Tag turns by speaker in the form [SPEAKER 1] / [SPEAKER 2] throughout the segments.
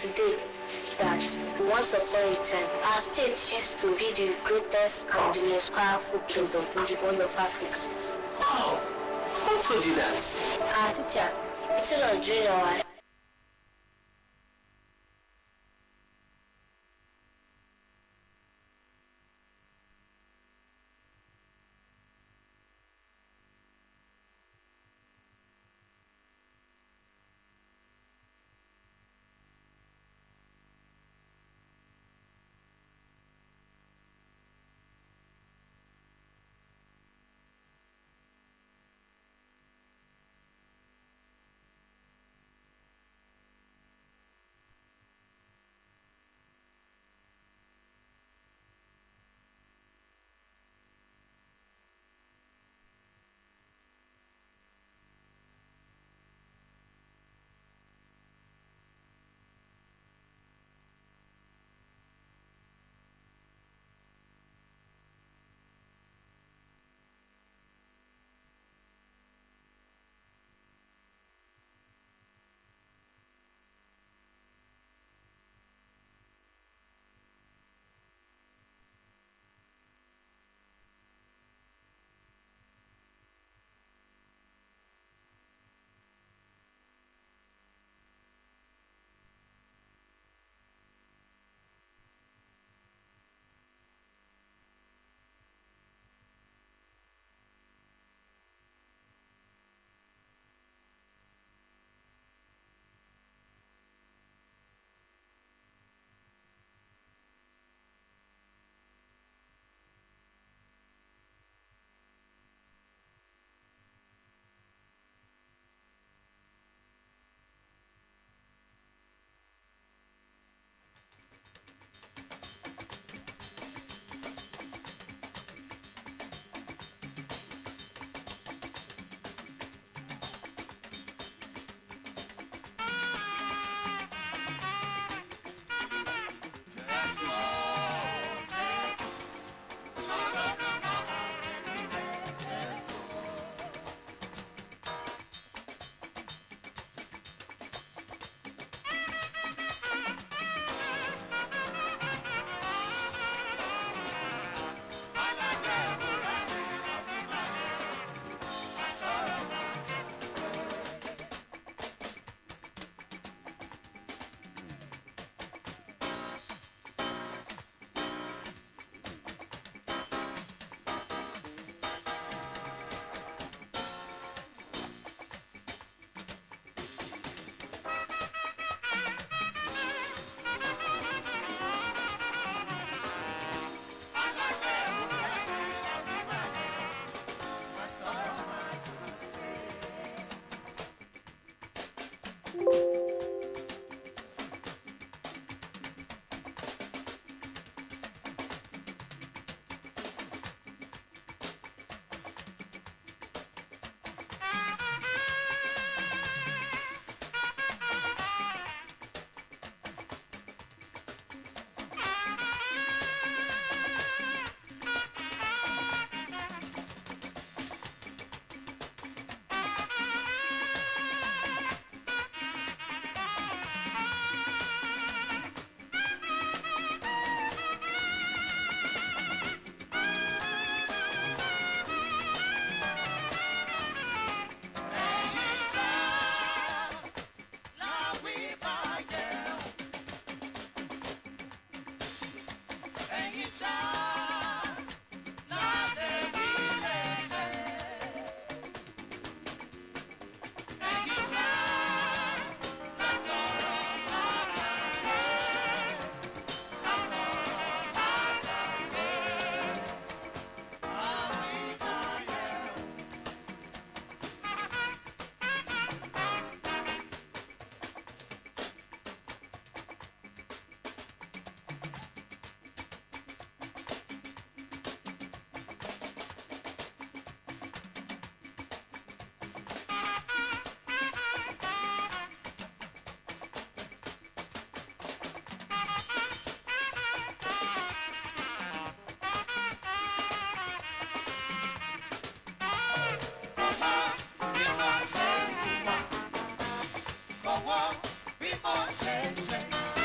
[SPEAKER 1] today that once upon a time, our state used to be the greatest and the most powerful kingdom in the whole of Africa.
[SPEAKER 2] Wow! Who told you that?
[SPEAKER 1] Our teacher, it's not during our
[SPEAKER 3] People say.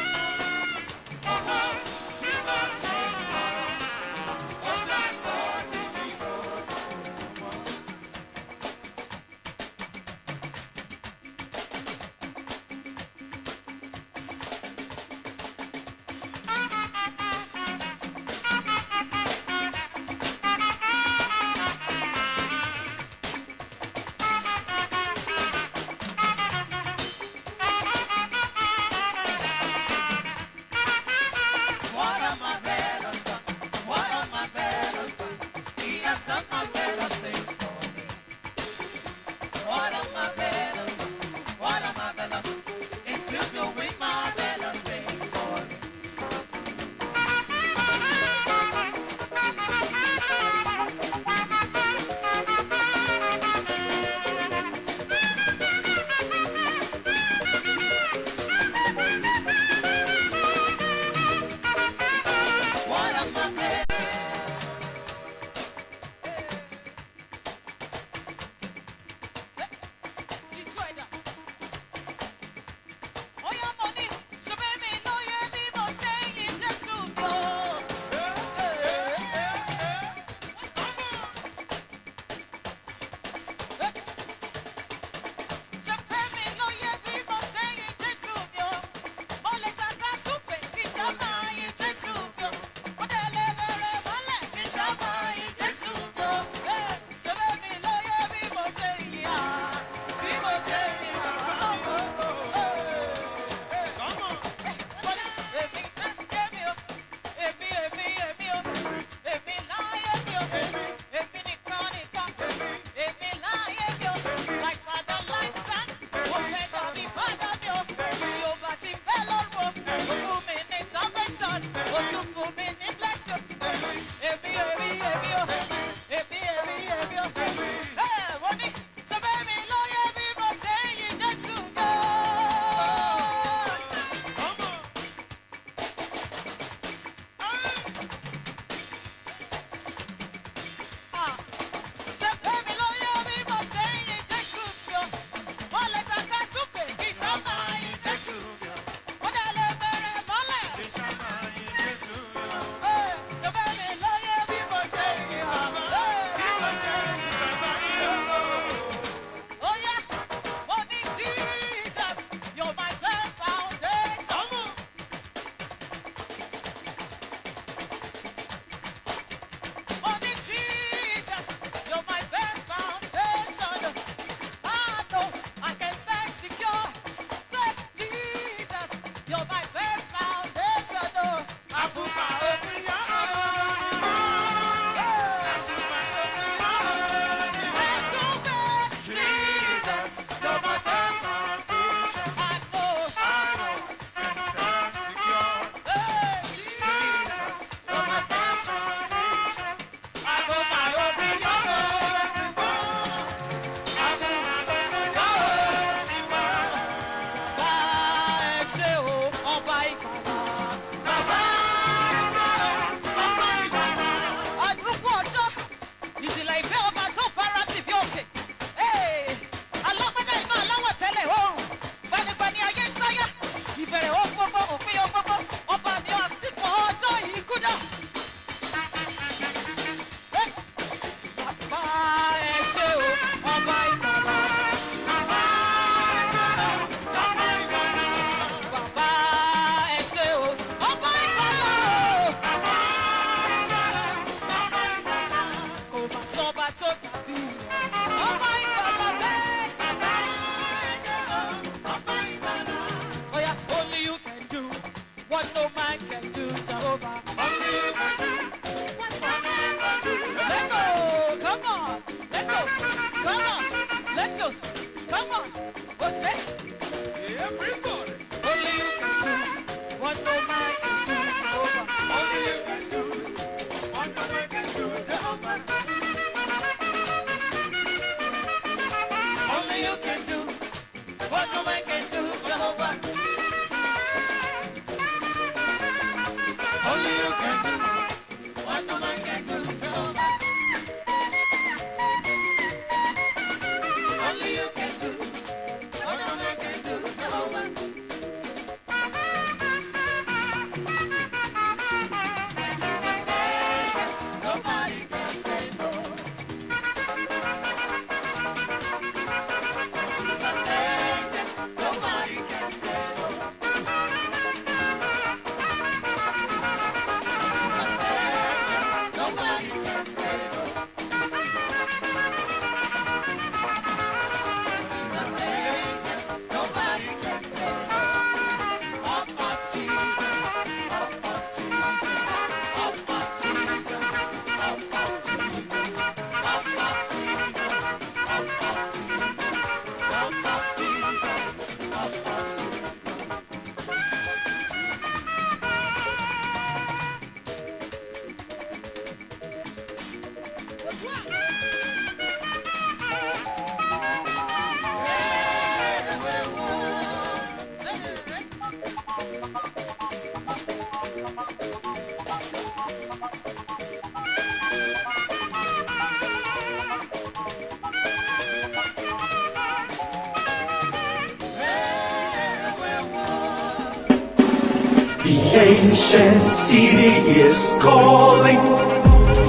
[SPEAKER 3] The ancient city is calling.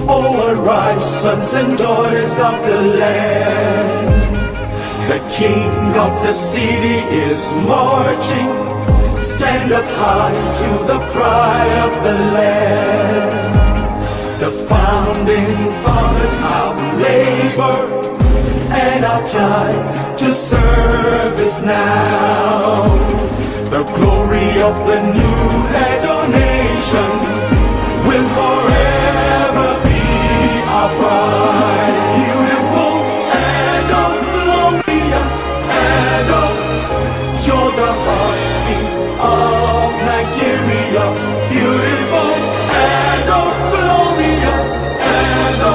[SPEAKER 3] Oh, arise, sons and daughters of the land. The king of the city is marching. Stand up high to the pride of the land. The founding fathers of labor and our time to serve is now. The glory of the new Edo nation will forever be our pride. Beautiful Edo, glorious Edo, you're the heartbeat of Nigeria. Beautiful Edo, glorious Edo.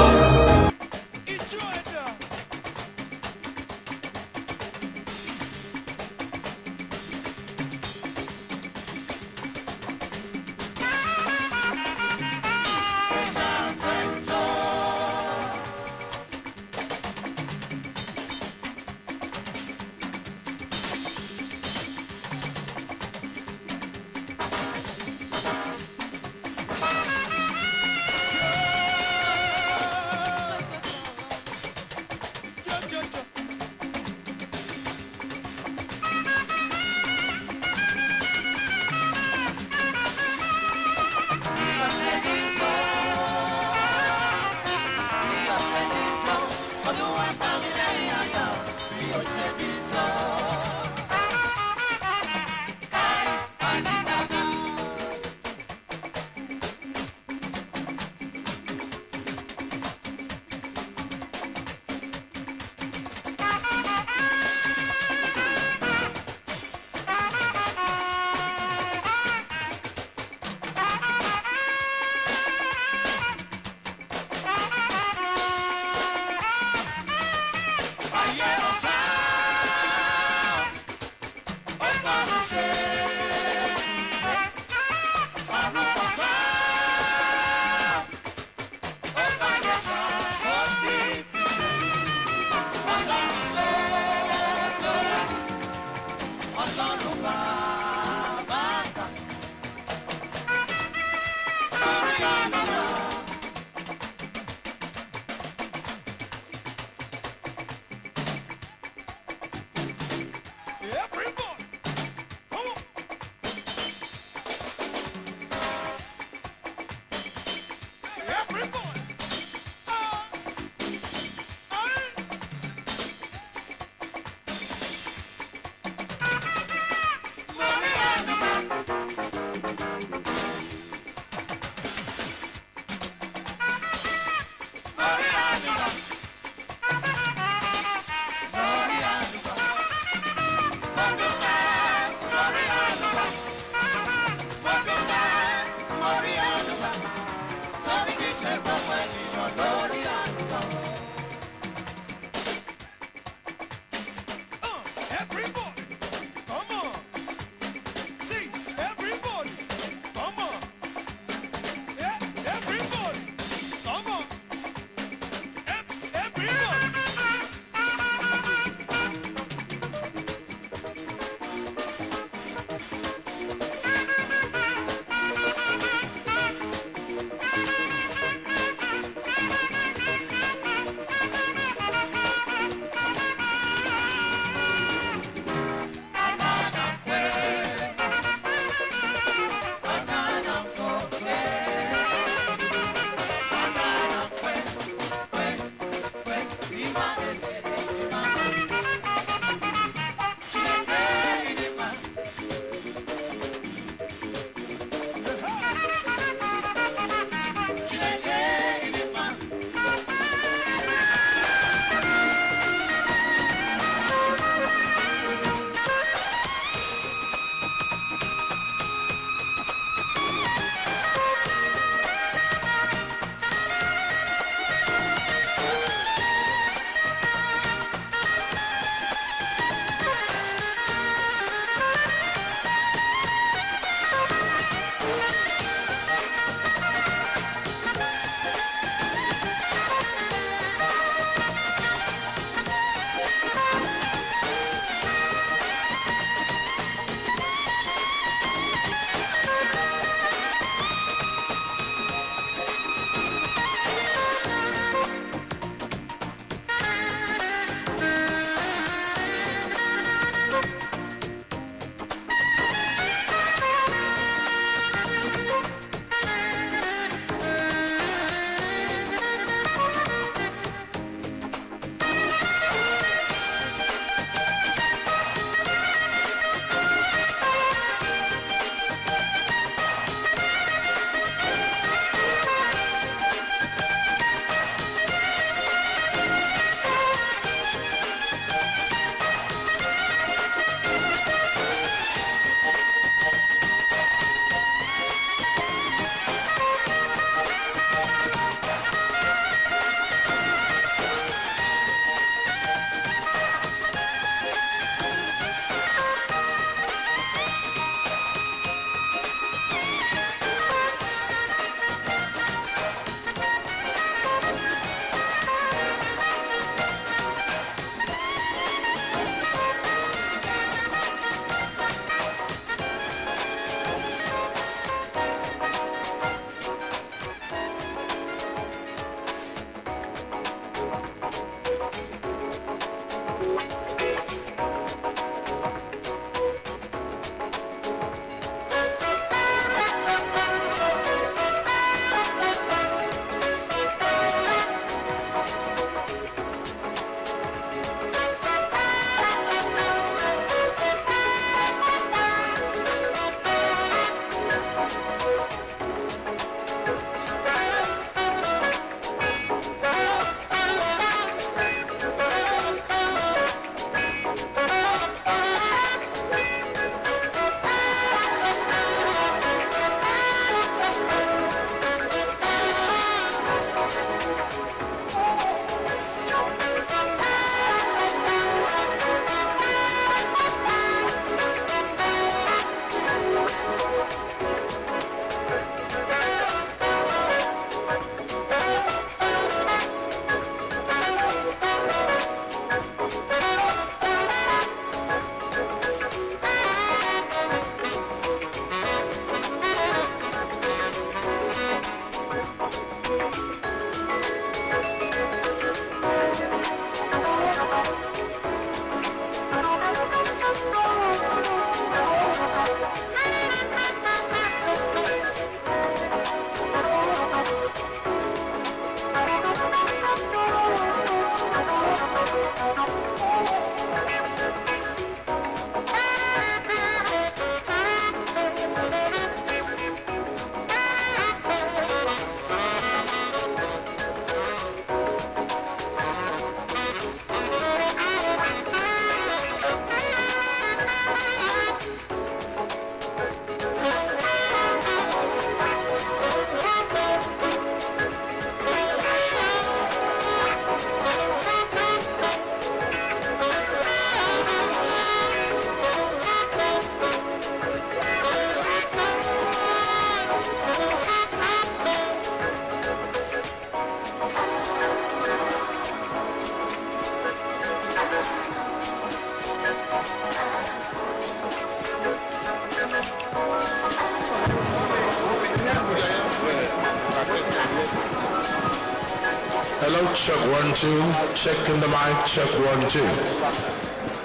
[SPEAKER 4] Hello, check 1, 2. Checking the mic, check 1, 2.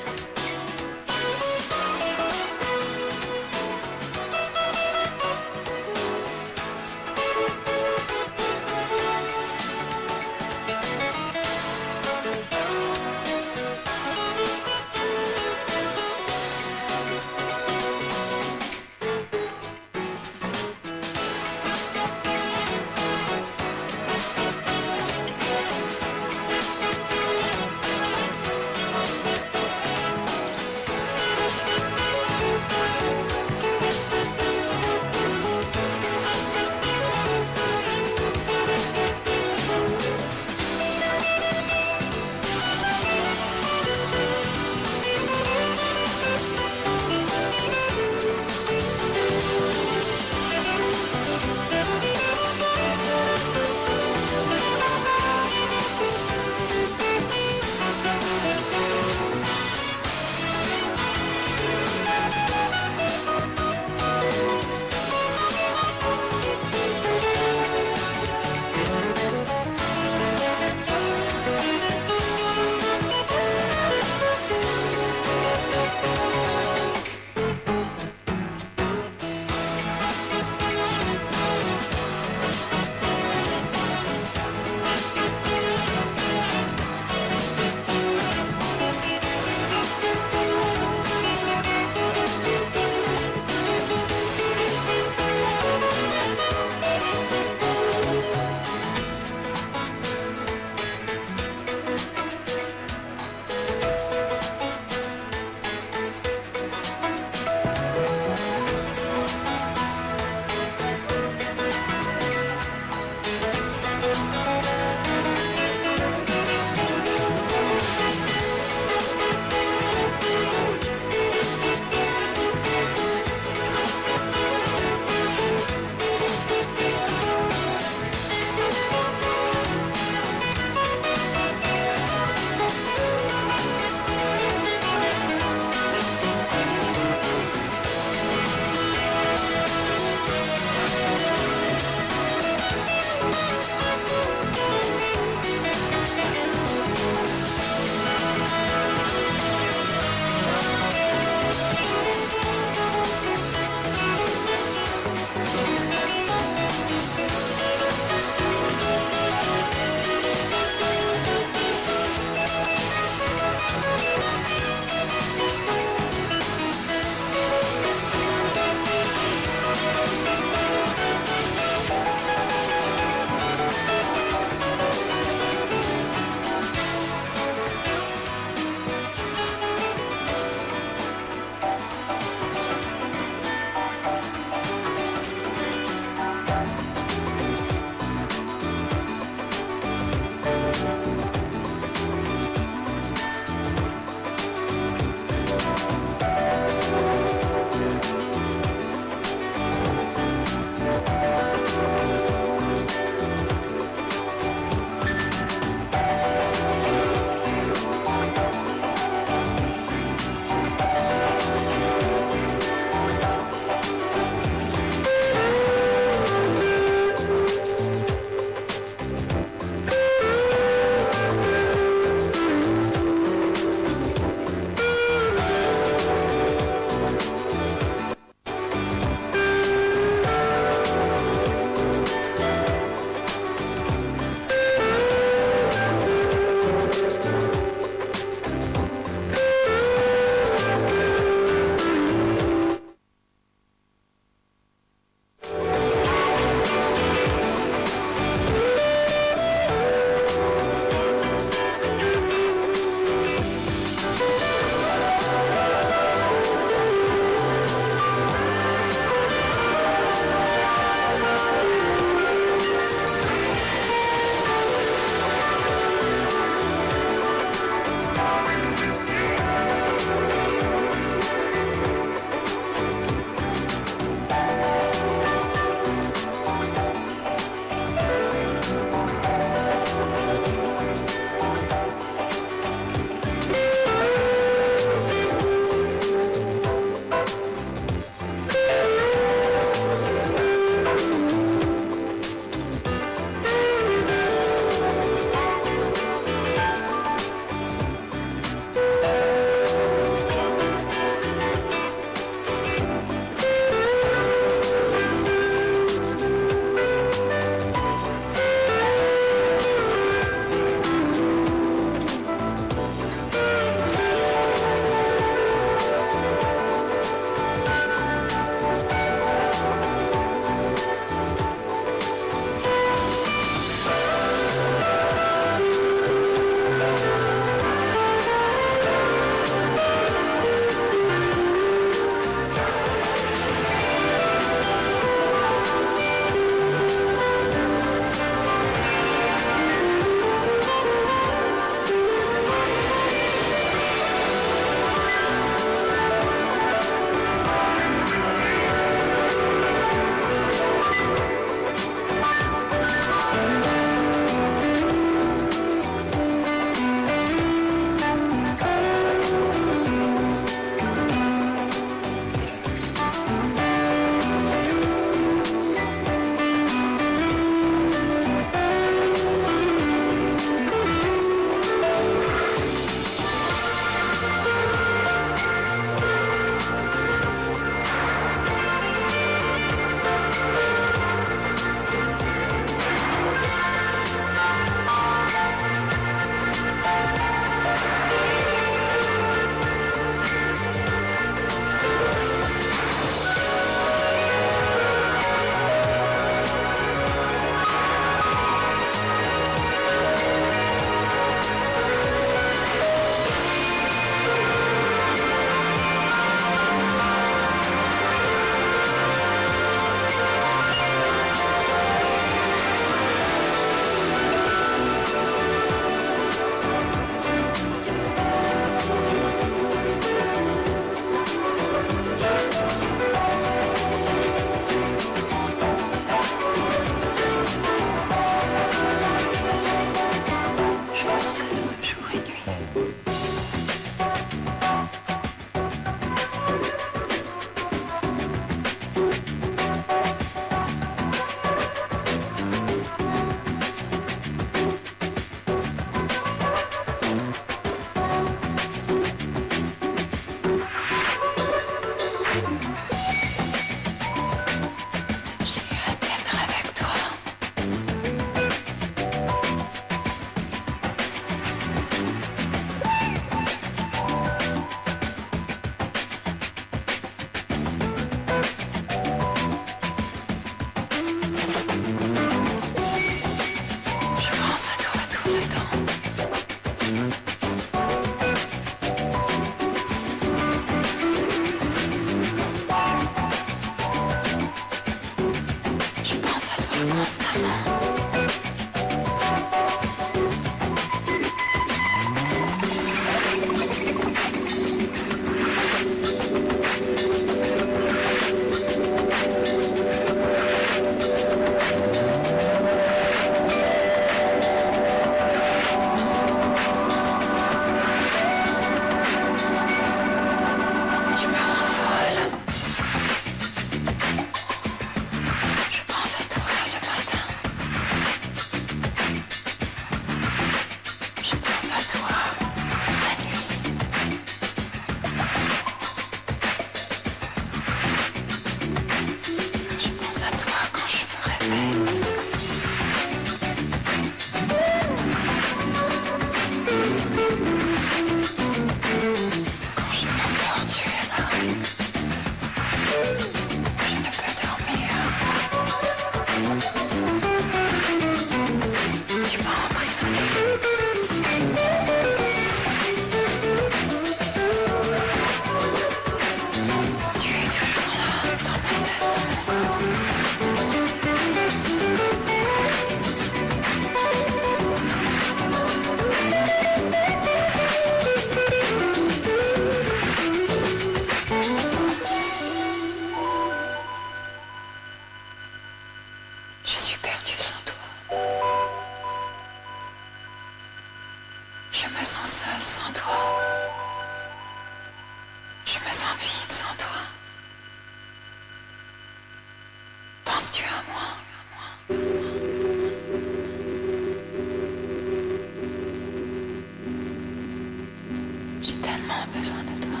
[SPEAKER 5] J'ai tellement besoin de toi.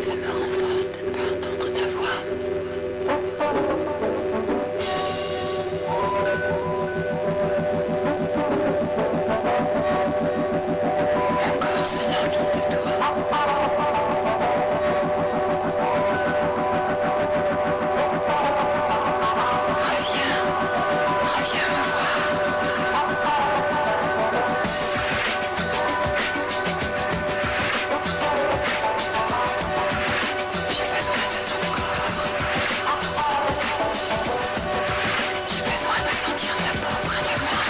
[SPEAKER 5] Ça me rend folle de ne pas entendre ta voix. Mon corps se languit de toi. Reviens, reviens me voir. J'ai besoin de ton corps. J'ai besoin de sentir ta peau près de moi.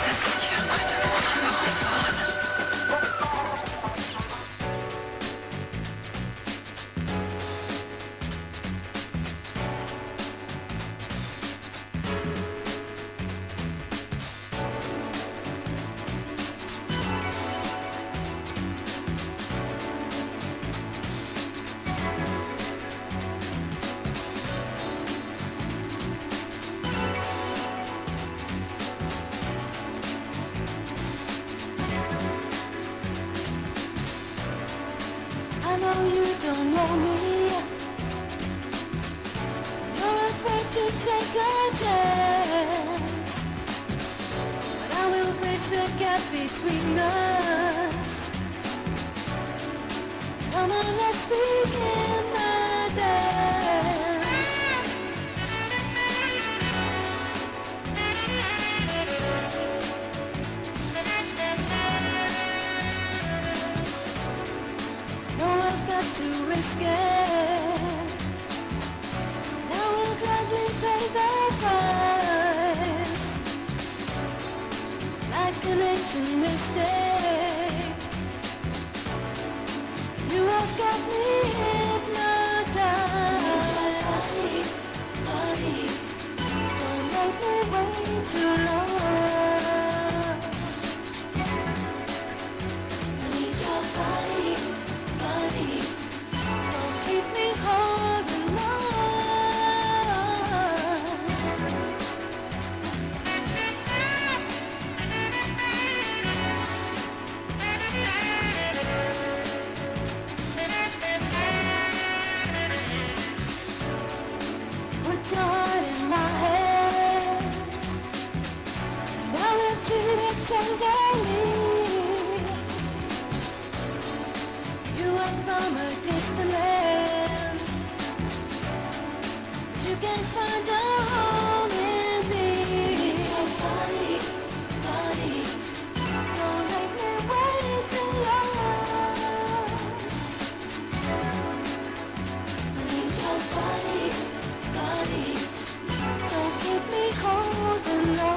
[SPEAKER 5] De sentir près de moi me rend folle.
[SPEAKER 6] I know you don't know me. You're afraid to take a chance, but I will bridge the gap between us. Come on, let's begin the dance. No, I've got to risk it. Now we'll gladly pay the price, like an ancient mistake. You have got me hypnotized. Don't make me wait too long. I need your body. Don't keep me holding on. Put your heart in my head. Now we'll treat it tenderly. You are from a distant land, but you can find a home in me. Body, don't make me wait too long. I need your body, don't keep me holding on.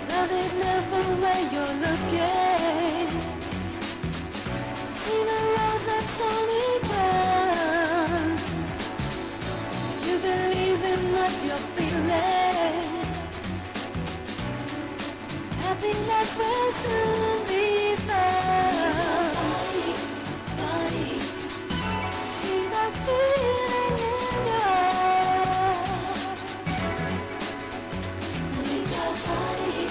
[SPEAKER 6] Love is never where you're looking. See the rose that's only ground. You believe in what you're feeling. Happiness will soon be found. See that feeling in your eyes. Need your body.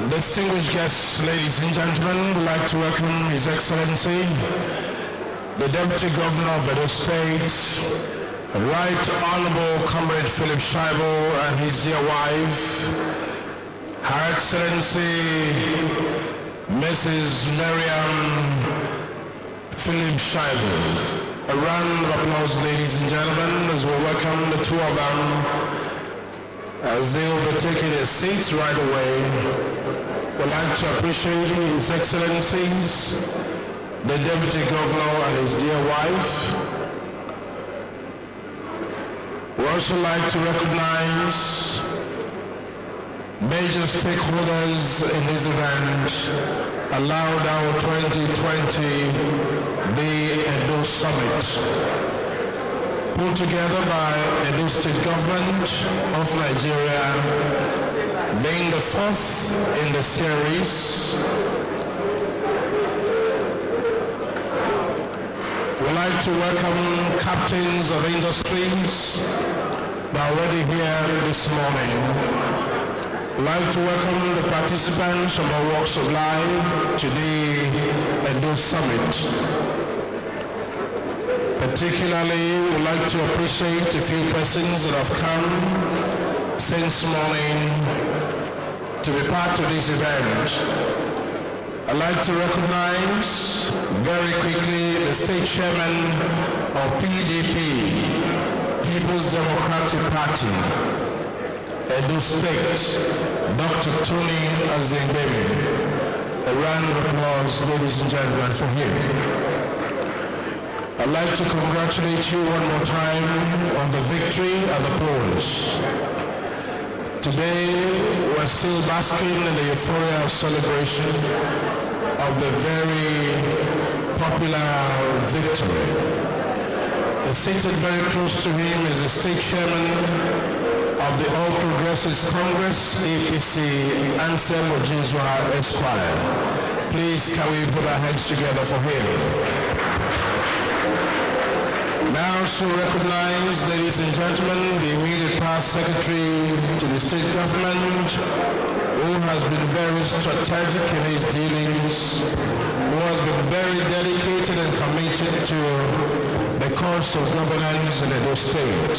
[SPEAKER 4] Distinguished guests, ladies and gentlemen, we'd like to welcome His Excellency, the Deputy Governor of Edo State, Right Honorable Comrade Philip Shaibu and his dear wife, Her Excellency Mrs. Miriam Philip Shaibu. A round of applause, ladies and gentlemen, as we welcome the two of them as they will be taking their seats right away. We'd like to appreciate His Excellencies, the Deputy Governor and his dear wife. We'd also like to recognize major stakeholders in this event, Alaghodaro 2020, the Edo Summit, put together by Edo State Government of Nigeria, being the fourth in the series. We'd like to welcome captains of industries that are already here this morning. We'd like to welcome the participants from all walks of life to the Edo Summit. Particularly, we'd like to appreciate a few persons that have come since morning to be part of this event. I'd like to recognize very quickly the State Chairman of PDP, People's Democratic Party, Edo State, Dr. Tony Azimbebe. A round of applause, ladies and gentlemen, for him. I'd like to congratulate you one more time on the victory at the polls. Today, we're still basking in the euphoria of celebration of the very popular victory. Seated very close to him is the State Chairman of the All Progressives Congress, APC, Ansem Ojizwa Esquire. Please, can we put our hands together for him? Now also recognize, ladies and gentlemen, the immediate past secretary to the state government, who has been very strategic in his dealings, who has been very dedicated and committed to the course of governance in Edo State,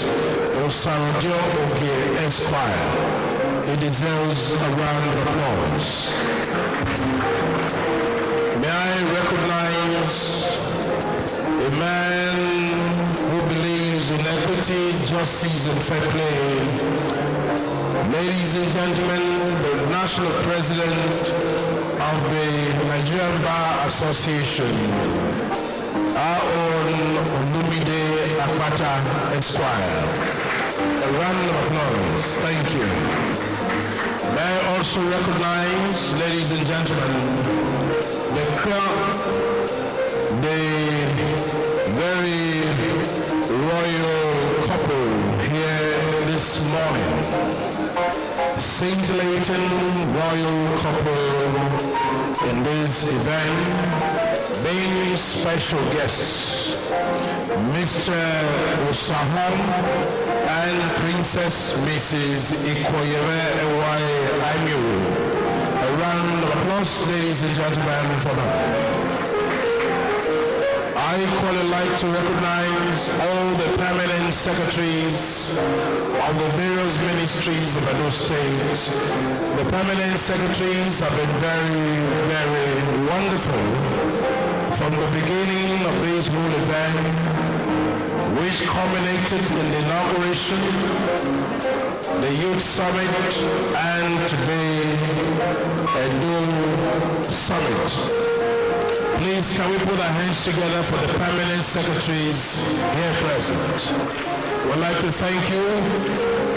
[SPEAKER 4] Osarodio Oge Esquire. He deserves a round of applause. May I recognize a man who believes in equity, justice, and fair play. Ladies and gentlemen, the National President of the Nigerian Bar Association, our own Olumide Akpata Esquire. A round of applause. Thank you. May I also recognize, ladies and gentlemen, the very royal couple here this morning. Scintillating royal couple in this event, being special guests, Mr. Osaham and Princess Mrs. Ikoyere Ewaye Aimiru. A round of applause, ladies and gentlemen, for them. I equally like to recognize all the permanent secretaries of the various ministries of Edo State. The permanent secretaries have been very, very wonderful from the beginning of this whole event, which culminated in the inauguration, the Youth Summit, and today, Edo Summit. Please, can we put our hands together for the permanent secretaries here present? We'd like to thank you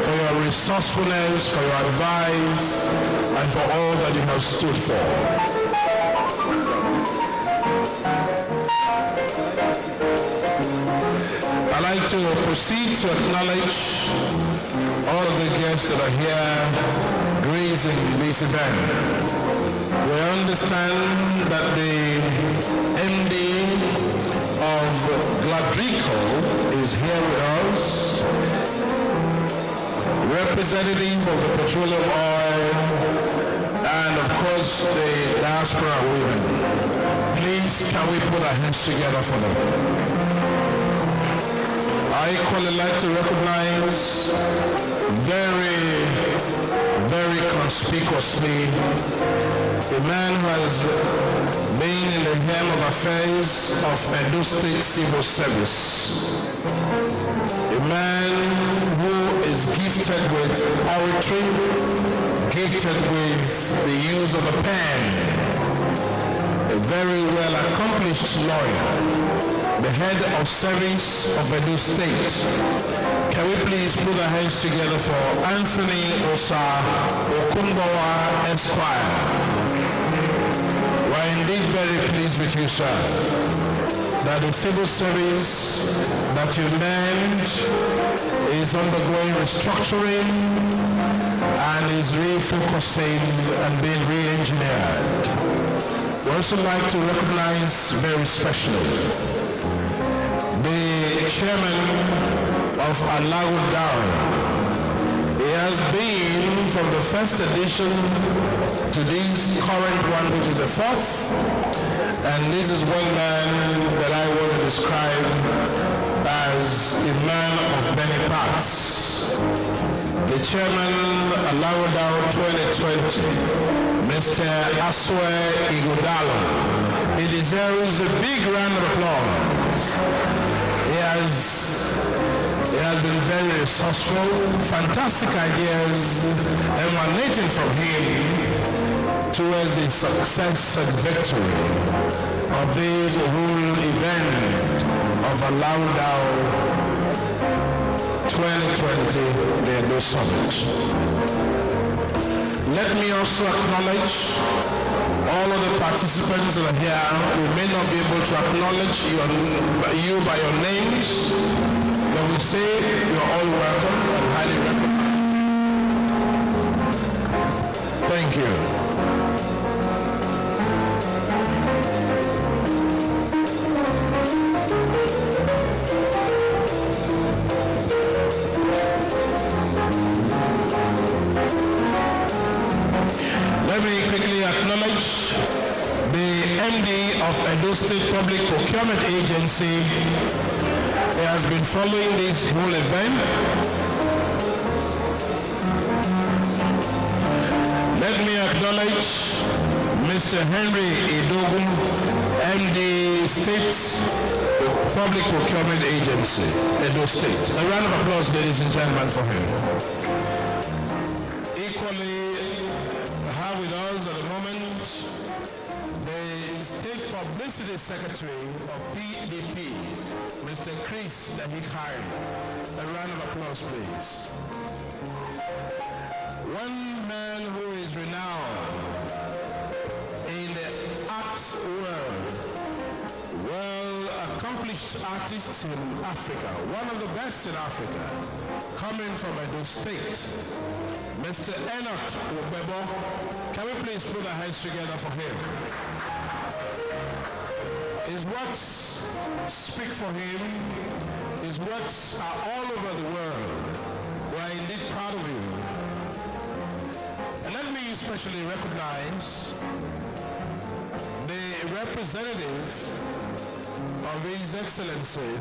[SPEAKER 4] for your resourcefulness, for your advice, and for all that you have stood for. I'd like to proceed to acknowledge all of the guests that are here gracing this event. We understand that the MD of Gladrico is here with us, representative of the petroleum oil, and of the diaspora women. Please, can we put our hands together for them? I equally like to recognize very conspicuously a man who has been in the helm of affairs of Edo State Civil Service. A man who is gifted with oratory, gifted with the use of a pen, a very well accomplished lawyer, the head of service of Edo State. Can we please put our hands together for Anthony Osa Okunbawa Esquire? We're indeed very pleased with you, sir, that the civil service that you learned is undergoing restructuring and is refocusing and being re-engineered. We also like to recognize very specially the chairman of Alaghodaro. He has been from the first edition to this current one, which is the fourth, and this is one man that I want to describe as a man of many parts. The chairman Alaghodaro 2020, Mr. Aswe Igodalo. He deserves a big round of applause. He has been very resourceful, fantastic ideas emanating from him towards the success and victory of this whole event of Alaghodaro 2020, the Edo Summit. Let me also acknowledge all of the participants that are here. We may not be able to acknowledge you by your names, but we say you're all welcome and highly recommended. Thank you. Let me quickly acknowledge the MD of Edo State Public Procurement Agency. He has been following this whole event. Let me acknowledge Mr. Henry Edogun, MD State Public Procurement Agency, Edo State. A round of applause, ladies and gentlemen, for him. Equally, with us at the moment, the State Publicity Secretary of PDP, Mr. Chris Dahikari. A round of applause, please. One man who is renowned in the arts world, well-accomplished artists in Africa, one of the best in Africa, coming from Edo State, Mr. Enoch Obebo. Can we please put our hands together for him? His works speak for him. His works are all over the world. We are indeed proud of you. And let me especially recognize the representative of His Excellency,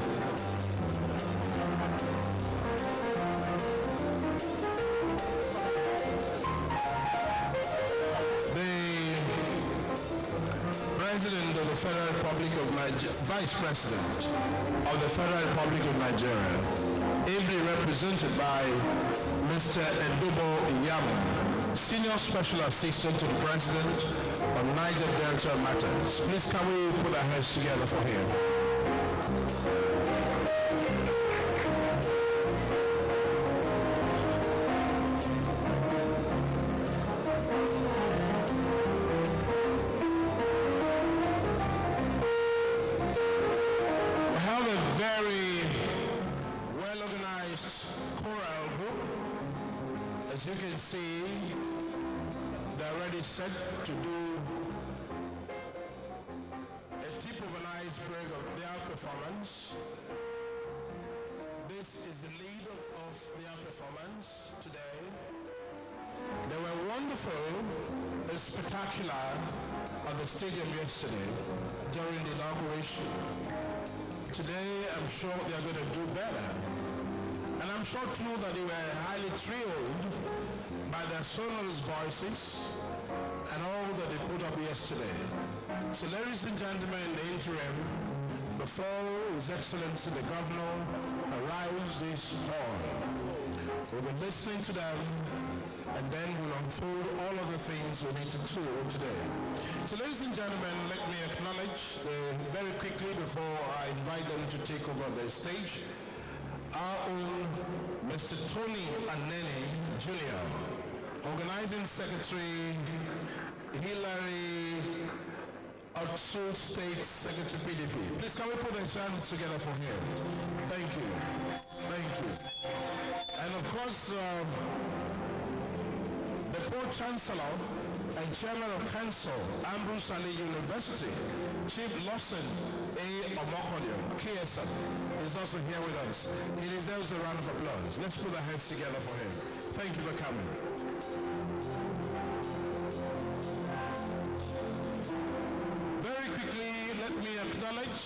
[SPEAKER 4] President of the Federal Republic of Nigeria, Vice President of the Federal Republic of Nigeria, ably represented by Mr. Ndobo Iyamo, Senior Special Assistant to the President on Niger Delta Matters. Please can we put our hands together for him? As you can see, they're already set to do a tip of an iceberg of their performance. This is the lead of their performance today. They were wonderful and spectacular at the stadium yesterday during the inauguration. Today, I'm sure they are going to do better. And I'm sure too that they were highly thrilled by their sonorous voices and all that they put up yesterday. So ladies and gentlemen, in the interim, before His Excellency the Governor arrives this hall, we'll be listening to them and then we'll unfold all of the things we need to do today. So ladies and gentlemen, let me acknowledge very quickly before I invite them to take over the stage, our own Mr. Tony Anene Jr., Organizing Secretary, Hillary Edo State Secretary PDP. Please can we put the hands together for him? Thank you. Thank you. And of course, the Pro-Chancellor and Chairman of Council, Ambrose Ali University, Chief Lawson A. Omokonyo, KSM, is also here with us. He deserves a round of applause. Let's put our hands together for him. Thank you for coming. Very quickly, let me acknowledge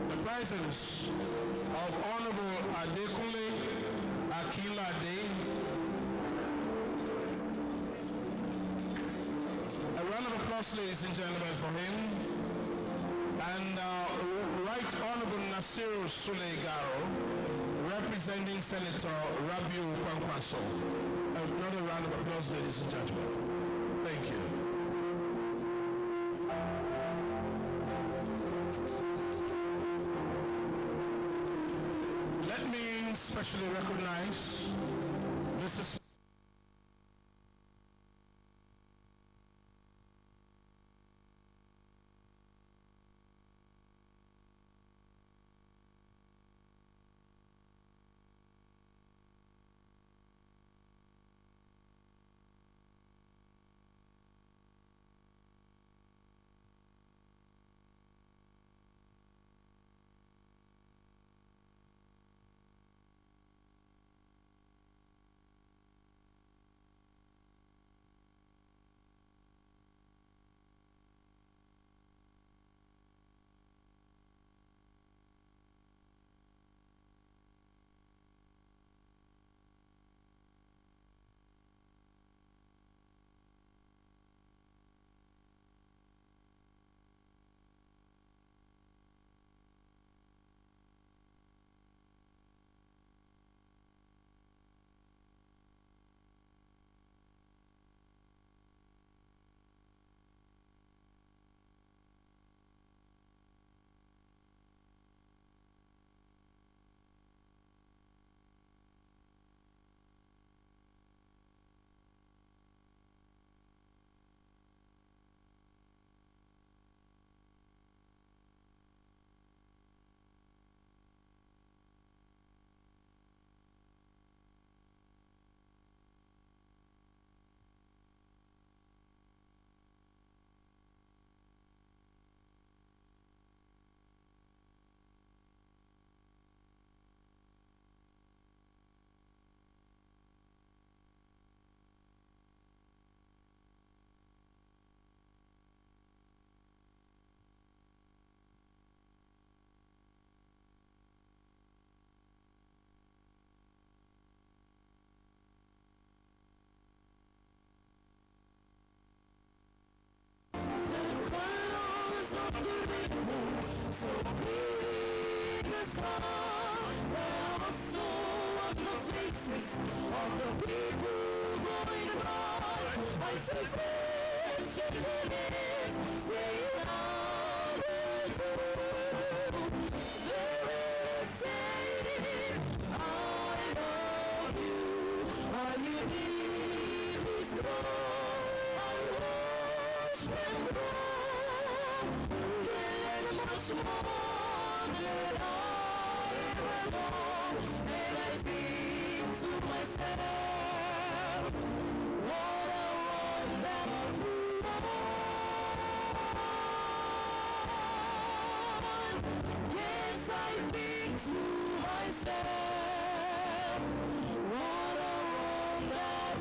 [SPEAKER 4] the presence of Honorable Adekunle Akinlade. A round of applause, ladies and gentlemen, for him. And Right Honorable Nasiru Suleigaro, representing Senator Rabiu Kwankwaso. Another round of applause, ladies and gentlemen. Thank you. Let me specially recognize Mr.
[SPEAKER 6] What a wonderful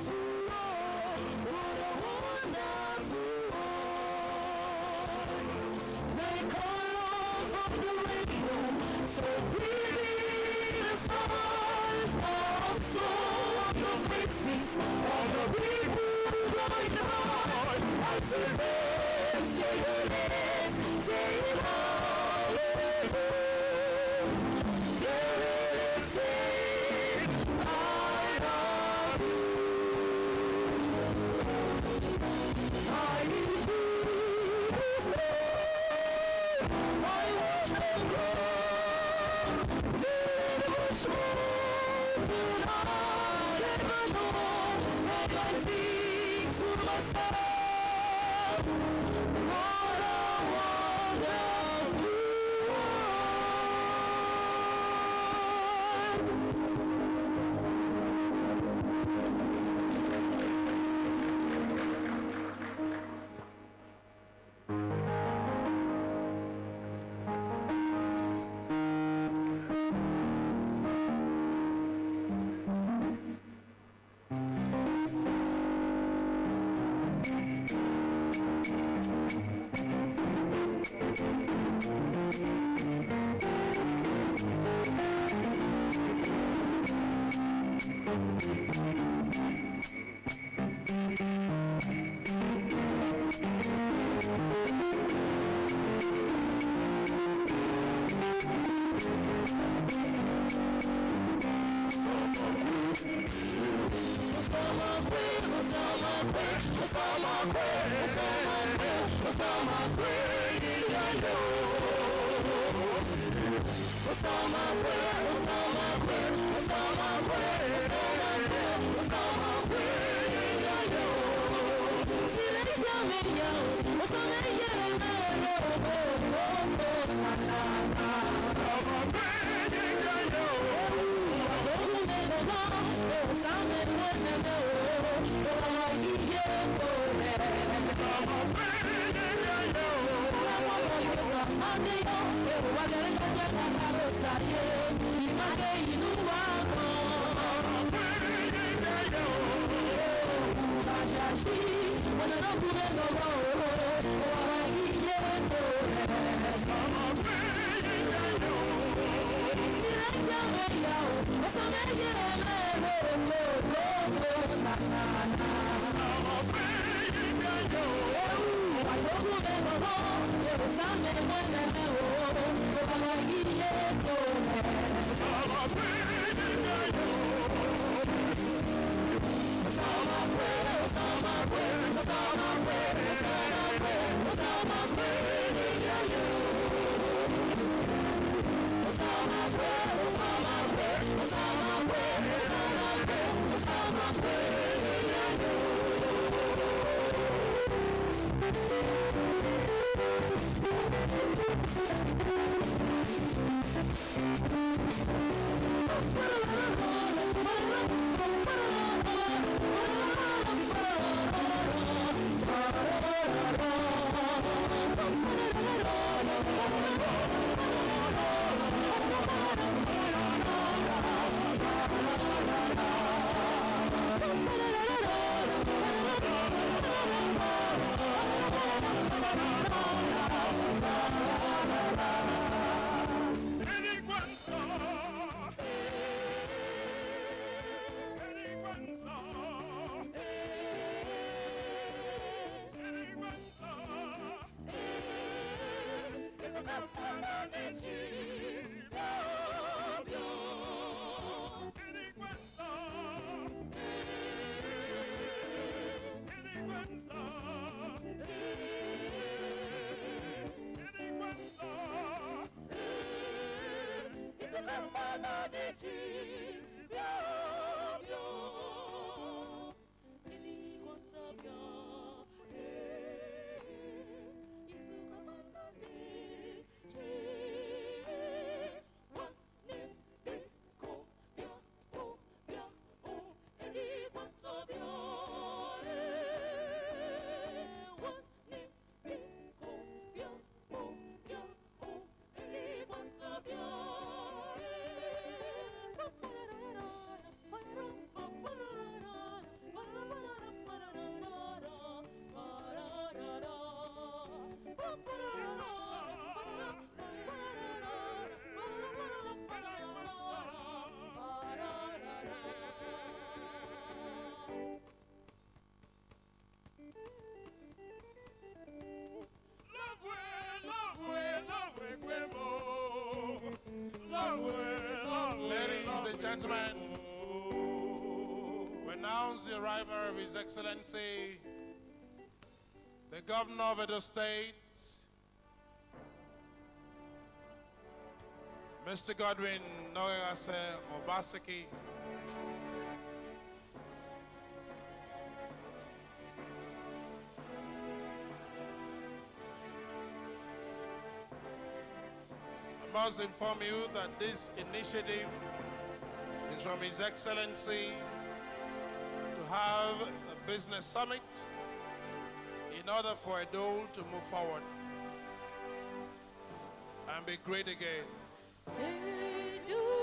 [SPEAKER 4] Ladies and gentlemen, we announce the arrival of His Excellency, the Governor of Edo State, Mr. Godwin Noyase Obaseki. I must inform you that this initiative is from His Excellency to have a business summit in order for Edo to move forward and be great again.
[SPEAKER 6] Edo,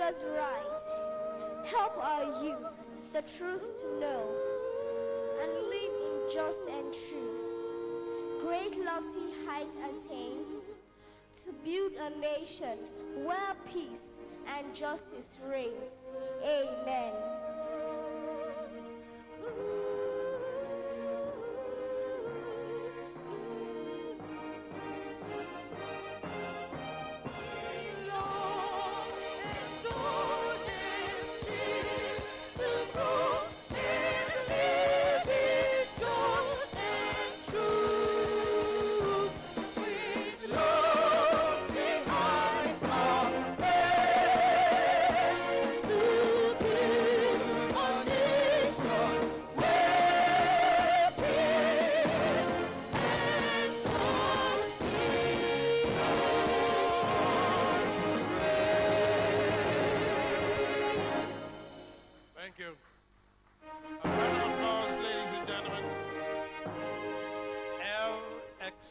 [SPEAKER 6] us right. Help our youth the truth to know and live in just and true. Great lofty heights attain to build a nation where peace and justice reigns. Amen.
[SPEAKER 4] Thank you. A round of applause, ladies and gentlemen.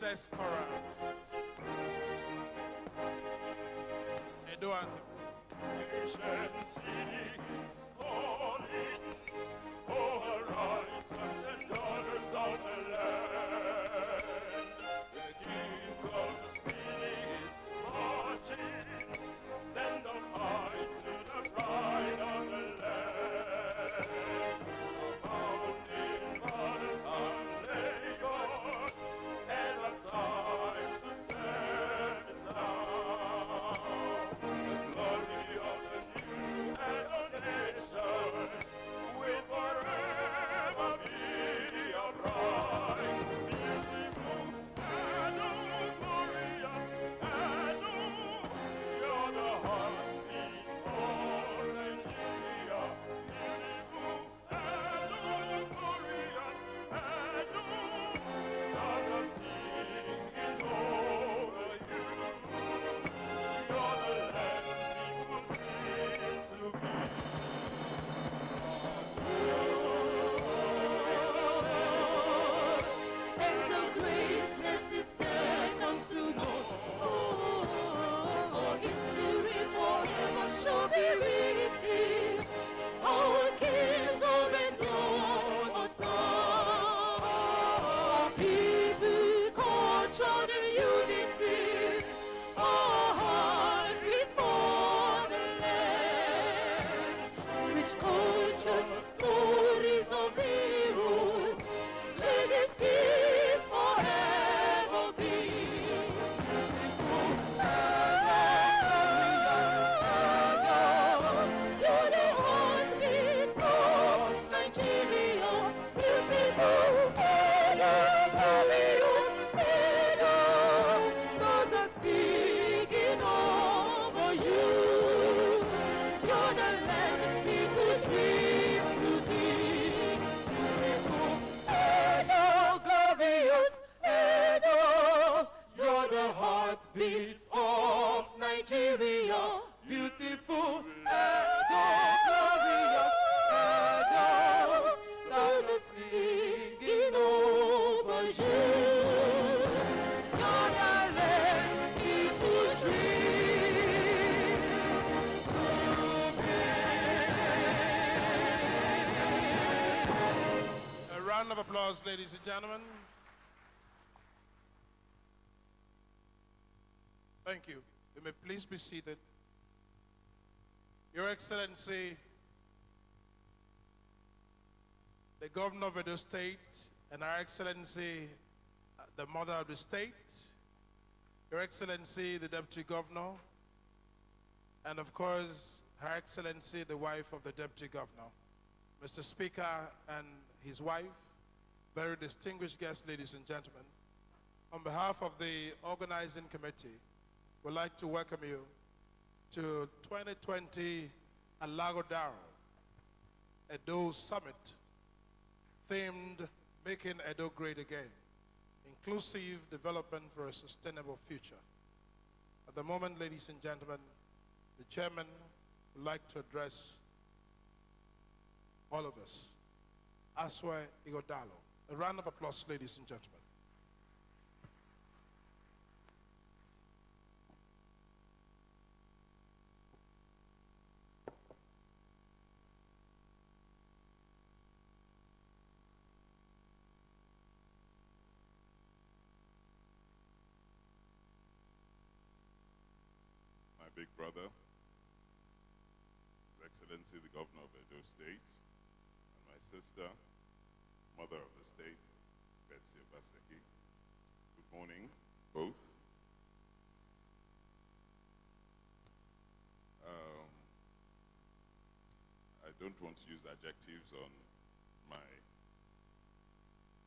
[SPEAKER 4] LXS Choral. Edo Anthem.
[SPEAKER 3] Nation city is calling. Oh, arise, sons and daughters of the land. The king of the city is marching. Stand up high to the pride of the land. The founding fathers are Lagos, and the time to set is now. The glory of the new Edo nation will forever be a bright, beautiful, Edo, glorious Edo. You're the heartbeat of Nigeria, beautiful Edo, glorious Edo. Start us singing over you. You're the land people dream to be.
[SPEAKER 6] And the greatness is set unto know. Oh, history forever shall be written. Our kings of endured for time. Our people, culture, and unity. Our hearts beat for the land. Rich cultures, stories of heroes. Legacies forever be. You're the heartbeat of Nigeria, beautiful Edo, glorious Edo. Stars are singing over you. You're the land people dream to be. Edo, glorious Edo. You're the heartbeat of Nigeria, beautiful Edo, glorious Edo. Stars are singing over you. You're the land people dream to be.
[SPEAKER 4] A round of applause, ladies and gentlemen. Thank you. You may please be seated. Your Excellency, the Governor of Edo State, and Our Excellency, the Mother of the State, Your Excellency, the Deputy Governor, and of course, Her Excellency, the wife of the Deputy Governor, Mr. Speaker and his wife, very distinguished guests, ladies and gentlemen. On behalf of the organizing committee, we'd like to welcome you to 2020 Alaghodaro, Edo Summit, themed Making Edo Great Again, Inclusive Development for a Sustainable Future. At the moment, ladies and gentlemen, the chairman would like to address all of us. Aswe Alaghodaro. A round of applause, ladies and gentlemen.
[SPEAKER 3] big brother, His Excellency the Governor of Edo State, and my sister, Mother of the State, Betsy Obaseki. Good morning, both. I don't want to use adjectives on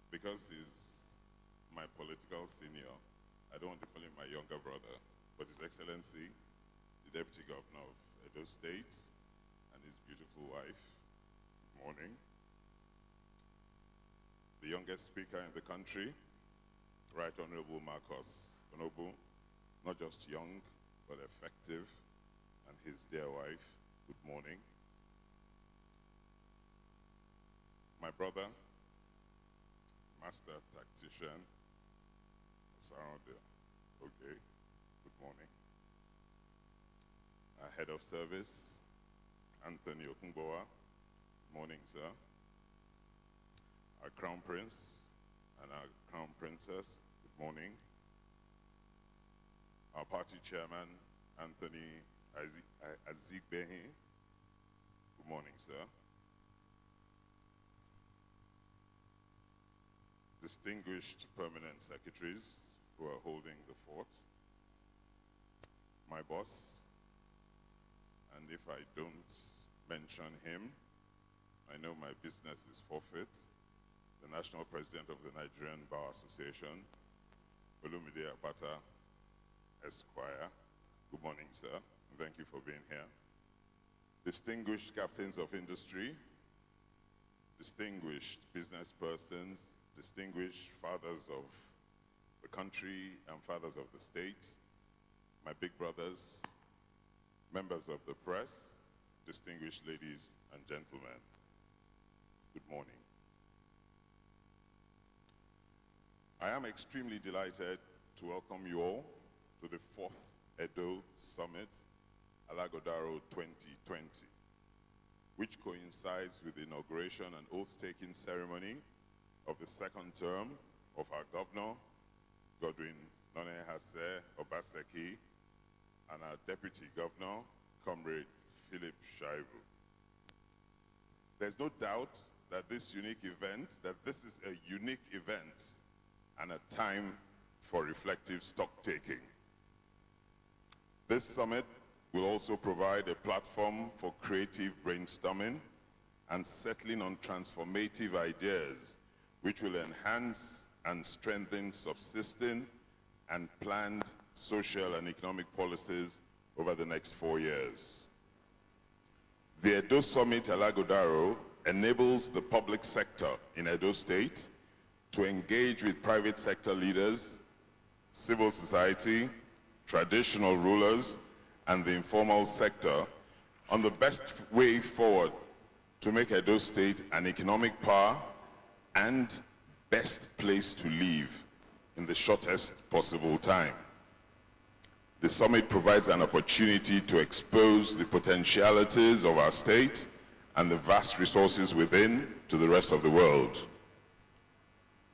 [SPEAKER 3] because he's my political senior, I don't want to call him my younger brother, but His Excellency, the Deputy Governor of Edo State, and his beautiful wife. Good morning. The youngest speaker in the country, Right Honorable Marcus Onobu, not just young, but effective, and his dear wife. Good morning. My brother, master tactician, okay, good morning. Our head of service, Anthony Okungbowa, good morning, sir. Our Crown Prince and our Crown Princess, good morning. Our party chairman, Anthony Azigbehi, good morning, sir. Distinguished permanent secretaries who are holding the fort, my boss, and if I don't mention him, I know my business is forfeit, the National President of the Nigerian Bar Association, Olumide Apata, Esquire. Good morning, sir, and thank you for being here. Distinguished captains of industry, distinguished business persons, distinguished fathers of the country and fathers of the state, my big brothers, members of the press, distinguished ladies and gentlemen, good morning. I am extremely delighted to welcome you all to the 4th Edo Summit, Alaghodaro 2020, which coincides with the inauguration and oath-taking ceremony of the second term of our governor, Godwin Nonehase Obaseki, and our deputy governor, Comrade Philip Shaibu. There's no doubt that this is a unique event and a time for reflective stock-taking. This summit will also provide a platform for creative brainstorming and settling on transformative ideas which will enhance and strengthen subsisting and planned social and economic policies over the next 4 years. The Edo Summit Alaghodaro enables the public sector in Edo State to engage with private sector leaders, civil society, traditional rulers, and the informal sector on the best way forward to make Edo State an economic power and best place to live in the shortest possible time. The summit provides an opportunity to expose the potentialities of our state and the vast resources within to the rest of the world.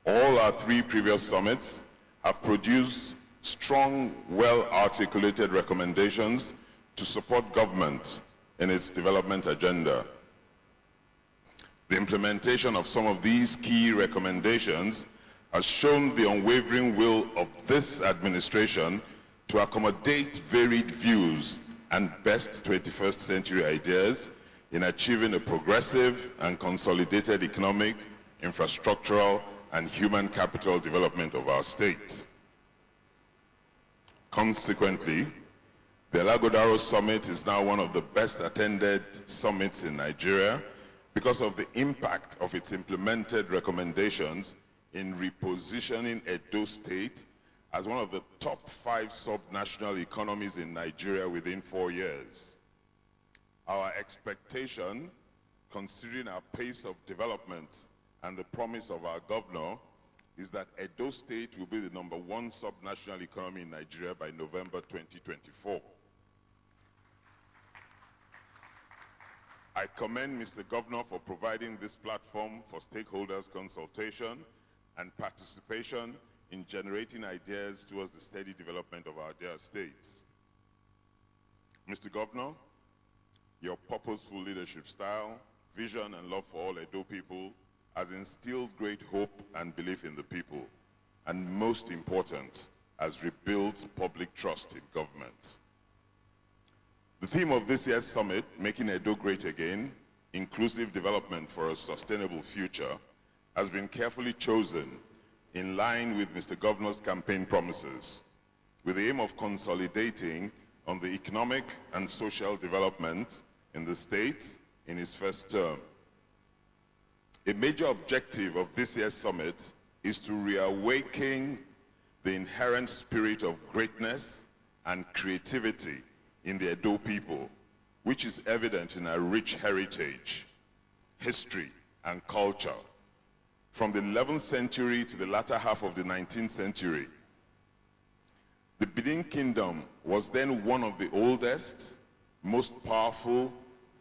[SPEAKER 3] All our 3 previous summits have produced strong, well-articulated recommendations to support government in its development agenda. The implementation of some of these key recommendations has shown the unwavering will of this administration to accommodate varied views and best 21st century ideas in achieving a progressive and consolidated economic, infrastructural, and human capital development of our state. Consequently, the Alaghodaro Summit is now one of the best attended summits in Nigeria because of the impact of its implemented recommendations in repositioning Edo State as one of the top 5 sub-national economies in Nigeria within 4 years. Our expectation, considering our pace of development and the promise of our governor, is that Edo State will be the #1 sub-national economy in Nigeria by November 2024. I commend Mr. Governor for providing this platform for stakeholders' consultation and participation in generating ideas towards the steady development of our dear states. Mr. Governor, your purposeful leadership style, vision, and love for all Edo people has instilled great hope and belief in the people, and most important, has rebuilt public trust in government. The theme of this year's summit, Making Edo Great Again, Inclusive Development for a Sustainable Future, has been carefully chosen in line with Mr. Governor's campaign promises, with the aim of consolidating on the economic and social development in the state in his first term. A major objective of this year's summit is to reawaken the inherent spirit of greatness and creativity in the Edo people, which is evident in our rich heritage, history, and culture. From the 11th century to the latter half of the 19th century, the Benin Kingdom was then one of the oldest, most powerful,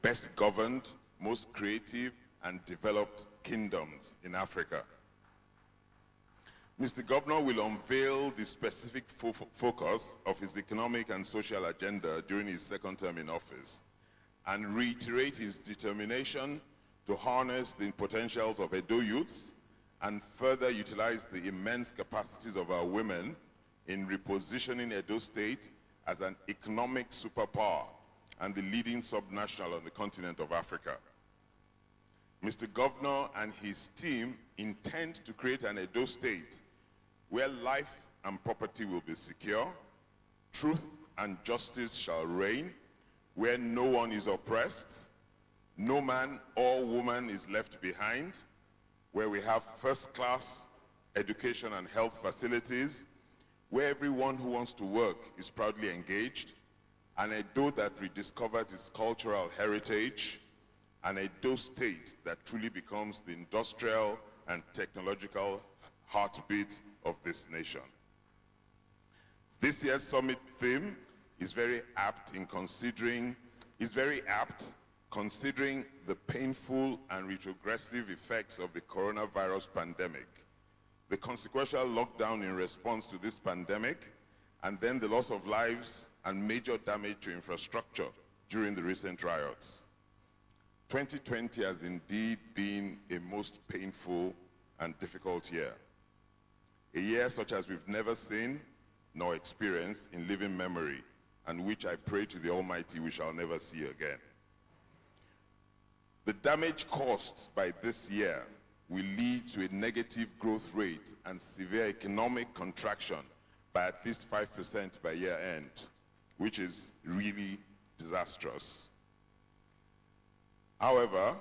[SPEAKER 3] best governed, most creative, and developed kingdoms in Africa. Mr. Governor will unveil the specific focus of his economic and social agenda during his second term in office and reiterate his determination to harness the potentials of Edo youths and further utilize the immense capacities of our women in repositioning Edo State as an economic superpower and the leading subnational on the continent of Africa. Mr. Governor and his team intend to create an Edo State where life and property will be secure, truth and justice shall reign, where no one is oppressed, no man or woman is left behind, where we have first-class education and health facilities, where everyone who wants to work is proudly engaged, an Edo that rediscovers its cultural heritage, an Edo State that truly becomes the industrial and technological heartbeat of this nation. This year's summit theme is very apt considering the painful and retrogressive effects of the coronavirus pandemic, the consequential lockdown in response to this pandemic, and then the loss of lives and major damage to infrastructure during the recent riots. 2020 has indeed been a most painful and difficult year. A year such as we've never seen nor experienced in living memory, and which I pray to the Almighty we shall never see again. The damage caused by this year will lead to a negative growth rate and severe economic contraction by at least 5% by year end, which is really disastrous. However,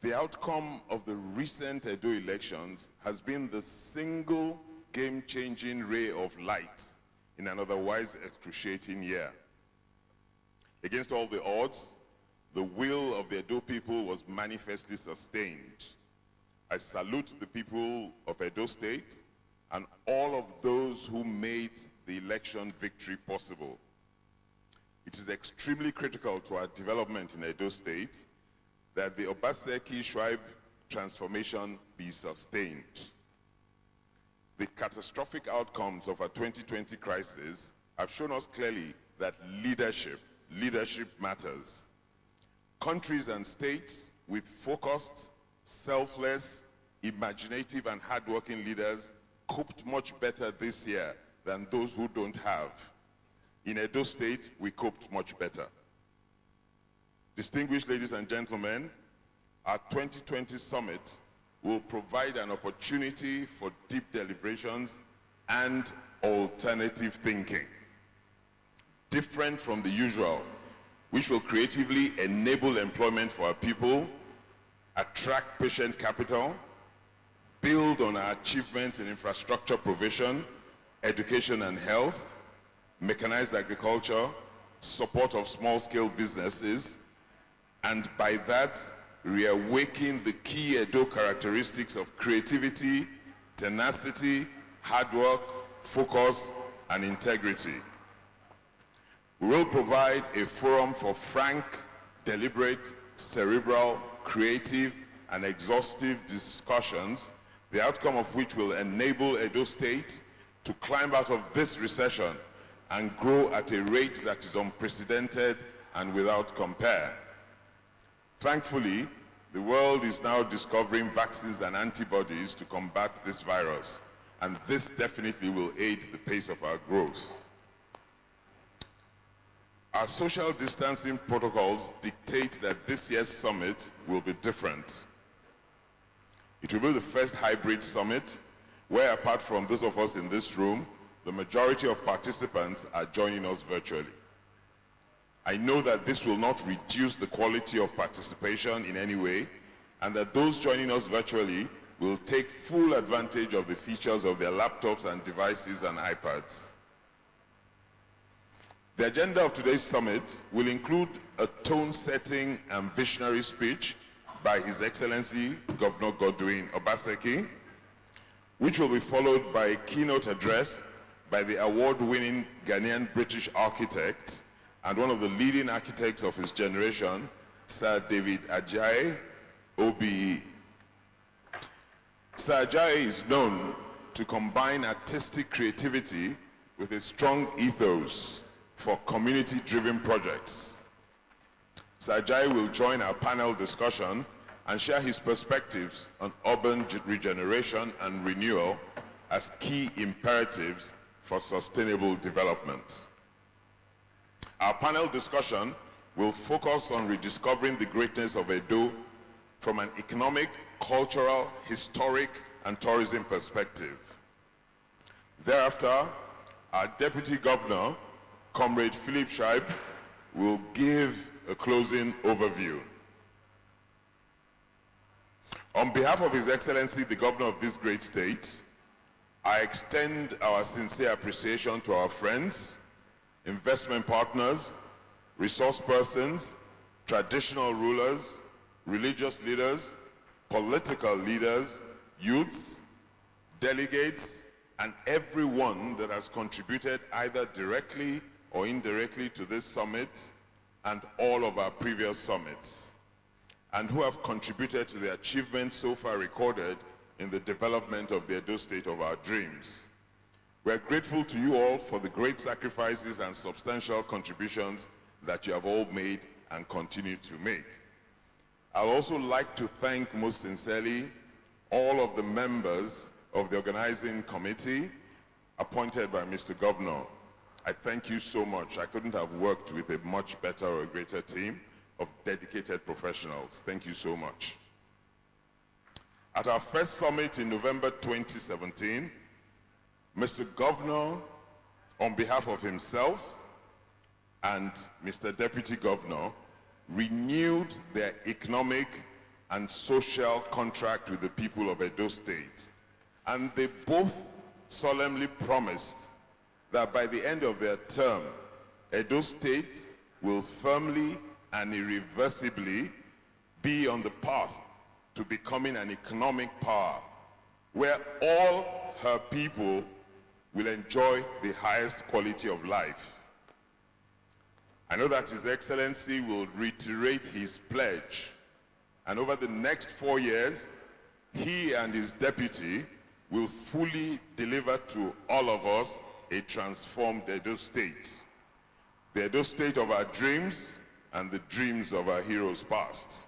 [SPEAKER 3] the outcome of the recent Edo elections has been the single game-changing ray of light in an otherwise excruciating year. Against all the odds, the will of the Edo people was manifestly sustained. I salute the people of Edo State and all of those who made the election victory possible. It is extremely critical to our development in Edo State that the Obaseki-Shuaib transformation be sustained. The catastrophic outcomes of our 2020 crisis have shown us clearly that leadership matters. Countries and states with focused, selfless, imaginative, and hardworking leaders coped much better this year than those who don't have. In Edo State, we coped much better. Distinguished ladies and gentlemen, our 2020 summit will provide an opportunity for deep deliberations and alternative thinking, different from the usual, which will creatively enable employment for our people, attract patient capital, build on our achievements in infrastructure provision, education and health, mechanized agriculture, support of small-scale businesses, and by that, reawaken the key Edo characteristics of creativity, tenacity, hard work, focus, and integrity. We will provide a forum for frank, deliberate, cerebral, creative, and exhaustive discussions, the outcome of which will enable Edo State to climb out of this recession and grow at a rate that is unprecedented and without compare. Thankfully, the world is now discovering vaccines and antibodies to combat this virus, and this definitely will aid the pace of our growth. Our social distancing protocols dictate that this year's summit will be different. It will be the first hybrid summit where, apart from those of us in this room, the majority of participants are joining us virtually. I know that this will not reduce the quality of participation in any way, and that those joining us virtually will take full advantage of the features of their laptops and devices and iPads. The agenda of today's summit will include a tone-setting and visionary speech by His Excellency Governor Godwin Obaseki, which will be followed by a keynote address by the award-winning Ghanaian British architect and one of the leading architects of his generation, Sir David Ajayi, OBE. Sir Ajayi is known to combine artistic creativity with a strong ethos for community-driven projects. Sir Ajayi will join our panel discussion and share his perspectives on urban regeneration and renewal as key imperatives for sustainable development. Our panel discussion will focus on rediscovering the greatness of Edo from an economic, cultural, historic, and tourism perspective. Thereafter, our Deputy Governor, Comrade Philip Scheib, will give a closing overview. On behalf of His Excellency, the Governor of this great state, I extend our sincere appreciation to our friends, investment partners, resource persons, traditional rulers, religious leaders, political leaders, youths, delegates, and everyone that has contributed either directly or indirectly to this summit and all of our previous summits, and who have contributed to the achievements so far recorded in the development of the Edo State of our dreams. We're grateful to you all for the great sacrifices and substantial contributions that you have all made and continue to make. I'd also like to thank most sincerely all of the members of the organizing committee appointed by Mr. Governor. I thank you so much. I couldn't have worked with a much better or a greater team of dedicated professionals. Thank you so much. At our first summit in November 2017, Mr. Governor, on behalf of himself and Mr. Deputy Governor, renewed their economic and social contract with the people of Edo State. And they both solemnly promised that by the end of their term, Edo State will firmly and irreversibly be on the path to becoming an economic power where all her people will enjoy the highest quality of life. I know that His Excellency will reiterate his pledge, and over the next 4 years, he and his deputy will fully deliver to all of us a transformed Edo State. The Edo State of our dreams and the dreams of our heroes past.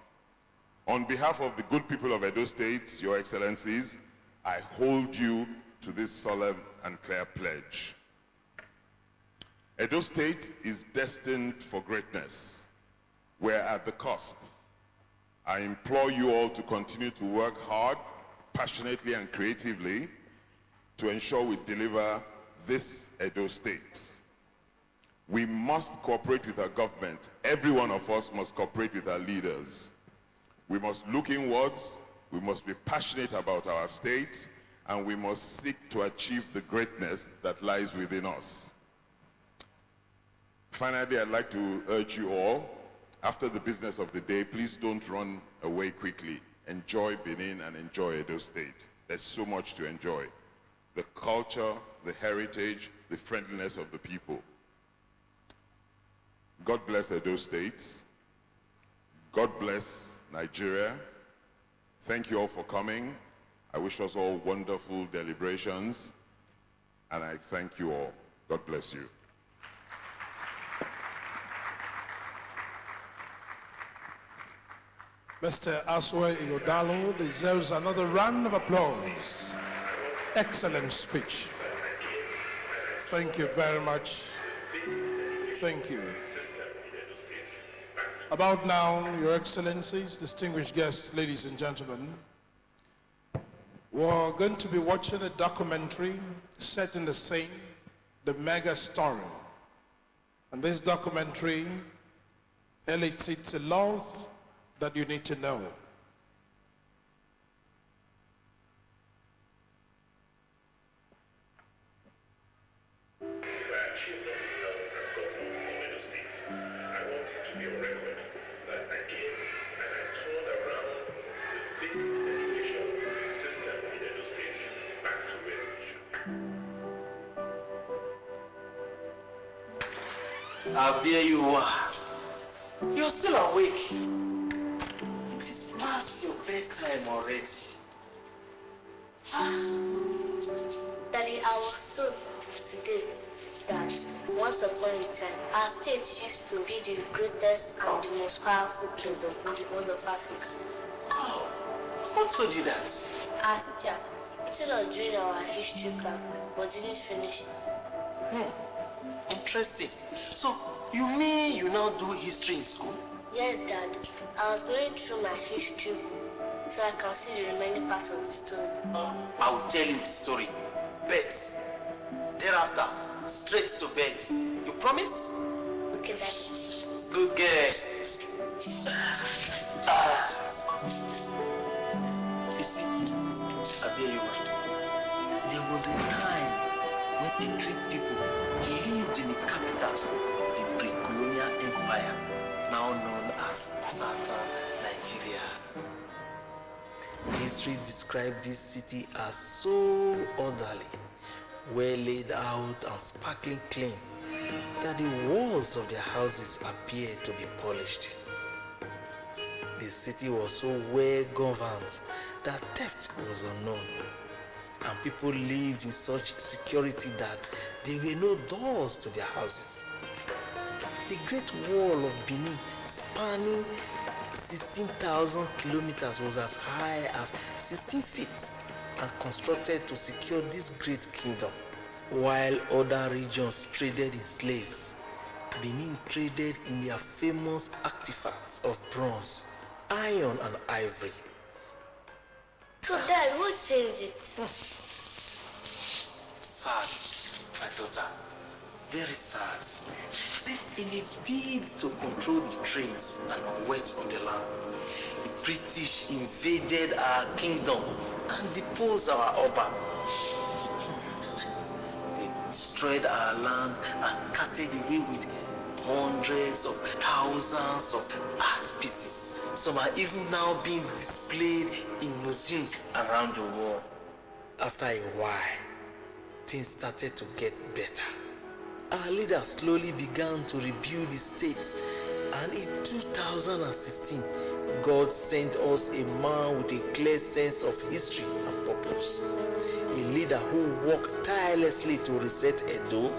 [SPEAKER 3] On behalf of the good people of Edo State, Your Excellencies, I hold you to this solemn and clear pledge. Edo State is destined for greatness. We're at the cusp. I implore you all to continue to work hard, passionately and creatively to ensure we deliver this Edo State. We must cooperate with our government. Every one of us must cooperate with our leaders. We must look inwards, we must be passionate about our state, and we must seek to achieve the greatness that lies within us. Finally, I'd like to urge you all, after the business of the day, please don't run away quickly. Enjoy Benin and enjoy Edo State. There's so much to enjoy. The culture, the heritage, the friendliness of the people. God bless Edo State. God bless Nigeria. Thank you all for coming. I wish us all wonderful deliberations, and I thank you all. God bless you.
[SPEAKER 4] Mr. Alaghodaro deserves another round of applause. Excellent speech. Thank you very much. Thank you. About now, Your Excellencies, distinguished guests, ladies and gentlemen, we're going to be watching a documentary set in the scene, the mega story. And this documentary elicits a lot that you need to know.
[SPEAKER 7] If I achieve nothing else as governor of Edo State, I want it to be on record that I came and I turned around the basic education system in Edo State back to where it should be.
[SPEAKER 2] There you are. You're still awake. It is past your bedtime already.
[SPEAKER 1] Daddy, I was told today that once upon a time, our state used to be the greatest and the most powerful kingdom in the whole of Africa.
[SPEAKER 2] Oh, who told you that?
[SPEAKER 1] Our teacher, he told us during our history class, but didn't finish.
[SPEAKER 2] Interesting. So, you mean you now do history in school?
[SPEAKER 1] Yes, Dad. I was going through my history book so I can see the remaining parts of the story.
[SPEAKER 2] I will tell you the story. Bet. Thereafter, straight to bed. You promise?
[SPEAKER 1] Okay, Daddy.
[SPEAKER 2] Good girl. You see, there was a time when the Greek people lived in the capital of the pre-colonial empire, now known as Southern Nigeria. History described this city as so orderly, well laid out and sparkling clean, that the walls of their houses appeared to be polished. The city was so well governed that theft was unknown, and people lived in such security that there were no doors to their houses. The Great Wall of Benin, spanning 16,000 kilometers, was as high as 16 feet and constructed to secure this great kingdom. While other regions traded in slaves, Benin traded in their famous artifacts of bronze, iron and ivory.
[SPEAKER 1] So, Dad, who changed it?
[SPEAKER 2] Sad, my daughter. Very sad. See, in a bid to control the trades and wealth of the land, the British invaded our kingdom and deposed our Oba. They destroyed our land and carted away with hundreds of thousands of art pieces. Some are even now being displayed in museums around the world. After a while, things started to get better. Our leaders slowly began to rebuild the state, and in 2016, God sent us a man with a clear sense of history and purpose. A leader who worked tirelessly to reset Edo,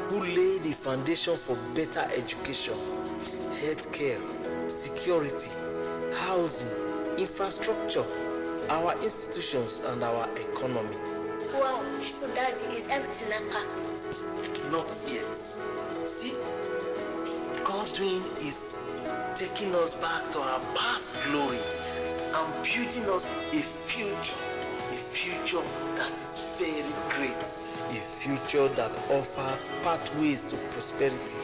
[SPEAKER 2] who laid the foundation for better education, healthcare, security, housing, infrastructure, our institutions, and our economy.
[SPEAKER 1] Wow, so Daddy, is everything not perfect?
[SPEAKER 2] Not yet. See, Godwin is taking us back to our past glory and building us a future that is very great. A future that offers pathways to prosperity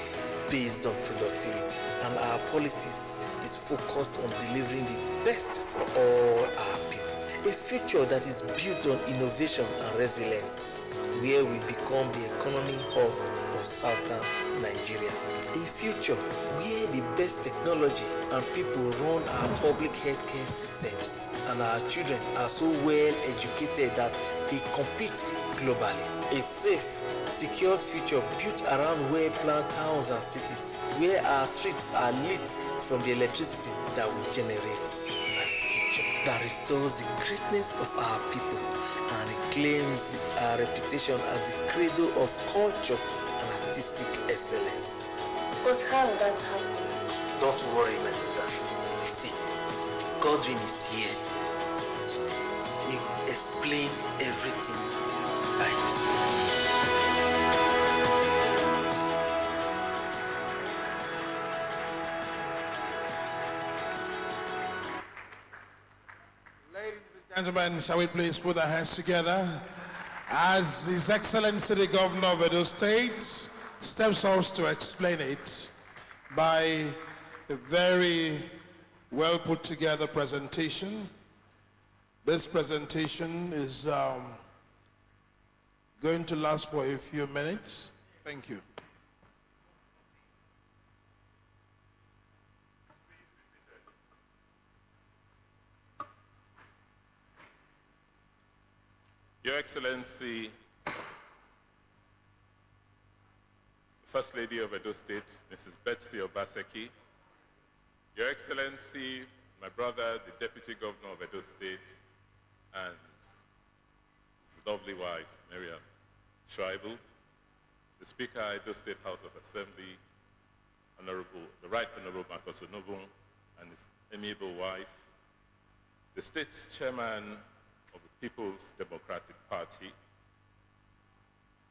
[SPEAKER 2] based on productivity. And our politics is focused on delivering the best for all our people. A future that is built on innovation and resilience, where we become the economic hub of southern Nigeria. A future where the best technology and people run our public healthcare systems, and our children are so well educated that they compete globally. A safe, secure future built around well-planned towns and cities, where our streets are lit from the electricity that we generate. That restores the greatness of our people and reclaims our reputation as the cradle of culture and artistic excellence.
[SPEAKER 1] But how will that happen?
[SPEAKER 2] Don't worry, my daughter. See, Godwin is here, he will explain everything by himself.
[SPEAKER 4] Gentlemen, shall we please put our hands together as His Excellency the Governor of Edo State steps us to explain it by a very well put together presentation. This presentation is going to last for a few minutes. Thank you.
[SPEAKER 3] Your Excellency, First Lady of Edo State, Mrs. Betsy Obaseki, Your Excellency, my brother, the Deputy Governor of Edo State, and his lovely wife, Miriam Schreibel, the Speaker, Edo State House of Assembly, the Right Honorable Marcus Onobun, and his amiable wife, the State Chairman of the People's Democratic Party,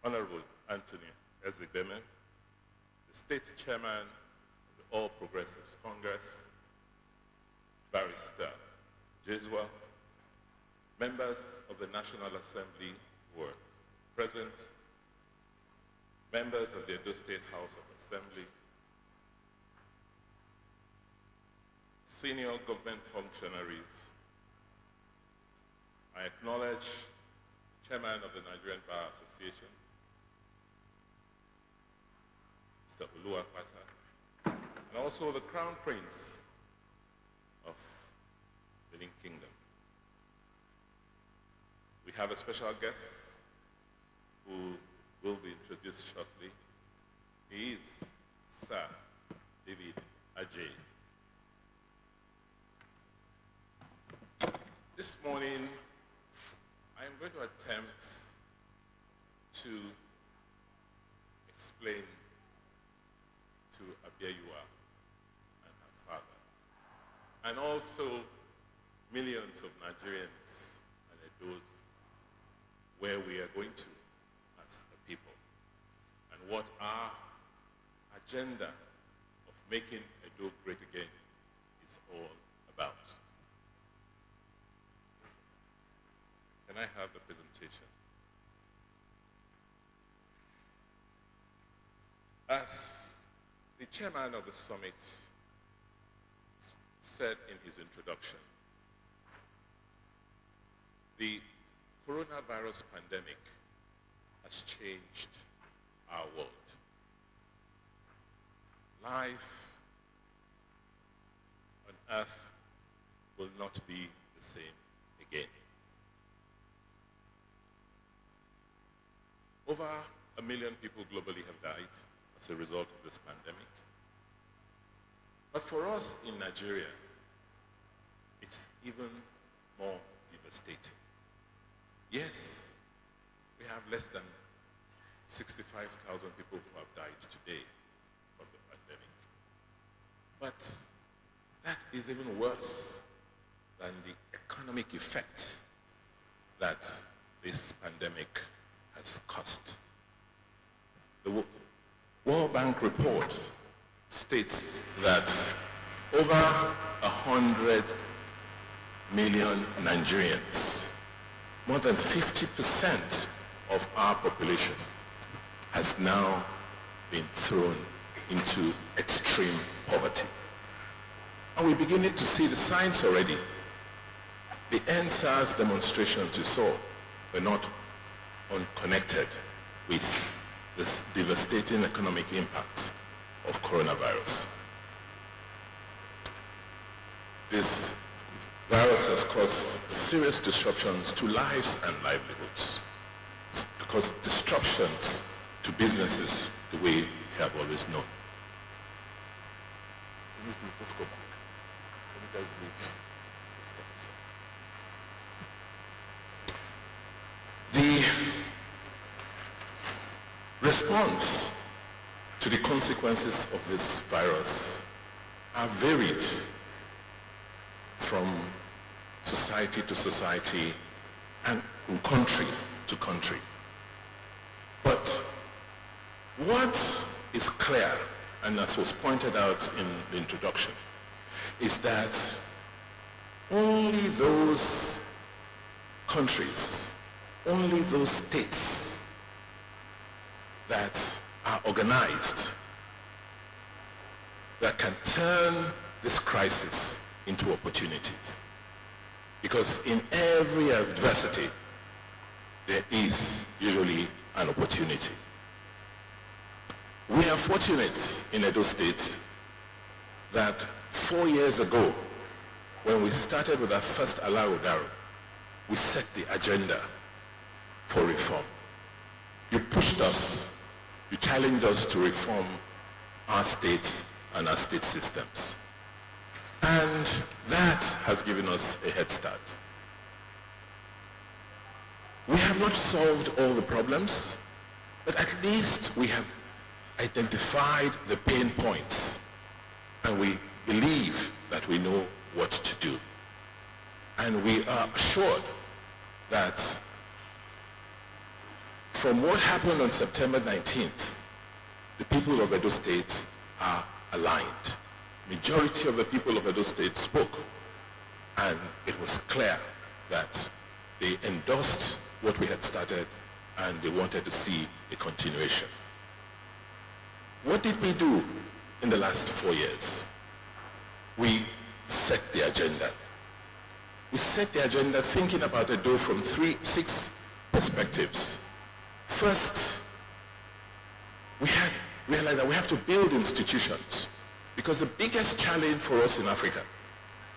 [SPEAKER 3] Honorable Anthony Ezedeme, the State Chairman of the All Progressives Congress, Barrister Jeswa, members of the National Assembly who are present, members of the Edo State House of Assembly, senior government functionaries. I acknowledge the Chairman of the Nigerian Bar Association, Mr. Oluwapata, and also the Crown Prince of the Benin Kingdom. We have a special guest who will be introduced shortly. He is Sir David Ajay. This morning, I am going to attempt to explain to Abiyayiwa and her father, and also millions of Nigerians and Edos, where we are going to as a people, and what our agenda of making Edo great again is all about. Can I have the presentation? As the chairman of the summit said in his introduction, the coronavirus pandemic has changed our world. Life on earth will not be the same again. Over 1 million people globally have died as a result of this pandemic. But for us in Nigeria, it's even more devastating. Yes, we have less than 65,000 people who have died today from the pandemic. But that is even worse than the economic effect that this pandemic has cost. The World Bank report states that over 100 million Nigerians, more than 50% of our population, has now been thrown into extreme poverty. And we're beginning to see the signs already. The NSAS demonstrations you saw were not unconnected with this devastating economic impact of coronavirus. This virus has caused serious disruptions to lives and livelihoods. It's caused disruptions to businesses the way we have always known. Let's go back. Let me guys leave. The response to the consequences of this virus are varied
[SPEAKER 4] from society to society and from country to country. But what is clear, and as was pointed out in the introduction, is that only those countries, only those states that are organized, that can turn this crisis into opportunities. Because in every adversity, there is usually an opportunity. We are fortunate in Edo State that 4 years ago, when we started with our first Alaghodaro, we set the agenda for reform. You pushed us, you challenged us to reform our states and our state systems. And that has given us a head start. We have not solved all the problems, but at least we have identified the pain points, and we believe that we know what to do. And we are assured that from what happened on September 19th, the people of Edo State are aligned. Majority of the people of Edo State spoke, and it was clear that they endorsed what we had started and they wanted to see a continuation. What did we do in the last 4 years? We set the agenda. We set the agenda thinking about Edo from 6 perspectives. First, we had realized that we have to build institutions, because the biggest challenge for us in Africa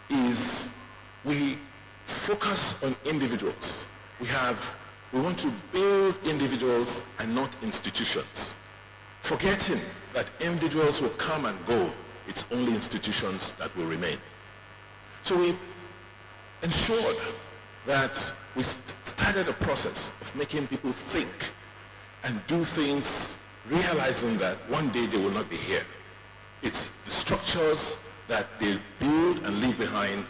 [SPEAKER 4] is we focus on individuals. We want to build individuals and not institutions, forgetting that individuals will come and go. It's only institutions that will remain. So we ensured that we started a process of making people think and do things, realizing that one day they will not be here. It's the structures that they build and leave behind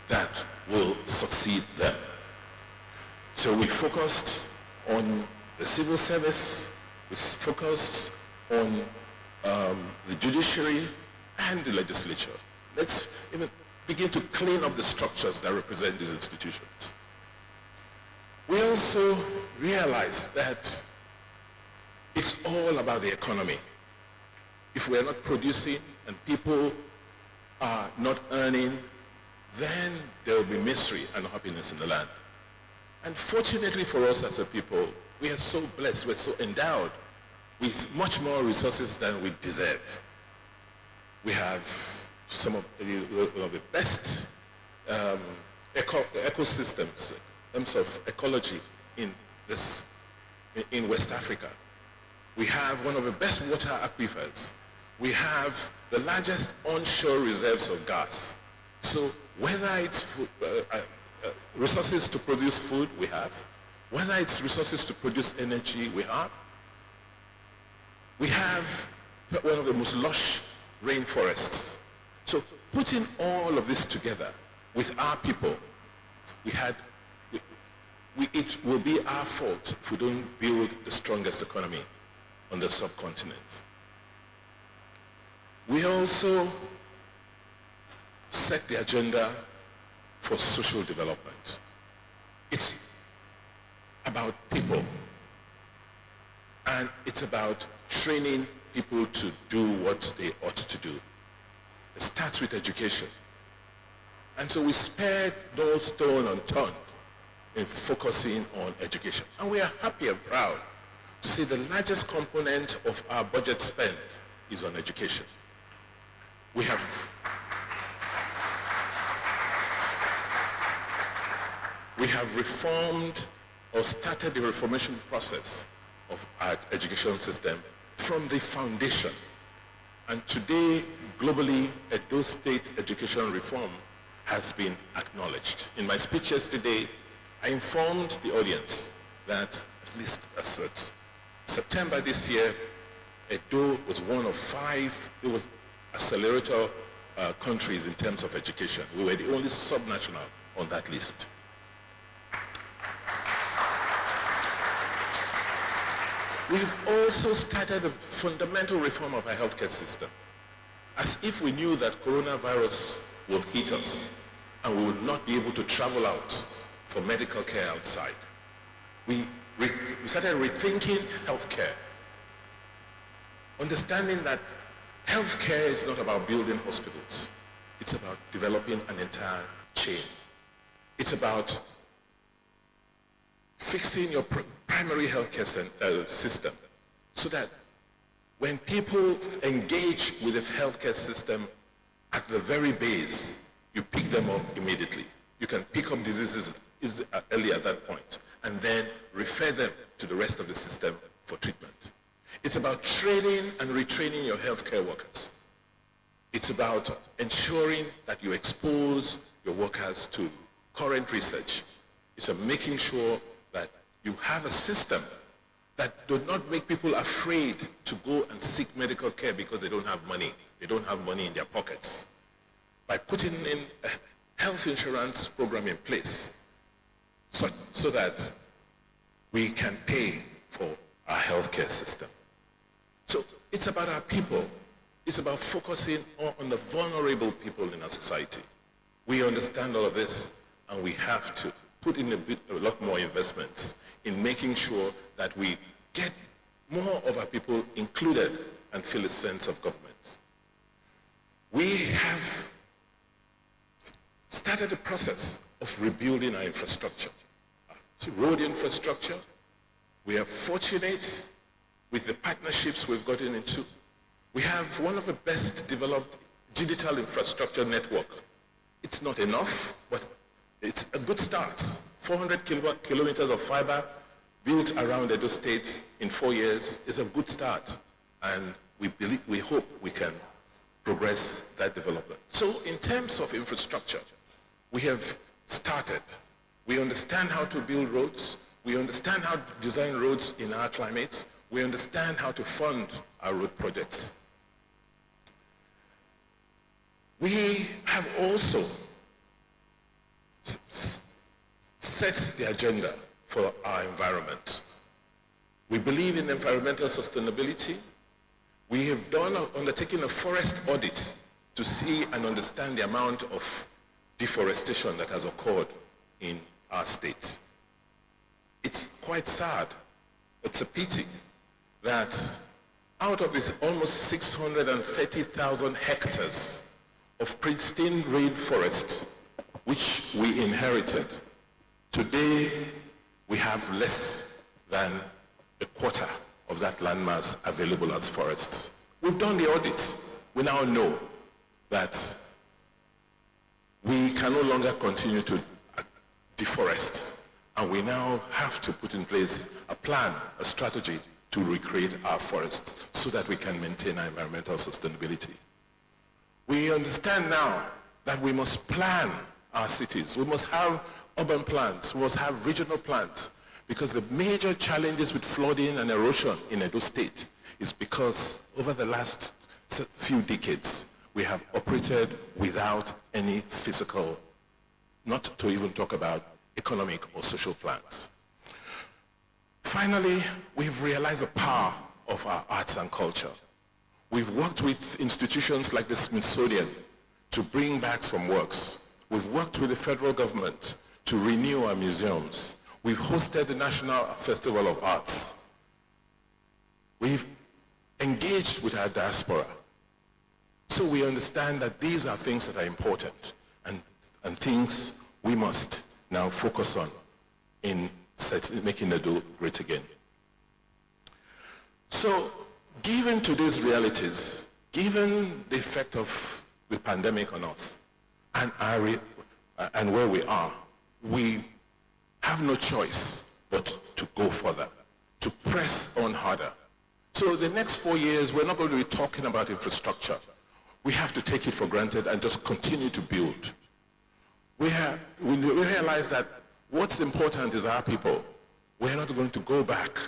[SPEAKER 4] that will succeed them. So we focused on the civil service, we focused on the judiciary and the legislature. Let's even begin to clean up the structures that represent these institutions. We also realized that it's all about the economy. If we're not producing and people are not earning, then there will be misery and unhappiness in the land. And fortunately for us as a people, we are so blessed, we're so endowed with much more resources than we deserve. We have some of the best ecosystems in terms of ecology in West Africa. We have one of the best water aquifers. We have the largest onshore reserves of gas. So whether it's resources to produce food, we have. Whether it's resources to produce energy, we have. We have one of the most lush rainforests. So putting all of this together with our people, it will be our fault if we don't build the strongest economy on the subcontinent. We also set the agenda for social development. It's about people, and it's about training people to do what they ought to do. It starts with education. And so we spared no stone unturned in focusing on education. And we are happy and proud to see the largest component of our budget spend is on education. We have reformed or started the reformation process of our education system from the foundation. And today, globally, Edo State education reform has been acknowledged. In my speech yesterday, I informed the audience that at least as of September this year, Edo was one of 5, it was accelerator countries in terms of education. We were the only subnational on that list. We've also started a fundamental reform of our healthcare system. As if we knew that coronavirus will hit us and we would not be able to travel out for medical care outside. We started rethinking healthcare, understanding that healthcare is not about building hospitals. It's about developing an entire chain. It's about fixing your primary healthcare system so that when people engage with the healthcare system at the very base, you pick them up immediately. You can pick up diseases early at that point and then refer them to the rest of the system for treatment. It's about training and retraining your healthcare workers. It's about ensuring that you expose your workers to current research. It's about making sure that you have a system that does not make people afraid to go and seek medical care because they don't have money. They don't have money in their pockets. By putting in a health insurance program in place so that we can pay for our healthcare system. So it's about our people. It's about focusing on the vulnerable people in our society. We understand all of this, and we have to put in a lot more investments in making sure that we get more of our people included and feel a sense of government. We have started the process of rebuilding our infrastructure. So road infrastructure, we are fortunate with the partnerships we've gotten into. We have one of the best developed digital infrastructure network. It's not enough, but it's a good start. 400 kilometers of fiber built around Edo State in 4 years is a good start. And we hope we can progress that development. So in terms of infrastructure, we have started. We understand how to build roads. We understand how to design roads in our climate. We understand how to fund our road projects. We have also set the agenda for our environment. We believe in environmental sustainability. We have undertaken a forest audit to see and understand the amount of deforestation that has occurred in our state. It's quite sad. It's a pity that out of this almost 630,000 hectares of pristine rainforest which we inherited, today we have less than a quarter of that landmass available as forests. We've done the audits. We now know that we can no longer continue to deforest, and we now have to put in place a plan, a strategy to recreate our forests so that we can maintain our environmental sustainability. We understand now that we must plan our cities. We must have urban plans. We must have regional plans, because the major challenges with flooding and erosion in Edo State is because over the last few decades, we have operated without any physical, not to even talk about economic or social plans. Finally, we've realized the power of our arts and culture. We've worked with institutions like the Smithsonian to bring back some works. We've worked with the federal government to renew our museums. We've hosted the National Festival of Arts. We've engaged with our diaspora. So we understand that these are things that are important and things we must now focus on in making Edo great again. So given today's realities, given the effect of the pandemic on us and where we are, we have no choice but to go further, to press on harder. So the next 4 years, we're not going to be talking about infrastructure. We have to take it for granted and just continue to build. We realize that what's important is our people. We're not going to go back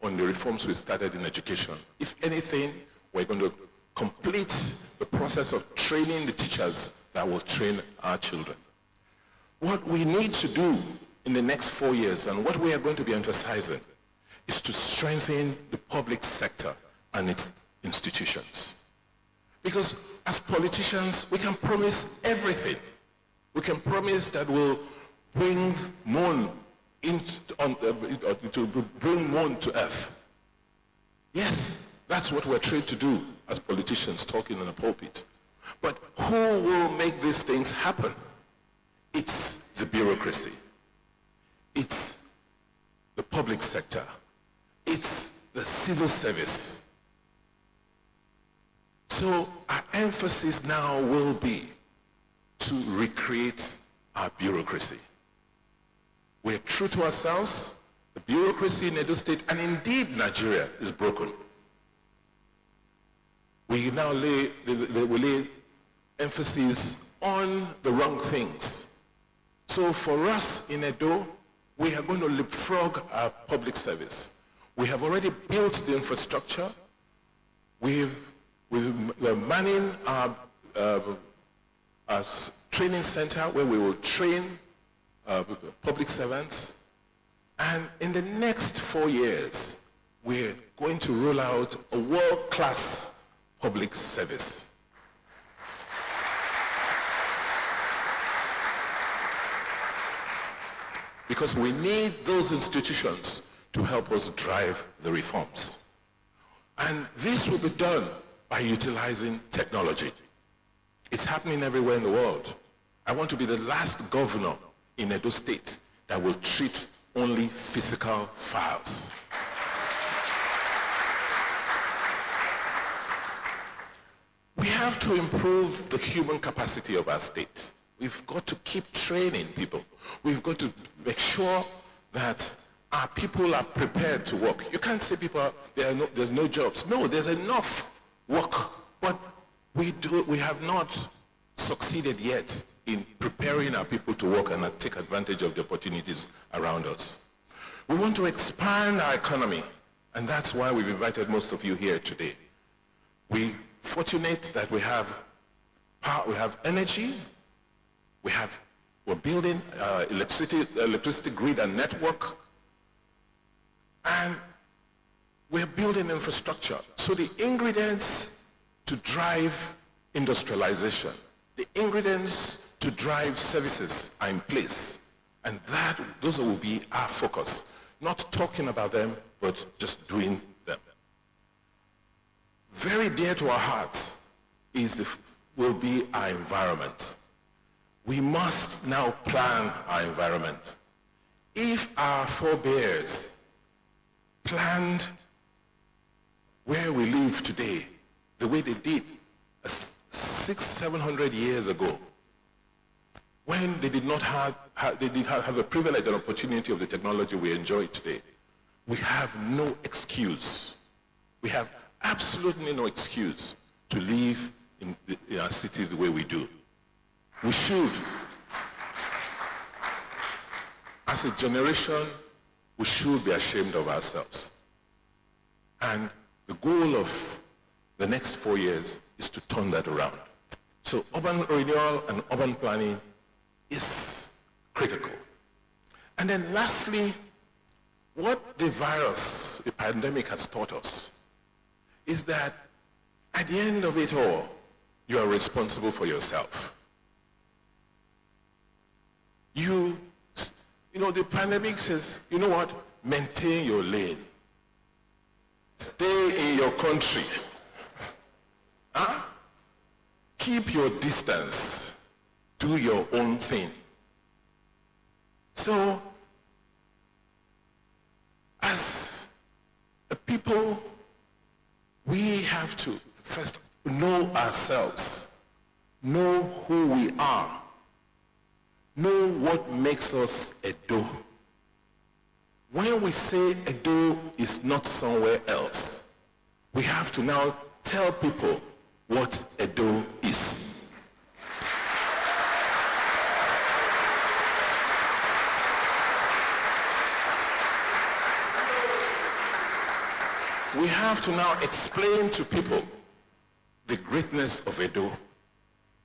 [SPEAKER 4] on the reforms we started in education. If anything, we're going to complete the process of training the teachers that will train our children. What we need to do in the next 4 years, and what we are going to be emphasizing, is to strengthen the public sector and its institutions. Because as politicians, we can promise everything. We can promise that we'll bring moon to bring moon to earth. Yes, that's what we're trained to do as politicians, talking in a pulpit. But who will make these things happen? It's the bureaucracy. It's the public sector. It's the civil service. So our emphasis now will be to recreate our bureaucracy. We're true to ourselves. The bureaucracy in Edo State, and indeed Nigeria, is broken. We now lay emphasis on the wrong things. So for us in Edo, we are going to leapfrog our public service. We have already built the infrastructure. We're manning our training center where we will train public servants. And in the next 4 years, we're going to roll out a world-class public service. Because we need those institutions to help us drive the reforms. And this will be done by utilizing technology. It's happening everywhere in the world. I want to be the last governor in Edo State that will treat only physical files. We have to improve the human capacity of our state. We've got to keep training people. We've got to make sure that our people are prepared to work. You can't say there's no jobs. No, there's enough work, but we have not succeeded yet in preparing our people to work and take advantage of the opportunities around us. We want to expand our economy, and that's why we've invited most of you here today. We're fortunate that we have power, we have energy, we're building electricity grid and network, and we're building infrastructure. So the ingredients to drive industrialization, the ingredients to drive services are in place. And those will be our focus. Not talking about them, but just doing them. Very dear to our hearts will be our environment. We must now plan our environment. If our forebears planned where we live today the way they did 600-700 years ago, when they did not have the privilege and opportunity of the technology we enjoy today, we have no excuse. We have absolutely no excuse to live in our cities the way we do. We should, as a generation, we should be ashamed of ourselves. And the goal of the next 4 years is to turn that around. So urban renewal and urban planning is critical. And then lastly, what the pandemic has taught us is that at the end of it all, you are responsible for yourself. The pandemic says, you know what? Maintain your lane. Stay in your country. Keep your distance. Do your own thing. So, as a people, we have to first know ourselves, know who we are, know what makes us Edo. When we say Edo is not somewhere else, we have to now tell people what Edo is. We have to now explain to people the greatness of Edo,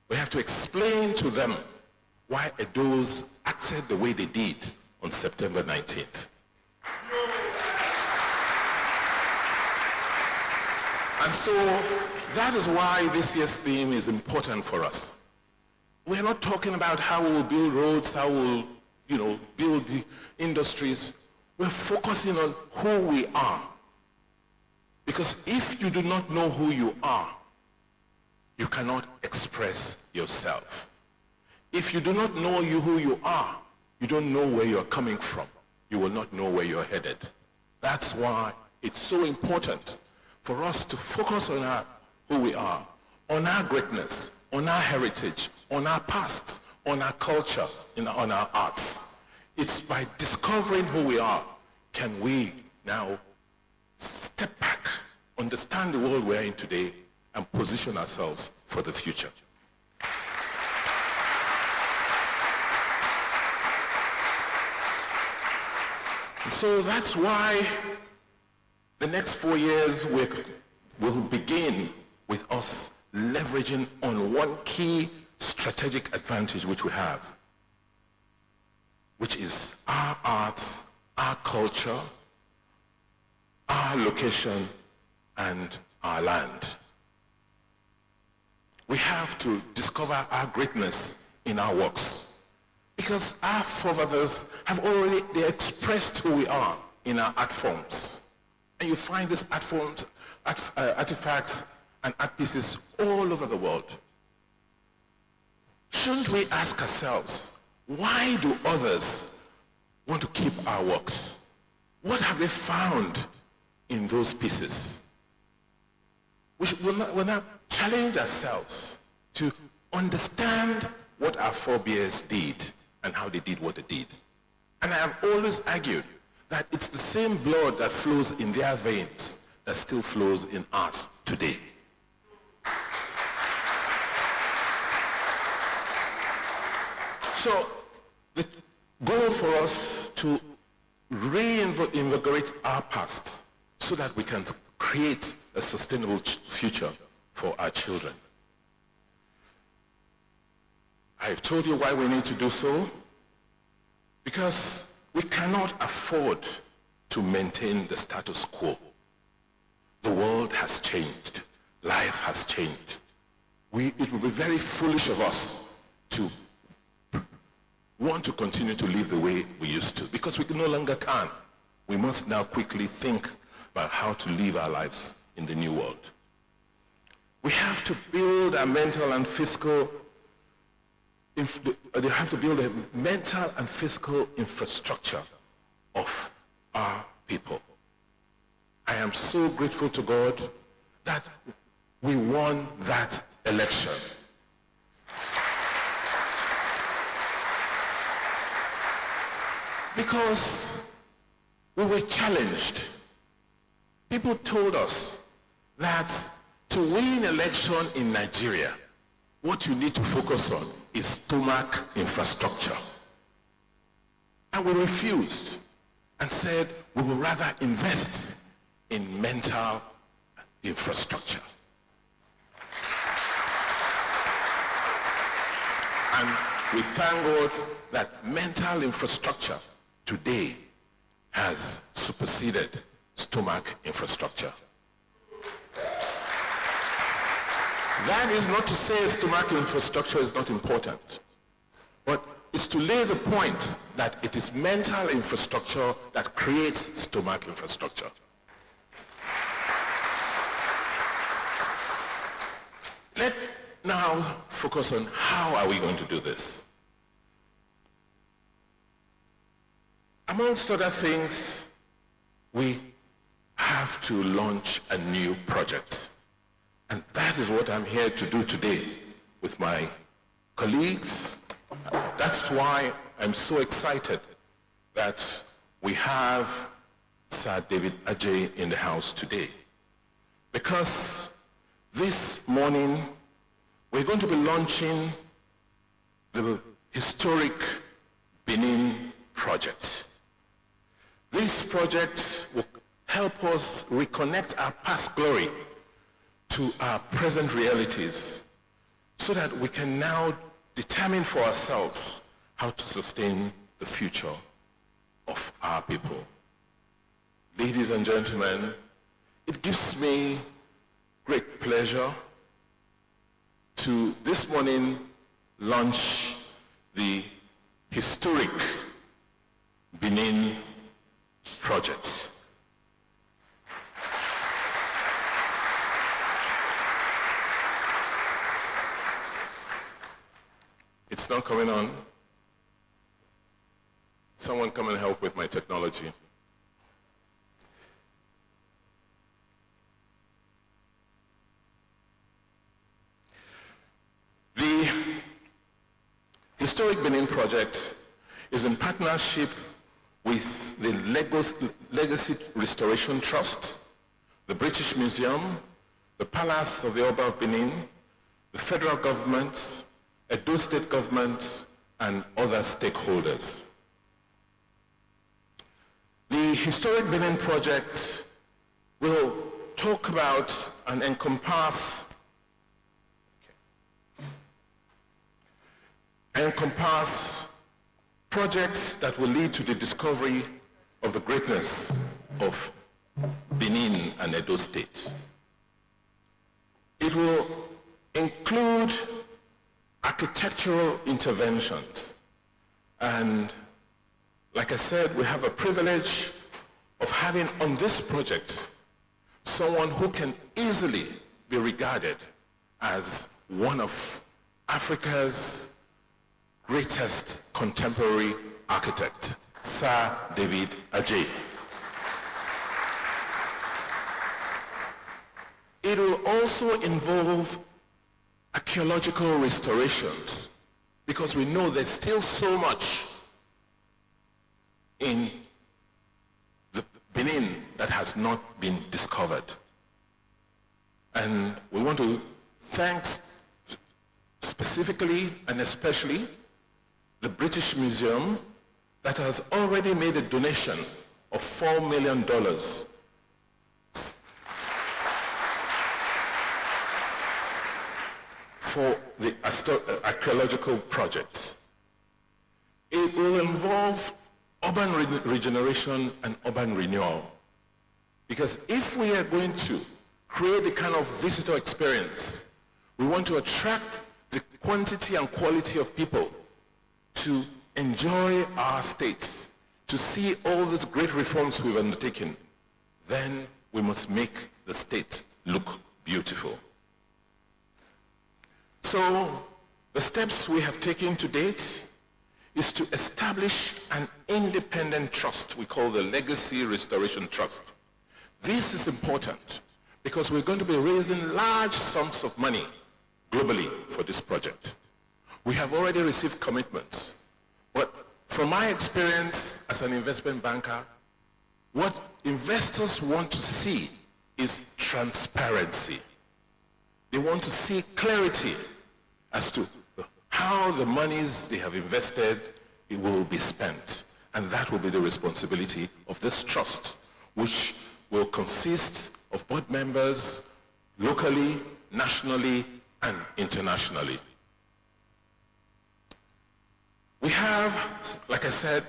[SPEAKER 4] we have to explain to them why Edos acted the way they did on September 19th. And so that is why this year's theme is important for us. We're not talking about how we will build roads, how we will, build the industries. We're focusing on who we are. Because if you do not know who you are, you cannot express yourself. If you do not know who you are, you don't know where you're coming from. You will not know where you're headed. That's why it's so important for us to focus on who we are, on our greatness, on our heritage, on our past, on our culture, on our arts. It's by discovering who we are can we now step back, understand the world we're in today, and position ourselves for the future. And so that's why the next 4 years will begin with us leveraging on one key strategic advantage which we have, which is our arts, our culture, our location, and our land. We have to discover our greatness in our works, because our forefathers have already expressed who we are in our art forms. And you find these art forms, artifacts, and art pieces all over the world. Shouldn't we ask ourselves, why do others want to keep our works? What have they found in those pieces? We'll now challenge ourselves to understand what our forebears did and how they did what they did. And I have always argued that it's the same blood that flows in their veins that still flows in us today. So the goal for us to reinvigorate our past so that we can create a sustainable future for our children. I've told you why we need to do so, because we cannot afford to maintain the status quo. The world has changed. Life has changed. It would be very foolish of us to want to continue to live the way we used to, because we no longer can. We must now quickly think about how to live our lives in the new world. We have to build a mental and physical infrastructure of our people. I am so grateful to God that we won that election. Because we were challenged. People told us that to win election in Nigeria, what you need to focus on is stomach infrastructure. And we refused and said we would rather invest in mental infrastructure. And we thank God that mental infrastructure today has superseded stomach infrastructure. That is not to say stomach infrastructure is not important, but it's to lay the point that it is mental infrastructure that creates stomach infrastructure. Let's now focus on how are we going to do this. Amongst other things, we have to launch a new project. And that is what I'm here to do today with my colleagues. That's why I'm so excited that we have Sir David Ajay in the house today. Because this morning, we're going to be launching the historic Benin project. This project will help us reconnect our past glory to to our present realities so that we can now determine for ourselves how to sustain the future of our people. Ladies and gentlemen, it gives me great pleasure to this morning launch the historic Benin project. It's not coming on. Someone come and help with my technology. The Historic Benin Project is in partnership with the Legacy Restoration Trust, the British Museum, the Palace of the Oba of Benin, the federal government, Edo State government, and other stakeholders. The Historic Benin Project will talk about and encompass projects that will lead to the discovery of the greatness of Benin and Edo State. It will include architectural interventions. And like I said, we have a privilege of having on this project someone who can easily be regarded as one of Africa's greatest contemporary architect, Sir David Adjaye. It will also involve archaeological restorations, because we know there's still so much in the Benin that has not been discovered. And we want to thank specifically and especially the British Museum that has already made a donation of $4 million for the archaeological project. It will involve urban regeneration and urban renewal. Because if we are going to create a kind of visitor experience, we want to attract the quantity and quality of people to enjoy our state, to see all these great reforms we've undertaken, then we must make the state look beautiful. So the steps we have taken to date is to establish an independent trust we call the Legacy Restoration Trust. This is important because we're going to be raising large sums of money globally for this project. We have already received commitments, but from my experience as an investment banker, what investors want to see is transparency. They want to see clarity as to how the monies they have invested it will be spent. And that will be the responsibility of this trust, which will consist of board members locally, nationally, and internationally. We have, like I said,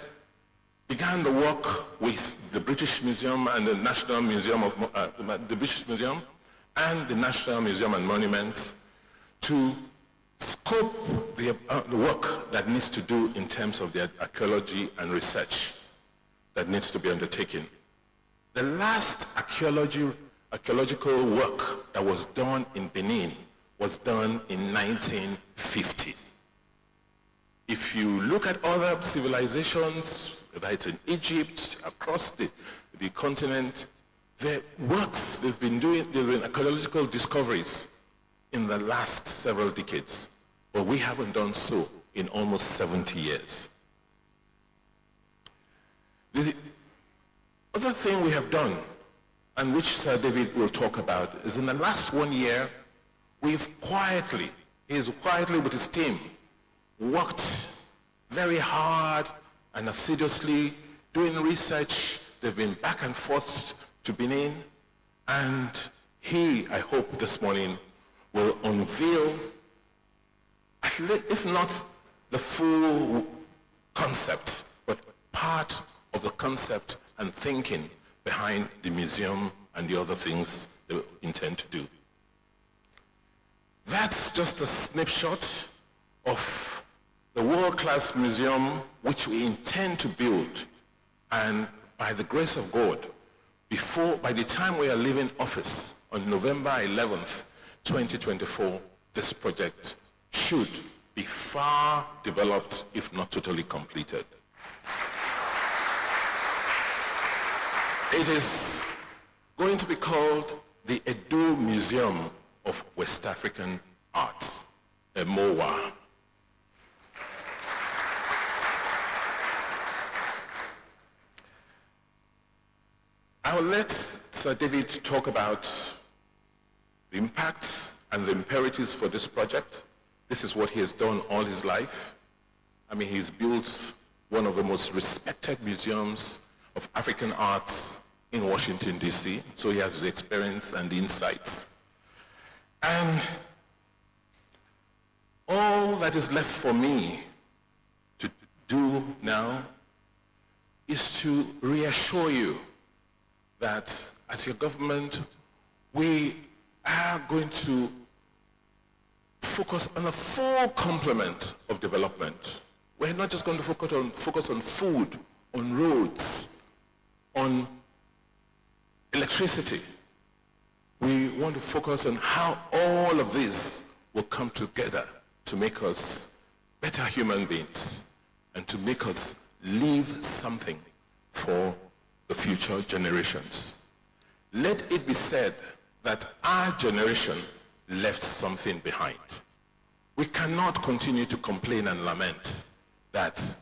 [SPEAKER 4] began the work with the British Museum and the National Museum of the British Museum and the National Museum and Monuments to scope the work that needs to do in terms of the archaeology and research that needs to be undertaken. The last archaeological work that was done in Benin was done in 1950. If you look at other civilizations, whether it's in Egypt, across the continent, the works they've been archaeological discoveries in the last several decades, but we haven't done so in almost 70 years. The other thing we have done, and which Sir David will talk about, is in the last 1 year, he's quietly with his team, worked very hard and assiduously doing research. They've been back and forth to Benin, and he, I hope this morning, will unveil, if not the full concept, but part of the concept and thinking behind the museum and the other things they intend to do. That's just a snapshot of the world-class museum which we intend to build, and by the grace of God, by the time we are leaving office on November 11th, 2024, this project should be far developed, if not totally completed. It is going to be called the Edo Museum of West African Art, EMOWA. I'll let Sir David talk about the impact and the imperatives for this project. This is what he has done all his life. I mean, he's built one of the most respected museums of African arts in Washington, D.C., so he has the experience and the insights. And all that is left for me to do now is to reassure you that as your government, we are going to focus on a full complement of development. We're not just going to focus on food, on roads, on electricity. We want to focus on how all of this will come together to make us better human beings and to make us leave something for the future generations. Let it be said that our generation left something behind. We cannot continue to complain and lament that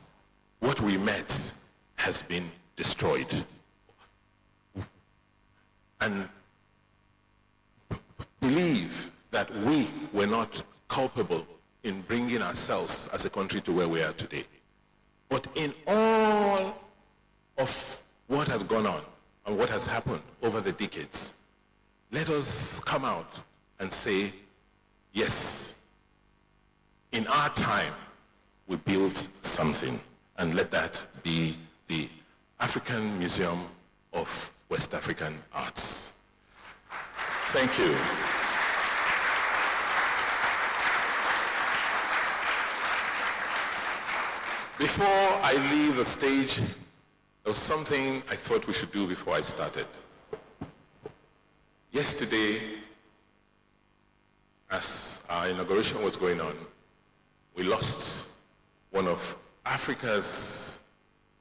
[SPEAKER 4] what we met has been destroyed. And believe that we were not culpable in bringing ourselves as a country to where we are today. But in all of what has gone on and what has happened over the decades, let us come out and say, yes, in our time, we built something, and let that be the African Museum of West African Arts. Thank you. Before I leave the stage, there was something I thought we should do before I started. Yesterday, as our inauguration was going on, we lost one of Africa's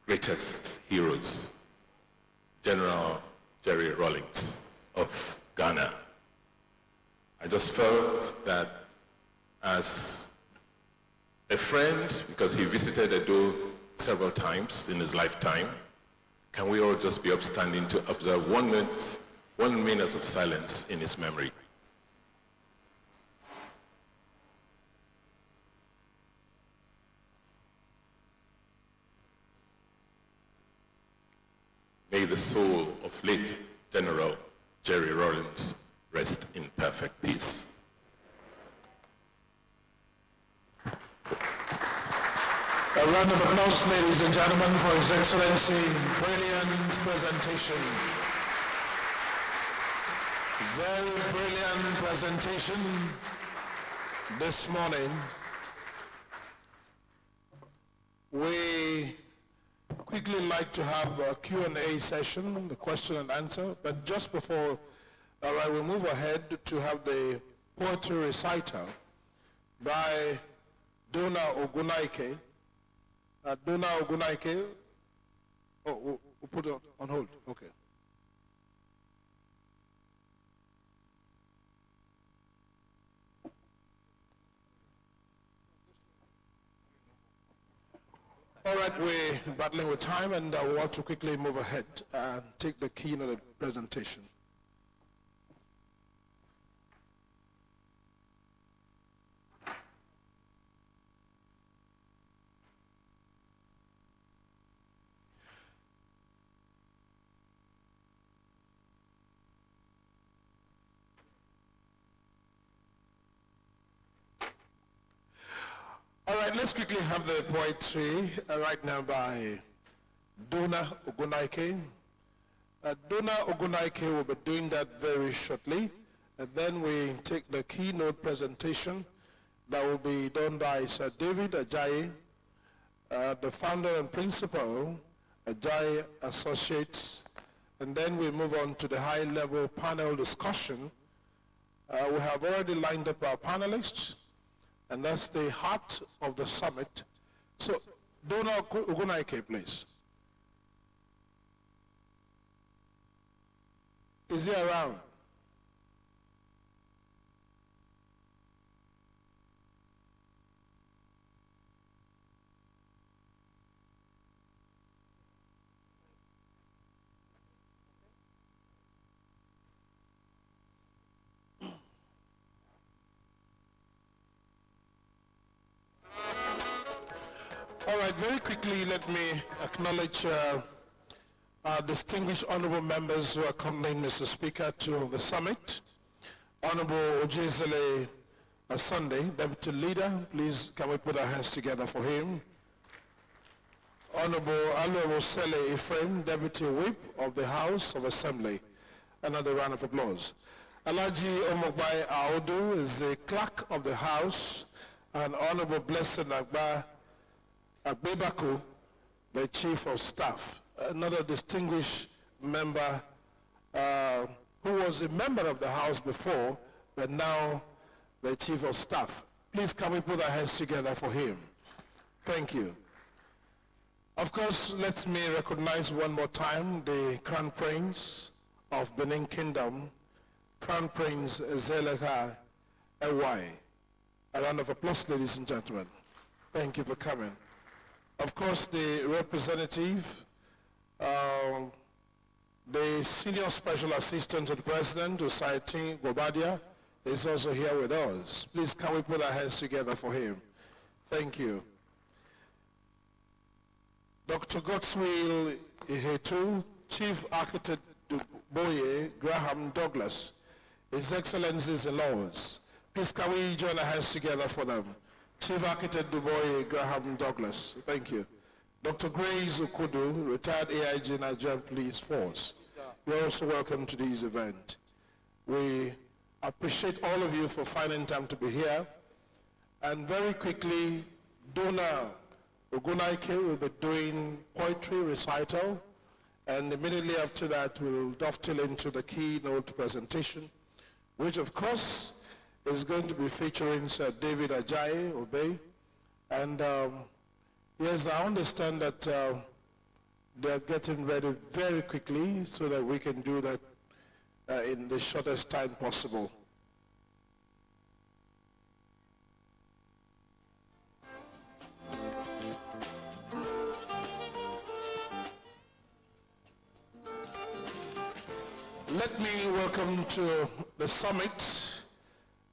[SPEAKER 4] greatest heroes, General Jerry Rawlings of Ghana. I just felt that as a friend, because he visited Edo several times in his lifetime, can we all just be upstanding to observe 1 minute of silence in his memory? May the soul of late General Jerry Rawlings rest in perfect peace. A round of applause, ladies and gentlemen, for His Excellency. Brilliant presentation. Very brilliant presentation this morning. We quickly like to have a Q&A session, the question and answer, but just before I will move ahead to have the poetry recital by Dona Ogunaike. Dona Ogunaike, we'll put it on hold, okay. All right, we're battling with time, and we want to quickly move ahead and take the keynote presentation. right, let's quickly have the poetry right now by Dona Ogunaike. Dona Ogunaike will be doing that very shortly. And then we take the keynote presentation that will be done by Sir David Ajayi, the founder and principal, Ajayi Associates. And then we move on to the high-level panel discussion. We have already lined up our panelists, and that's the heart of the summit. So, Dona Ogunaike, please. Is he around? All right, very quickly, let me acknowledge our distinguished honorable members who accompanied Mr. Speaker to the summit. Honorable Ojezele Sunday, Deputy Leader, please can we put our hands together for him. Honorable Aluwosele Ephraim, Deputy Whip of the House of Assembly. Another round of applause. Alhaji Omogbai Aodu is the Clerk of the House, and Honorable Blessed Agbebaku, the Chief of Staff, another distinguished member who was a member of the House before, but now the Chief of Staff. Please can we put our hands together for him? Thank you. Of course, let me recognize one more time the Crown Prince of Benin Kingdom, Crown Prince Zeleka Ewai. A round of applause, ladies and gentlemen. Thank you for coming. Of course, the representative, the Senior Special Assistant to the President, Usaitin Gobadia, is also here with us. Please, can we put our hands together for him? Thank you. Dr. Godswill Ihetu, Chief Architect Duboye Graham Douglas, His Excellencies and Lords. Please, can we join our hands together for them? Chief Architect Duboye Graham Douglas, thank you. Dr. Grace Okudu, retired AIG Nigerian Police Force. You're also welcome to this event. We appreciate all of you for finding time to be here. And very quickly, Dona Ogunaike will be doing poetry recital. And immediately after that, we'll dovetail into the keynote presentation, which of course is going to be featuring Sir David Ajayi Obey. And yes, I understand that they're getting ready very quickly so that we can do that in the shortest time possible. Let me welcome to the summit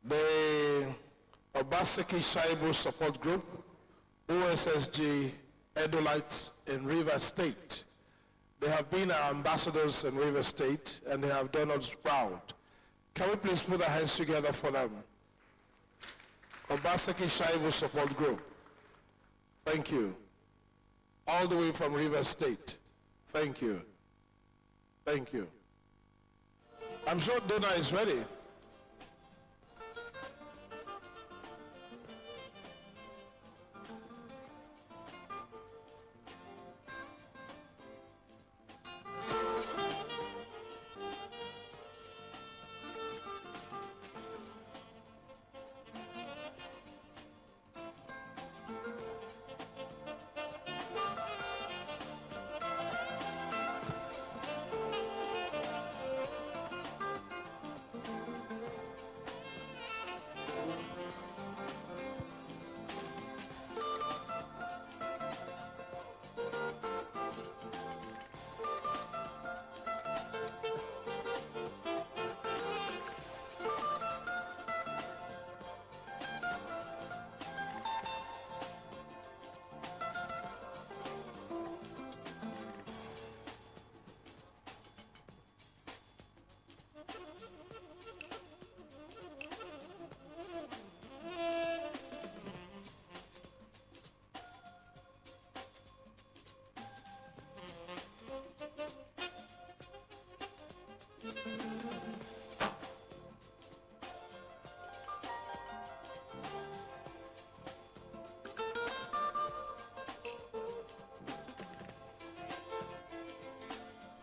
[SPEAKER 4] the Obaseki Shaibu Support Group, OSSG Edolites in River State. They have been our ambassadors in River State and they have done us proud. Can we please put our hands together for them? Obaseki Shaibu Support Group. Thank you. All the way from River State. Thank you. Thank you. I'm sure Dona is ready.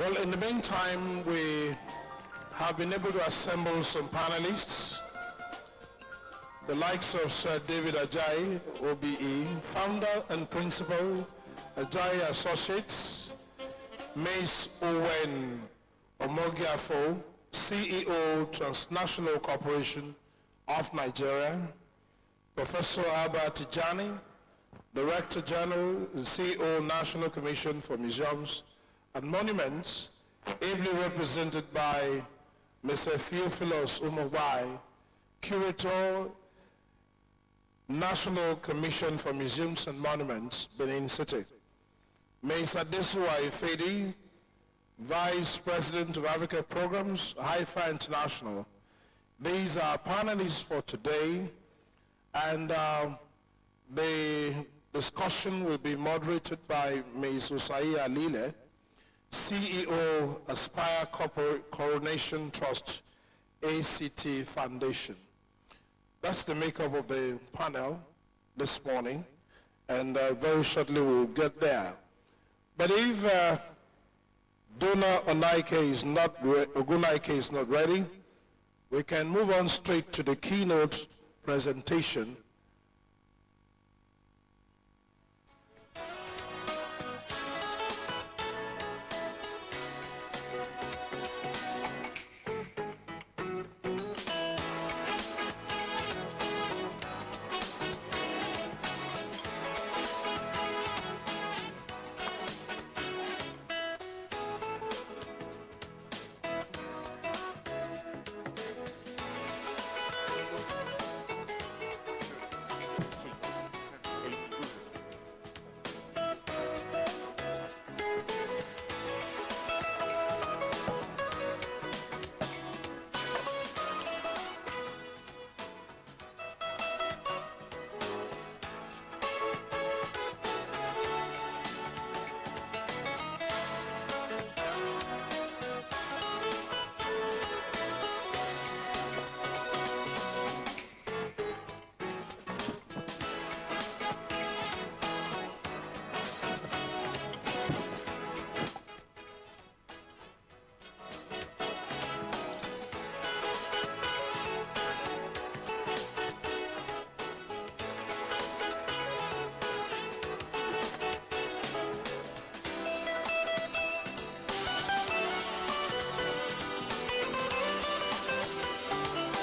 [SPEAKER 4] Well, in the meantime, we have been able to assemble some panelists, the likes of Sir David Ajayi, OBE, founder and principal, Ajayi Associates, Mace Owen Omogiafo, CEO, Transnational Corporation of Nigeria, Professor Albert Tijani, Director General and CEO, National Commission for Museums and Monuments, ably represented by Mr. Theophilus Umogbai, Curator, National Commission for Museums and Monuments, Benin City. Ms. Adesua Ifedi, Vice President of Africa Programs, Haifa International. These are panelists for today, and the discussion will be moderated by Ms. Usai Alile, CEO, Aspire Coronation Trust, ACT Foundation. That's the makeup of the panel this morning, and very shortly we'll get there. But if Dona Ogunaike is not ready, we can move on straight to the keynote presentation.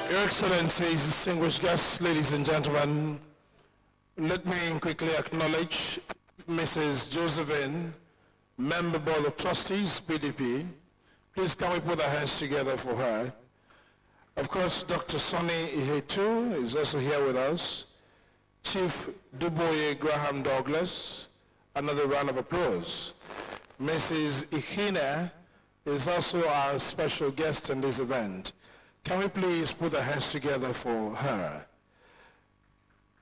[SPEAKER 4] Your Excellencies, distinguished guests, ladies and gentlemen, let me quickly acknowledge Mrs. Josephine, Member Board of Trustees, BDP. Please can we put our hands together for her. Of course, Dr. Sonny Ihetu is also here with us. Chief Duboye Graham Douglas, another round of applause. Mrs. Ihina is also our special guest in this event. Can we please put our hands together for her?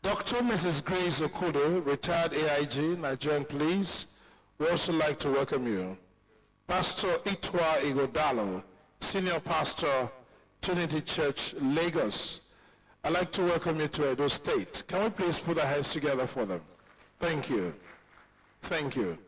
[SPEAKER 4] Dr. Mrs. Grace Okudo, retired AIG, Nigerian Police, we also like to welcome you. Pastor Itwa Igodalo, Senior Pastor, Trinity Church, Lagos. I'd like to welcome you to Edo State. Can we please put our hands together for them? Thank you. Thank you.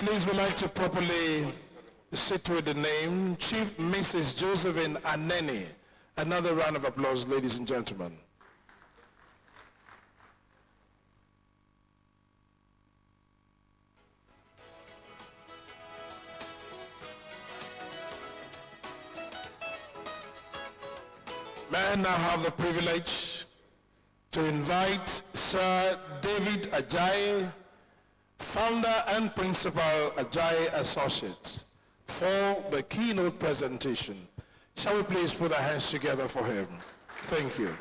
[SPEAKER 4] Please, we'd like to properly sit with the name, Chief Mrs. Josephine Aneni. Another round of applause, ladies and gentlemen. May I now have the privilege to invite Sir David Ajayi, founder and principal, Ajayi Associates, for the keynote presentation. Shall we please put our hands together for him? Thank you.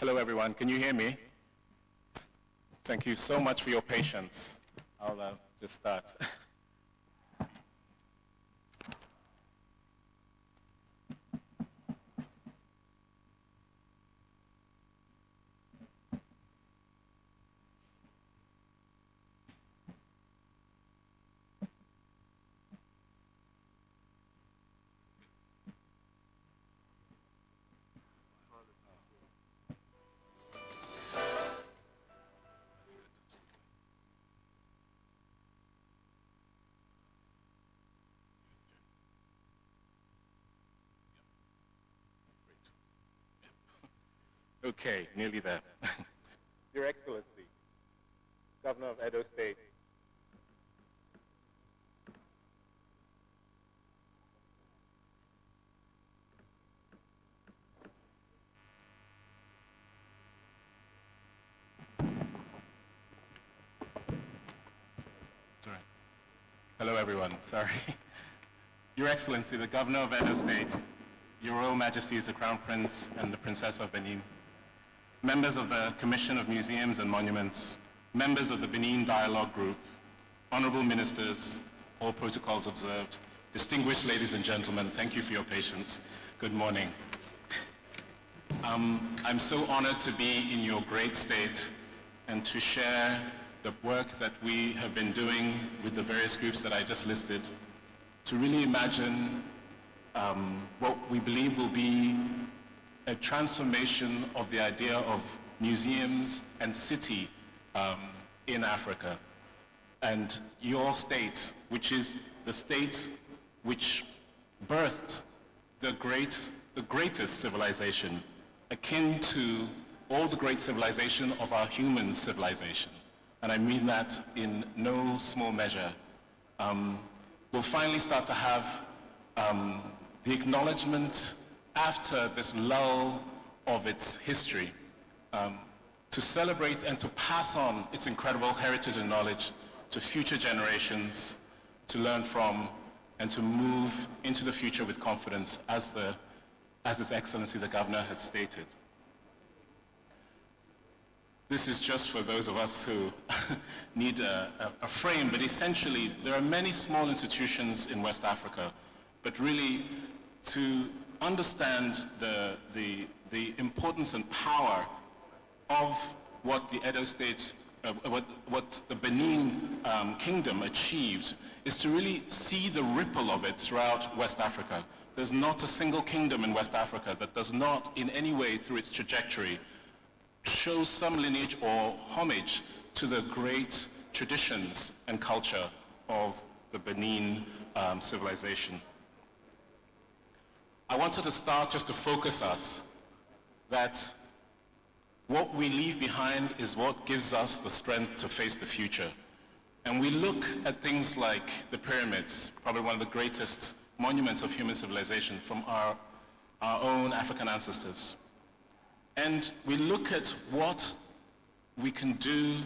[SPEAKER 8] Hello, everyone. Can you hear me? Thank you so much for your patience. I'll just start. Okay, nearly there. Your Excellency, Governor of Edo State, Sorry. Hello, everyone. Sorry. Your Excellency, the Governor of Edo State, Your Royal Majesties, the Crown Prince and the Princess of Benin, members of the Commission of Museums and Monuments, members of the Benin Dialogue Group, honorable ministers, all protocols observed, distinguished ladies and gentlemen, thank you for your patience. Good morning. I'm so honored to be in your great state and to share the work that we have been doing with the various groups that I just listed to really imagine what we believe will be a transformation of the idea of museums and city in Africa. And your state, which is the state which birthed the greatest civilization, akin to all the great civilization of our human civilization. And I mean that in no small measure. We'll finally start to have the acknowledgement after this lull of its history, to celebrate and to pass on its incredible heritage and knowledge to future generations, to learn from and to move into the future with confidence, as His Excellency the Governor has stated. This is just for those of us who need a frame, but essentially there are many small institutions in West Africa, but really to understand the importance and power of what the Edo State, what the Benin Kingdom achieved, is to really see the ripple of it throughout West Africa. There's not a single kingdom in West Africa that does not in any way through its trajectory show some lineage or homage to the great traditions and culture of the Benin civilization. I wanted to start just to focus us that what we leave behind is what gives us the strength to face the future. And we look at things like the pyramids, probably one of the greatest monuments of human civilization from our own African ancestors. And we look at what we can do,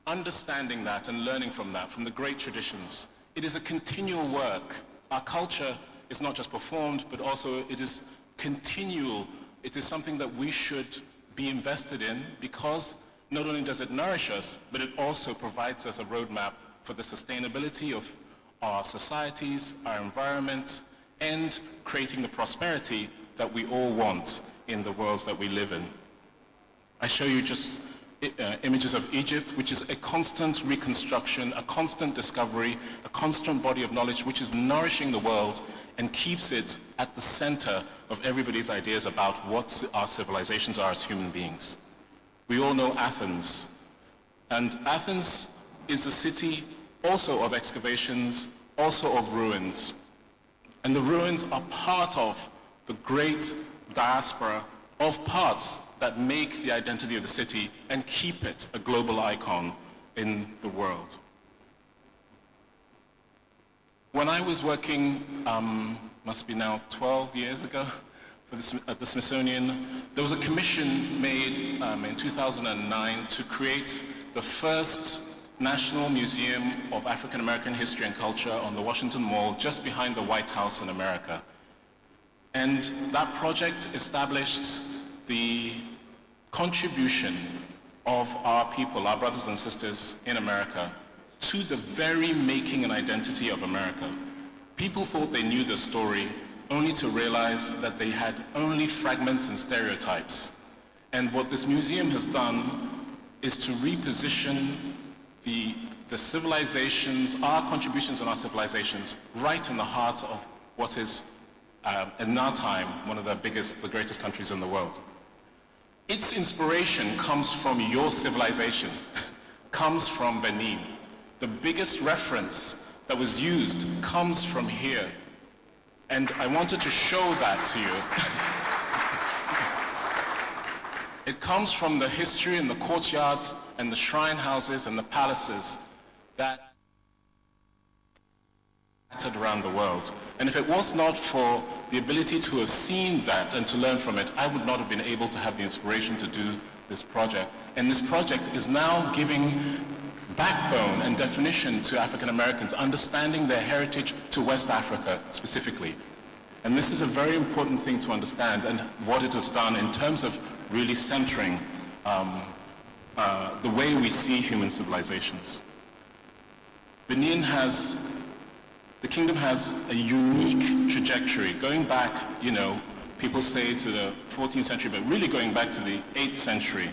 [SPEAKER 8] understanding that and learning from that, from the great traditions. It is a continual work. Our culture is not just performed, but also it is continual. It is something that we should be invested in, because not only does it nourish us, but it also provides us a roadmap for the sustainability of our societies, our environment, and creating the prosperity that we all want in the worlds that we live in. I show you just images of Egypt, which is a constant reconstruction, a constant discovery, a constant body of knowledge which is nourishing the world and keeps it at the center of everybody's ideas about what our civilizations are as human beings. We all know Athens, and Athens is a city also of excavations, also of ruins. And the ruins are part of the great diaspora of parts that make the identity of the city and keep it a global icon in the world. When I was working, must be now 12 years ago, at the Smithsonian, there was a commission made in 2009 to create the first National Museum of African American History and Culture on the Washington Mall, just behind the White House in America. And that project established the contribution of our people, our brothers and sisters in America, to the very making and identity of America. People thought they knew the story, only to realize that they had only fragments and stereotypes. And what this museum has done is to reposition the civilizations, our contributions and our civilizations, right in the heart of what is, in our time, one of the greatest countries in the world. Its inspiration comes from your civilization, comes from Benin. The biggest reference that was used comes from here. And I wanted to show that to you. It comes from the history and the courtyards and the shrine houses and the palaces that scattered around the world. And if it was not for the ability to have seen that and to learn from it, I would not have been able to have the inspiration to do this project. And this project is now giving backbone and definition to African Americans, understanding their heritage to West Africa specifically. And this is a very important thing to understand, and what it has done in terms of really centering the way we see human civilizations. Benin the kingdom has a unique trajectory, going back, people say to the 14th century, but really going back to the 8th century.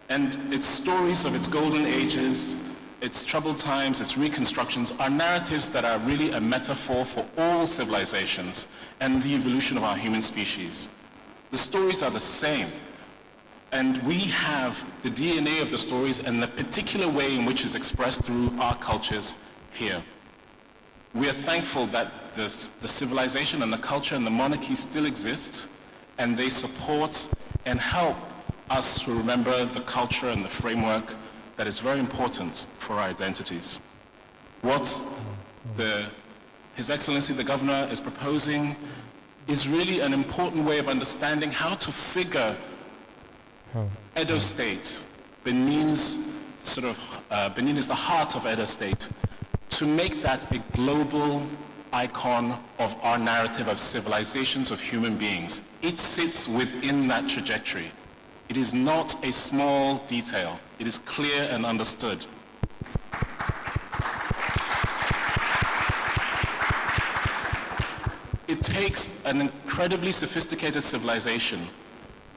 [SPEAKER 8] And its stories of its golden ages, its troubled times, its reconstructions are narratives that are really a metaphor for all civilizations and the evolution of our human species. The stories are the same. And we have the DNA of the stories and the particular way in which it's expressed through our cultures here. We are thankful that the civilization and the culture and the monarchy still exists, and they support and help us to remember the culture and the framework that is very important for our identities. What His Excellency the Governor is proposing is really an important way of understanding how to figure Edo State, Benin is the heart of Edo State, to make that a global icon of our narrative of civilizations of human beings. It sits within that trajectory. It is not a small detail. It is clear and understood. It takes an incredibly sophisticated civilization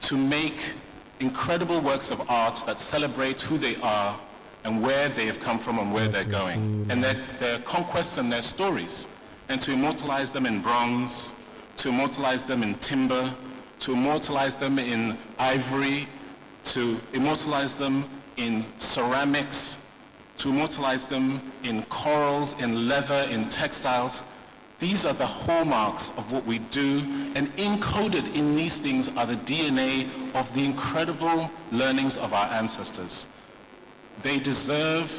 [SPEAKER 8] to make incredible works of art that celebrate who they are and where they have come from and where they're going, and their conquests and their stories, and to immortalize them in bronze, to immortalize them in timber, to immortalize them in ivory, to immortalize them in ceramics, to immortalize them in corals, in leather, in textiles. These are the hallmarks of what we do, and encoded in these things are the DNA of the incredible learnings of our ancestors. They deserve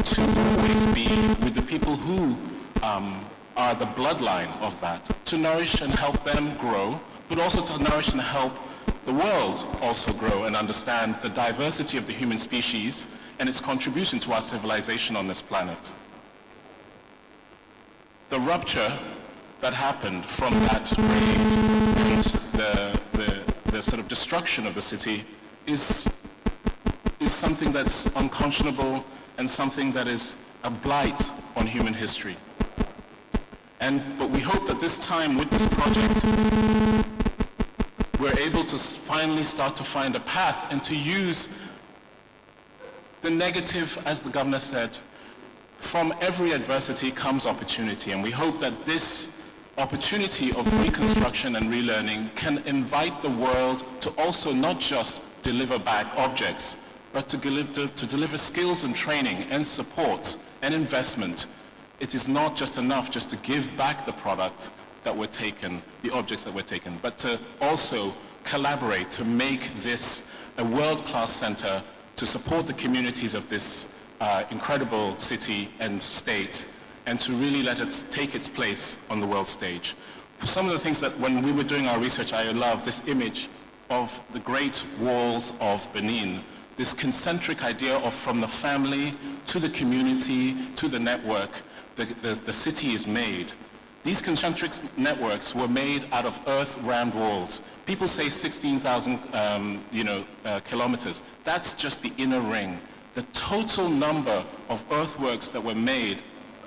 [SPEAKER 8] to always be with the people who are the bloodline of that, to nourish and help them grow, but also to nourish and help the world also grow and understand the diversity of the human species and its contribution to our civilization on this planet. The rupture that happened from that raid and the sort of destruction of the city is something that's unconscionable and something that is a blight on human history. But we hope that this time with this project, we're able to finally start to find a path and to use the negative, as the governor said. From every adversity comes opportunity, and we hope that this opportunity of reconstruction and relearning can invite the world to also not just deliver back objects, but to deliver skills and training and support and investment. It is not just enough just to give back the product that were taken, the objects that were taken, but to also collaborate to make this a world-class center to support the communities of this incredible city and state, and to really let it take its place on the world stage. Some of the things that when we were doing our research, I love this image of the great walls of Benin, this concentric idea of from the family to the community to the network, the city is made. These concentric networks were made out of earth-rammed walls. People say 16,000 kilometers. That's just the inner ring. The total number of earthworks that were made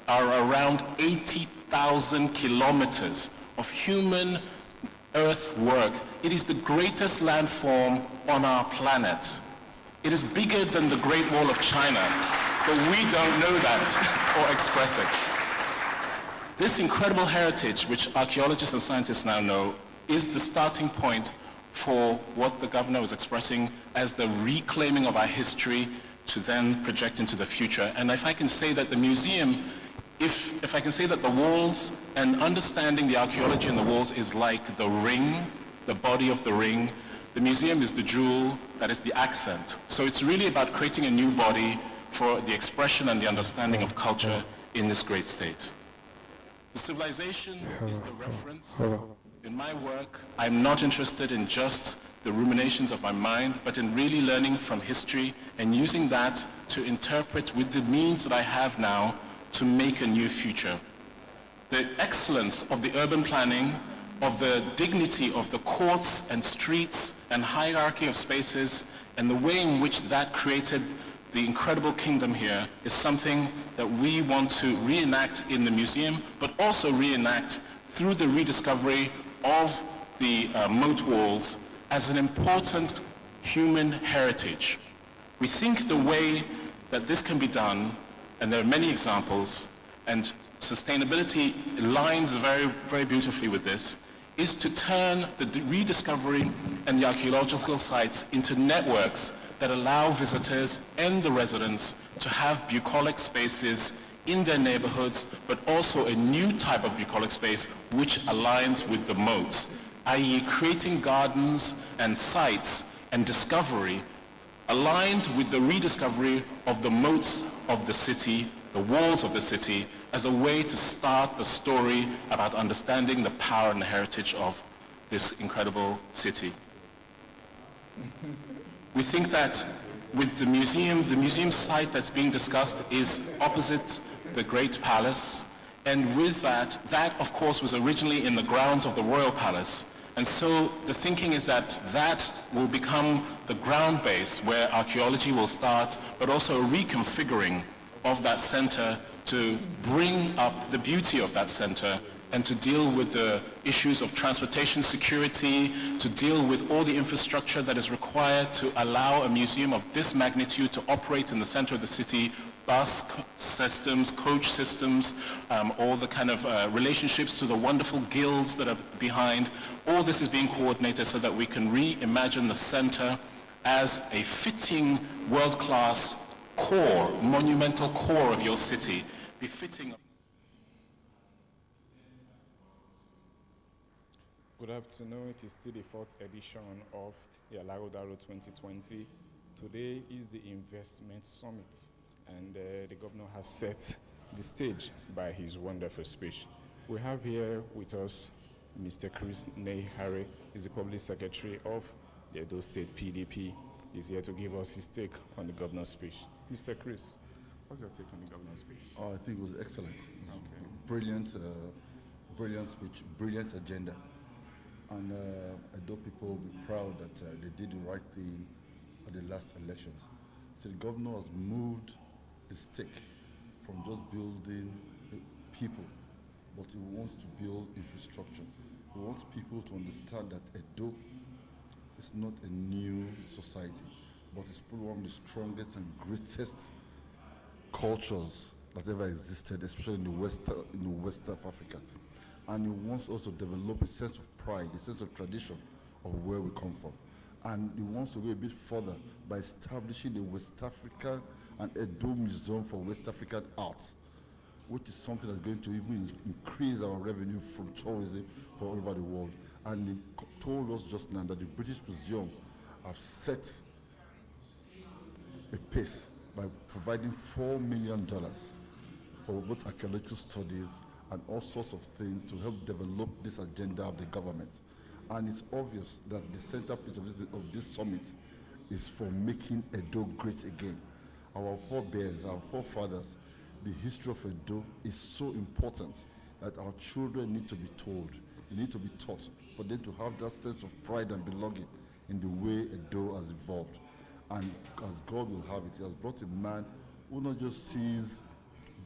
[SPEAKER 8] are around 80,000 kilometers of human earthwork. It is the greatest landform on our planet. It is bigger than the Great Wall of China, but we don't know that or express it. This incredible heritage, which archaeologists and scientists now know, is the starting point for what the governor was expressing as the reclaiming of our history to then project into the future. And if I can say that the museum, if I can say that the walls and understanding the archaeology in the walls is like the ring, the body of the ring, the museum is the jewel that is the accent. So it's really about creating a new body for the expression and the understanding of culture in this great state. The civilization is the reference. In my work, I'm not interested in just the ruminations of my mind, but in really learning from history and using that to interpret with the means that I have now to make a new future. The excellence of the urban planning, of the dignity of the courts and streets and hierarchy of spaces, and the way in which that created the incredible kingdom here is something that we want to reenact in the museum, but also reenact through the rediscovery of the moat walls as an important human heritage. We think the way that this can be done, and there are many examples, and sustainability aligns very, very beautifully with this, is to turn the rediscovery and the archaeological sites into networks that allow visitors and the residents to have bucolic spaces in their neighborhoods, but also a new type of bucolic space which aligns with the moats, i.e. creating gardens and sites and discovery aligned with the rediscovery of the moats of the city, the walls of the city, as a way to start the story about understanding the power and the heritage of this incredible city. We think that with the museum site that's being discussed is opposite the Great Palace, and with that of course was originally in the grounds of the Royal Palace. And so the thinking is that that will become the ground base where archaeology will start, but also a reconfiguring of that center to bring up the beauty of that center and to deal with the issues of transportation security, to deal with all the infrastructure that is required to allow a museum of this magnitude to operate in the center of the city, bus systems, coach systems, all the kind of relationships to the wonderful guilds that are behind. All this is being coordinated so that we can reimagine the center as a fitting world-class core, monumental core of your city, befitting.
[SPEAKER 9] Good afternoon. It is still the 4th edition of the Alaghodaro 2020. Today is the Investment Summit, and the governor has set the stage by his wonderful speech. We have here with us Mr. Chris Nehare. He's the Public Secretary of the Edo State PDP. He's here to give us his take on the governor's speech. Mr. Chris, what's your take on the governor's speech?
[SPEAKER 10] Oh, I think it was excellent.
[SPEAKER 9] Okay.
[SPEAKER 10] Brilliant speech, brilliant agenda. And Edo people will be proud that they did the right thing at the last elections. So the governor has moved the stake from just building people, but he wants to build infrastructure. He wants people to understand that Edo is not a new society, but it's probably one of the strongest and greatest cultures that ever existed, especially in the west of Africa. And he wants also to develop a sense of pride, a sense of tradition of where we come from. And he wants to go a bit further by establishing a West African and Edo Museum for West African art, which is something that's going to even increase our revenue from tourism from all over the world. And he told us just now that the British Museum have set a pace by providing $4 million for both archaeological studies and all sorts of things to help develop this agenda of the government. And it's obvious that the centerpiece of this summit is for making Edo great again. Our forebears, our forefathers, the history of Edo is so important that our children need to be told, they need to be taught, for them to have that sense of pride and belonging in the way Edo has evolved. And as God will have it, He has brought a man who not just sees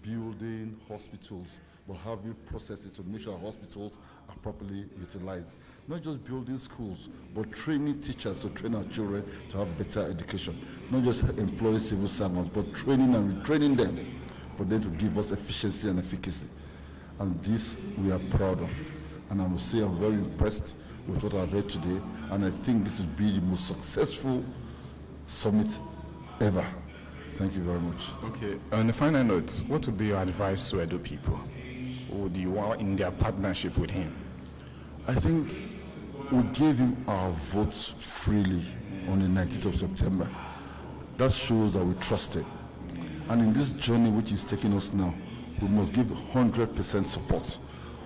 [SPEAKER 10] building hospitals, but having processes to make sure hospitals are properly utilized. Not just building schools, but training teachers to train our children to have better education. Not just employing civil servants, but training and retraining them for them to give us efficiency and efficacy. And this we are proud of. And I must say I'm very impressed with what I've heard today, and I think this will be the most successful summit ever. Thank you very much.
[SPEAKER 9] Okay, on the final note, what would be your advice to Edo people who do you want in their partnership with him?
[SPEAKER 10] I think we gave him our votes freely on the 19th of September. That shows that we trusted. And in this journey which is taking us now, we must give 100% support.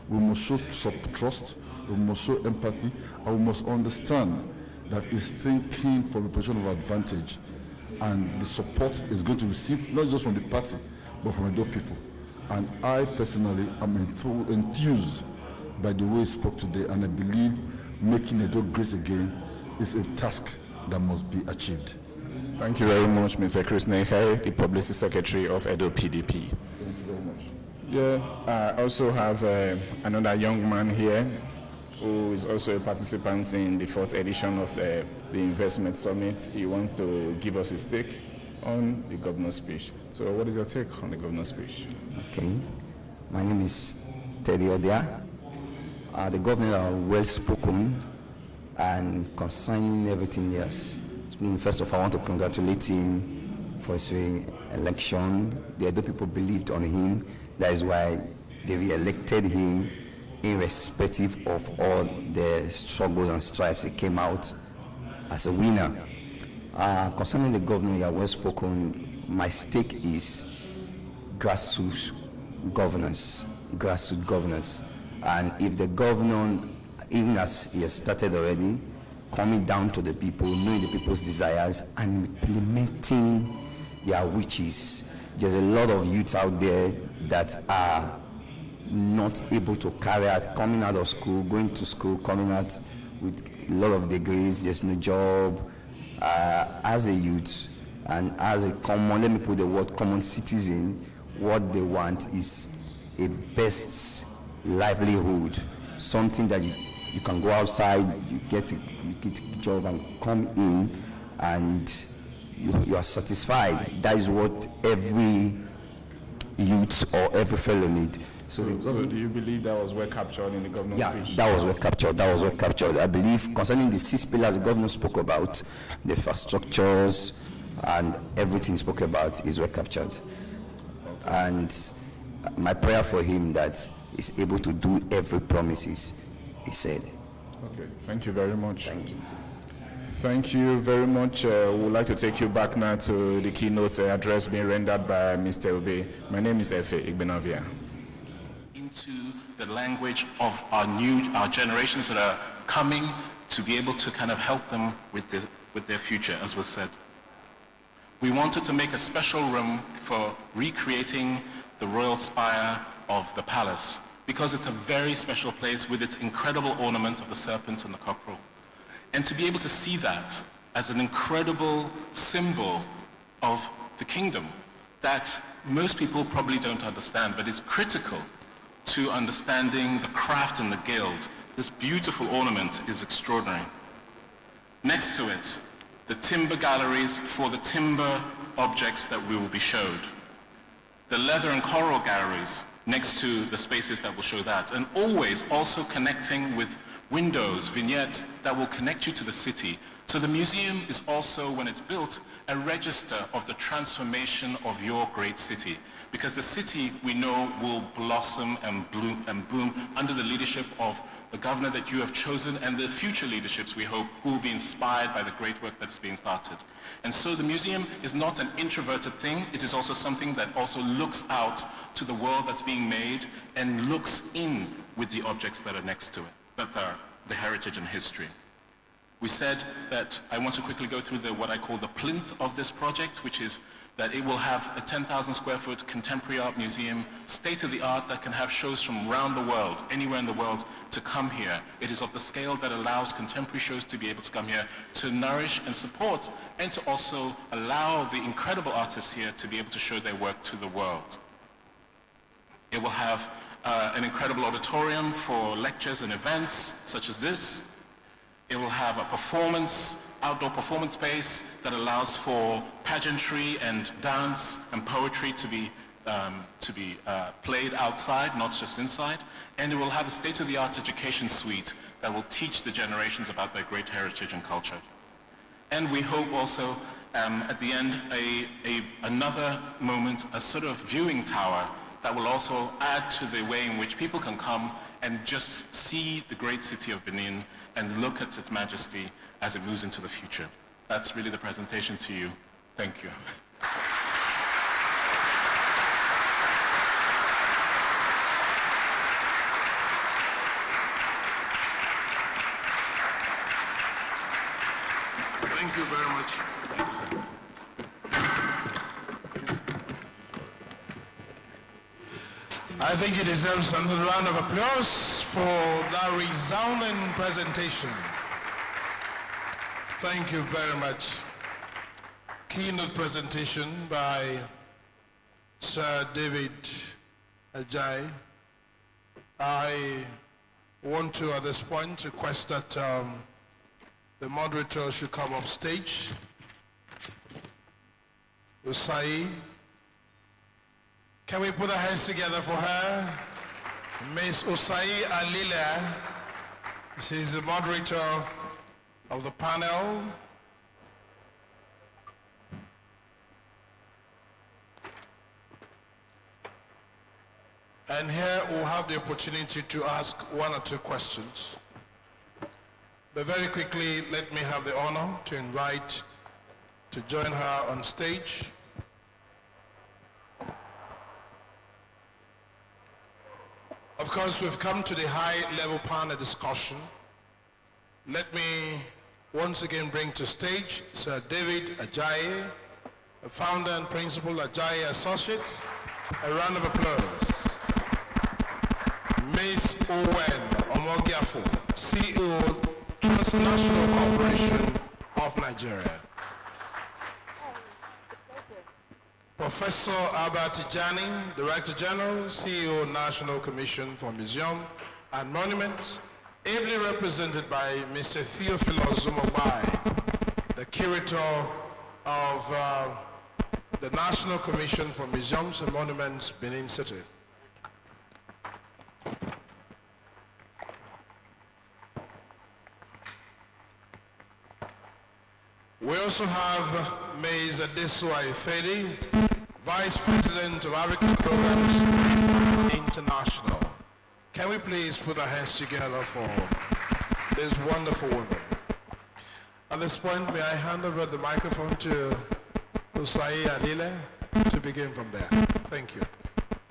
[SPEAKER 10] We must show trust, we must show empathy, and we must understand that he's thinking from a position of advantage. And the support is going to receive not just from the party, but from Edo people. And I personally am enthused by the way he spoke today, and I believe making Edo great again is a task that must be achieved.
[SPEAKER 9] Thank you very much, Mr. Chris Nehai, the Publicity Secretary of Edo PDP.
[SPEAKER 10] Thank you very much.
[SPEAKER 9] Yeah, I also have another young man here who is also a participant in the 4th edition of the Investment Summit. He wants to give us his take on the governor's speech. So what is your take on the governor's speech?
[SPEAKER 11] Okay, my name is Teddy Odia. The governor are well spoken and concerning everything else. First of all, I want to congratulate him for his election. The Edo people believed on him. That is why they re-elected him, irrespective of all the struggles and strifes. He came out as a winner. Concerning the governor, you are well spoken. My stake is grassroots governance. And if the governor, even as he has started already, coming down to the people, knowing the people's desires, and implementing their wishes. There's a lot of youths out there that are not able to carry out, coming out of school, going to school, coming out with a lot of degrees, there's no job. As a youth and as a common, let me put the word common citizen, what they want is a best livelihood, something that you can go outside, you get a job and come in and you are satisfied. That is what every youth or every fellow need.
[SPEAKER 9] So do you believe that was well captured in the governor's speech?
[SPEAKER 11] Yeah, that was well captured. I believe concerning the 6 pillars the governor spoke about, the infrastructures and everything spoke about is well captured. And my prayer for him that he's able to do every promises he said.
[SPEAKER 9] Okay, thank you very much.
[SPEAKER 11] Thank you.
[SPEAKER 9] Thank you very much. We would like to take you back now to the keynote address being rendered by Mr. Obe. My name is Efe Igbenavia.
[SPEAKER 8] Into the language of our generations that are coming, to be able to kind of help them with their future, as was said. We wanted to make a special room for recreating the royal spire of the palace, because it's a very special place with its incredible ornament of the serpent and the cockerel. And to be able to see that as an incredible symbol of the kingdom that most people probably don't understand, but is critical to understanding the craft and the guild. This beautiful ornament is extraordinary. Next to it, the timber galleries for the timber objects that we will be showed. The leather and coral galleries next to the spaces that will show that. And always also connecting with windows, vignettes that will connect you to the city. So the museum is also, when it's built, a register of the transformation of your great city. Because the city, we know, will blossom and boom under the leadership of the governor that you have chosen and the future leaderships, we hope, who will be inspired by the great work that's being started. And so the museum is not an introverted thing. It is also something that also looks out to the world that's being made and looks in with the objects that are next to it, that are the heritage and history. We said that I want to quickly go through what I call the plinth of this project, which is that it will have a 10,000 square foot contemporary art museum, state-of-the-art, that can have shows from around the world, anywhere in the world, to come here. It is of the scale that allows contemporary shows to be able to come here, to nourish and support, and to also allow the incredible artists here to be able to show their work to the world. It will have an incredible auditorium for lectures and events such as this. It will have a outdoor performance space that allows for pageantry and dance and poetry to be played outside, not just inside. And it will have a state-of-the-art education suite that will teach the generations about their great heritage and culture. And we hope also at the end another moment, a sort of viewing tower that will also add to the way in which people can come and just see the great city of Benin and look at its majesty as it moves into the future. That's really the presentation to you. Thank you.
[SPEAKER 4] Thank you very much. I think you deserve another round of applause for that resounding presentation. Thank you very much. Keynote presentation by Sir David Ajayi. I want to, at this point, request that the moderator should come up stage. Usai. Can we put our hands together for her? Ms. Usai Alila. She's the moderator of the panel. And here we'll have the opportunity to ask one or two questions. But very quickly, let me have the honor to invite to join her on stage Of course, we've come to the high-level panel discussion. Let me once again bring to stage Sir David Ajayi, the founder and principal Ajayi Associates. A round of applause. Ms. Owen Omogiafo, CEO, Transnational Corporation of Nigeria. Professor Albert Tijani, Director General, CEO, National Commission for Museum and Monuments, ably represented by Mr. Theophilus Zumogbai, the Curator of the National Commission for Museums and Monuments, Benin City. We also have Ms. Adesua Ifedi, Vice President of African Programs International. Can we please put our hands together for this wonderful woman? At this point, may I hand over the microphone to Usai Adile to begin from there. Thank you.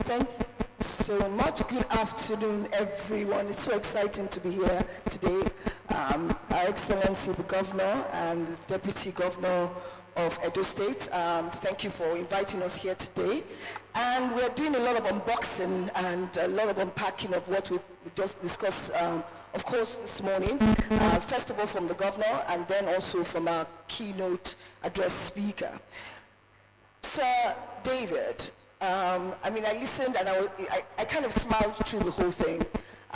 [SPEAKER 12] Thank you so much. Good afternoon, everyone. It's so exciting to be here today. Our Excellency the Governor and the Deputy Governor of Edo State, thank you for inviting us here today. And we're doing a lot of unboxing and a lot of unpacking of what we just discussed, of course, this morning. First of all from the Governor, and then also from our keynote address speaker. Sir David, I listened and I kind of smiled through the whole thing.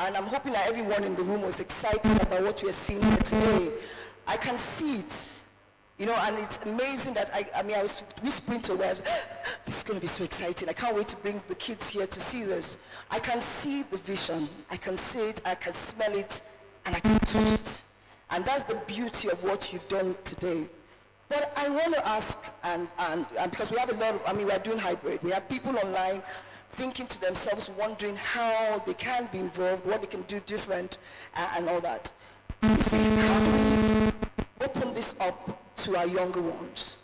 [SPEAKER 12] And I'm hoping that everyone in the room was excited about what we are seeing here today. I can see it, and it's amazing that I was whispering to wives, this is going to be so exciting. I can't wait to bring the kids here to see this. I can see the vision. I can see it, I can smell it, and I can touch it. And that's the beauty of what you've done today. But I want to ask, and because we have a lot of, we are doing hybrid. We have people online thinking to themselves, wondering how they can be involved, what they can do different, and all that. You see, how do we open this up to our younger ones?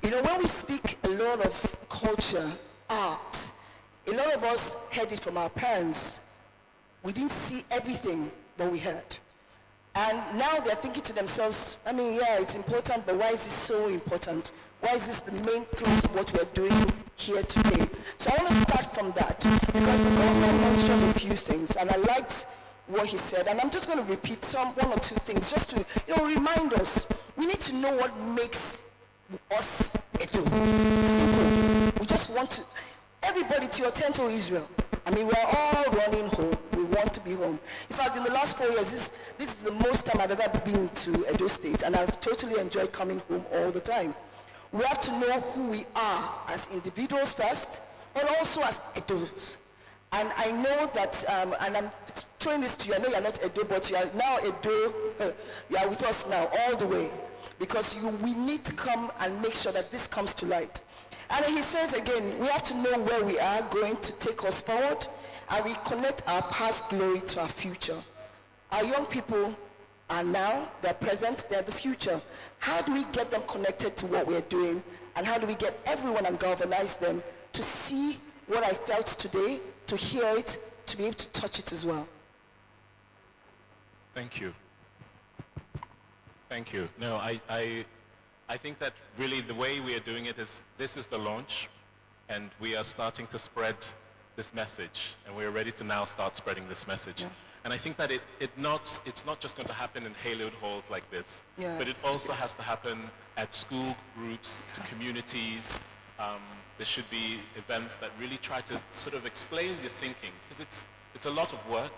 [SPEAKER 12] When we speak a lot of culture, art, a lot of us heard it from our parents. We didn't see everything, but we heard. And now they're thinking to themselves, I mean, yeah, it's important, but why is this so important? Why is this the main thrust of what we're doing here today? So I want to start from that, because the governor mentioned a few things, and I liked what he said, and I'm just going to repeat one or two things, just to remind us. We need to know what makes us Edo. Simple. We just want to, everybody to attend to Israel. I mean, we're all running home. We want to be home. In fact, in the last 4 years, this is the most time I've ever been to Edo State, and I've totally enjoyed coming home all the time. We have to know who we are as individuals first, but also as Edos. And I know that, and I'm showing this to you, I know you're not Edo, but you are now Edo, you are with us now, all the way. Because we need to come and make sure that this comes to light. And he says again, we have to know where we are going to take us forward, and we connect our past glory to our future. Our young people are now, they're present, they're the future. How do we get them connected to what we're doing, and how do we get everyone and galvanize them to see what I felt today, to hear it, to be able to touch it as well?
[SPEAKER 8] Thank you. Thank you. No, I think that really the way we are doing it is, this is the launch, and we are starting to spread this message, and we're ready to now start spreading this message. Yeah. And I think that it's not just going to happen in haloed halls like this, yes, but it also has to happen at school groups, to communities. There should be events that really try to sort of explain your thinking, because it's a lot of work,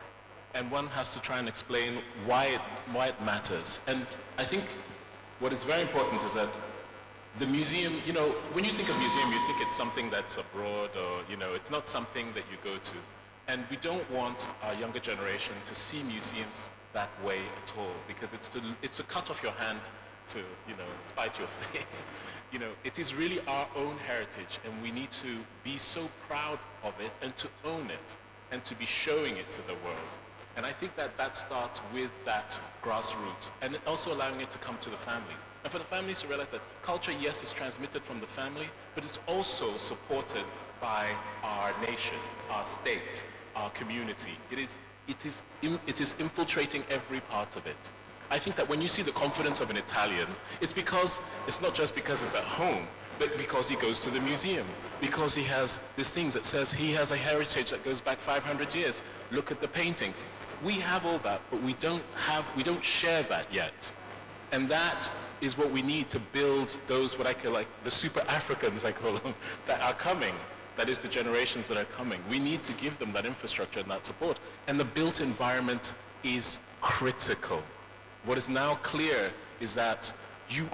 [SPEAKER 8] and one has to try and explain why it matters. And I think what is very important is that the museum, when you think of museum, you think it's something that's abroad, or, it's not something that you go to. And we don't want our younger generation to see museums that way at all, because it's to cut off your hand to, spite your face. It is really our own heritage, and we need to be so proud of it and to own it and to be showing it to the world. And I think that starts with that grassroots, and also allowing it to come to the families. And for the families to realize that culture, yes, is transmitted from the family, but it's also supported by our nation, our state, our community. It is infiltrating every part of it. I think that when you see the confidence of an Italian, it's not just because it's at home, but because he goes to the museum, because he has these things that says he has a heritage that goes back 500 years. Look at the paintings. We have all that, but we don't share that yet. And that is what we need to build those, what I call like the super Africans, I call them, that are coming. That is the generations that are coming. We need to give them that infrastructure and that support. And the built environment is critical. What is now clear is that you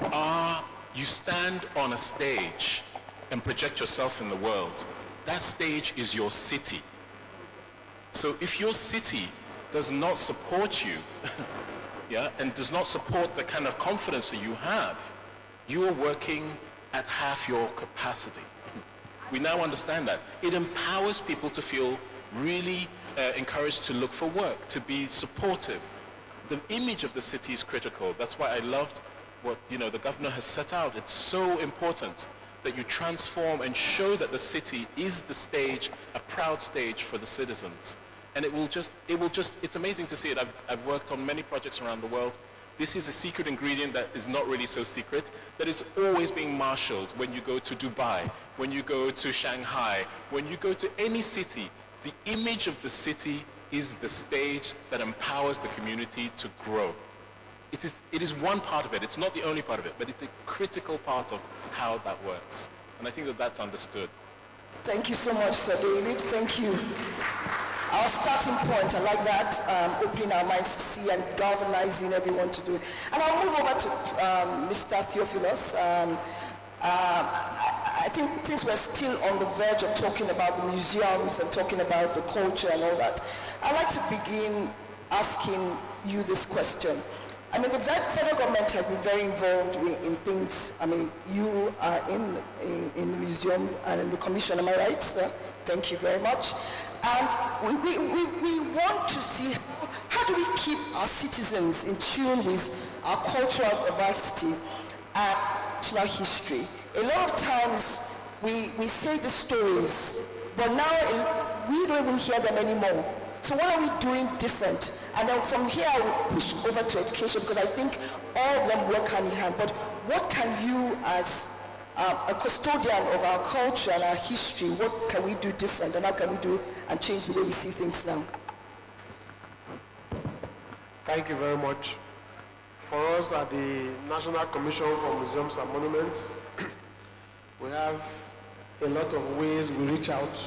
[SPEAKER 8] stand on a stage and project yourself in the world. That stage is your city. So if your city does not support you, and does not support the kind of confidence that you have, you are working at half your capacity. We now understand that. It empowers people to feel really encouraged to look for work, to be supportive. The image of the city is critical. That's why I loved what the governor has set out. It's so important that you transform and show that the city is the stage, a proud stage for the citizens. And it's amazing to see it. I've worked on many projects around the world. This is a secret ingredient that is not really so secret, that is always being marshaled when you go to Dubai, when you go to Shanghai, when you go to any city. The image of the city is the stage that empowers the community to grow. It is one part of it. It's not the only part of it, but it's a critical part of how that works. And I think that that's understood.
[SPEAKER 12] Thank you so much, Sir David. Thank you. Our starting point, I like that, opening our minds to see and galvanizing everyone to do it. And I'll move over to Mr. Theophilus. I think since we're still on the verge of talking about the museums and talking about the culture and all that, I'd like to begin asking you this question. I mean, the federal government has been very involved in things. I mean, you are in the museum and in the commission, am I right, sir? Thank you very much. And we want to see how do we keep our citizens in tune with our cultural diversity and national history. A lot of times we say the stories, but now we don't even hear them anymore. So what are we doing different? And then from here I will push over to education, because I think all of them work hand in hand. But what can you, as a custodian of our culture and our history, what can we do different, and how can we do and change the way we see things now?
[SPEAKER 13] Thank you very much. For us at the National Commission for Museums and Monuments, we have a lot of ways we reach out,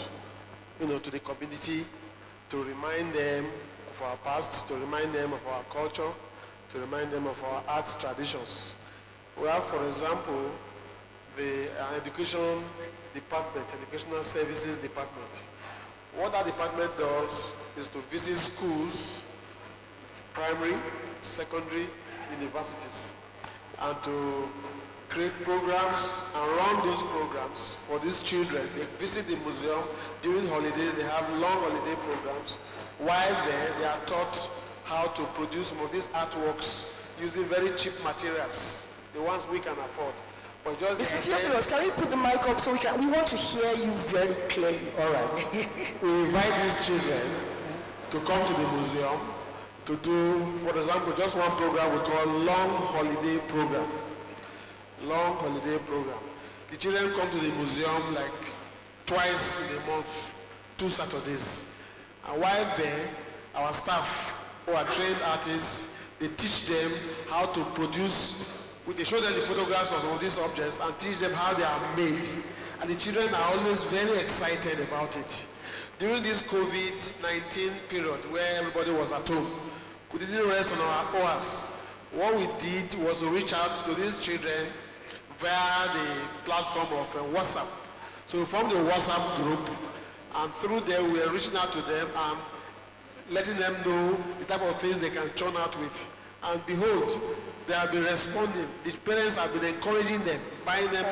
[SPEAKER 13] to the community, to remind them of our past, to remind them of our culture, to remind them of our arts traditions. We have, for example, the education department, educational services department. What that department does is to visit schools, primary, secondary, universities, and to create programs and run those programs for these children. They visit the museum during holidays. They have long holiday programs. While there, they are taught how to produce some of these artworks using very cheap materials, the ones we can afford. But just
[SPEAKER 12] Mr. Theophilus, can we put the mic up so we want to hear you very clearly?
[SPEAKER 13] All right. We invite these children to come to the museum to do, for example, just one program we call Long Holiday Program. Long Holiday Program. The children come to the museum like twice in a month, 2 Saturdays. And while there, our staff, who are trained artists, they teach them how to produce. They show them the photographs of some of these objects and teach them how they are made. And the children are always very excited about it. During this COVID-19 period where everybody was at home, we didn't rest on our oars. What we did was to reach out to these children via the platform of WhatsApp. So we formed a WhatsApp group, and through there we are reaching out to them and letting them know the type of things they can churn out with. And behold, they have been responding. The parents have been encouraging them, buying them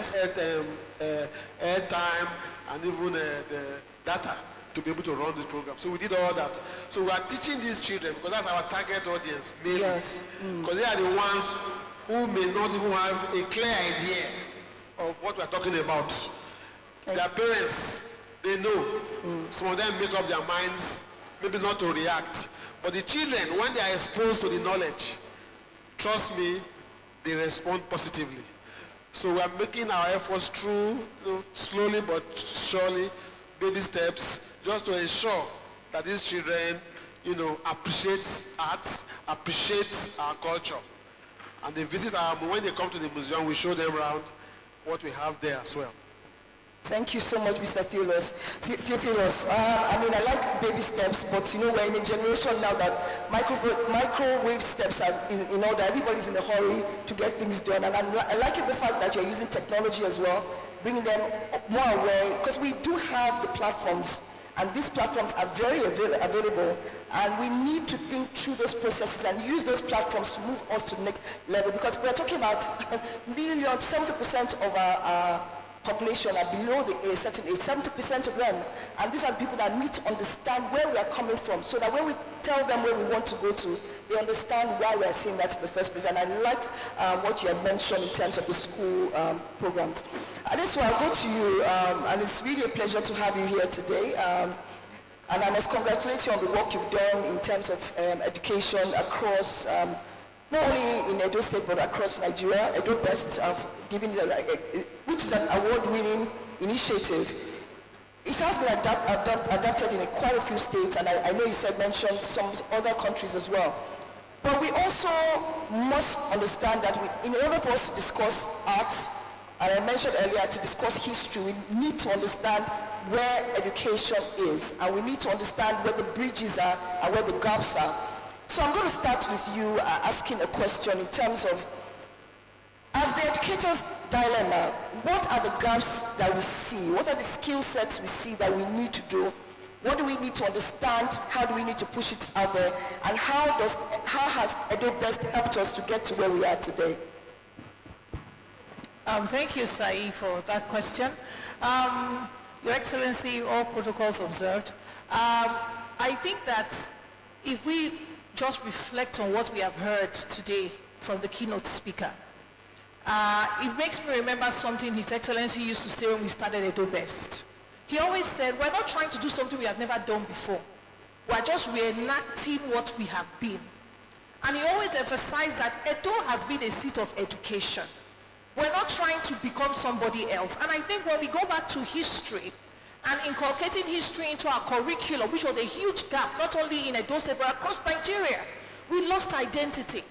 [SPEAKER 13] airtime and even the data to be able to run this program. So we did all that. So we are teaching these children, because that's our target audience, mainly.
[SPEAKER 12] Yes.
[SPEAKER 13] Because they are the ones who may not even have a clear idea of what we are talking about. Their parents, they know. Some of them make up their minds, maybe not to react. But the children, when they are exposed to the knowledge, trust me, they respond positively. So we are making our efforts through, slowly but surely, baby steps, just to ensure that these children, appreciate arts, appreciate our culture. And they visit when they come to the museum, we show them around what we have there as well.
[SPEAKER 12] Thank you so much, Mr. Theophilus. I like baby steps, but we're in a generation now that microwave steps are in order. Everybody's in a hurry to get things done. And I like the fact that you're using technology as well, bringing them more aware, because we do have the platforms, and these platforms are very available, and we need to think through those processes and use those platforms to move us to the next level, because we're talking about millions, 70% of our population are below a certain age, 70% of them, and these are people that need to understand where we are coming from, so that when we tell them where we want to go to, they understand why we are saying that in the first place. And I liked what you had mentioned in terms of the school programs. And so I'll go to you, and it's really a pleasure to have you here today. And I must congratulate you on the work you've done in terms of education across, not only in Edo State, but across Nigeria. Edo Best, which is an award-winning initiative. It has been adapted in quite a few states, and I know you mentioned some other countries as well. But we also must understand that in order for us to discuss arts, and I mentioned earlier, to discuss history, we need to understand where education is, and we need to understand where the bridges are and where the gaps are. So I'm going to start with you asking a question in terms of, as the educator's dilemma, what are the gaps that we see? What are the skill sets we see that we need to do? What do we need to understand? How do we need to push it out there? And how has Edo Best helped us to get to where we are today?
[SPEAKER 14] Thank you, Sai, for that question. Your Excellency, all protocols observed. I think that if we just reflect on what we have heard today from the keynote speaker, it makes me remember something His Excellency used to say when we started Edo Best. He always said, we're not trying to do something we have never done before. We're just reenacting what we have been. And he always emphasized that Edo has been a seat of education. We're not trying to become somebody else. And I think when we go back to history and inculcating history into our curriculum, which was a huge gap, not only in Edo State, but across Nigeria, we lost identity.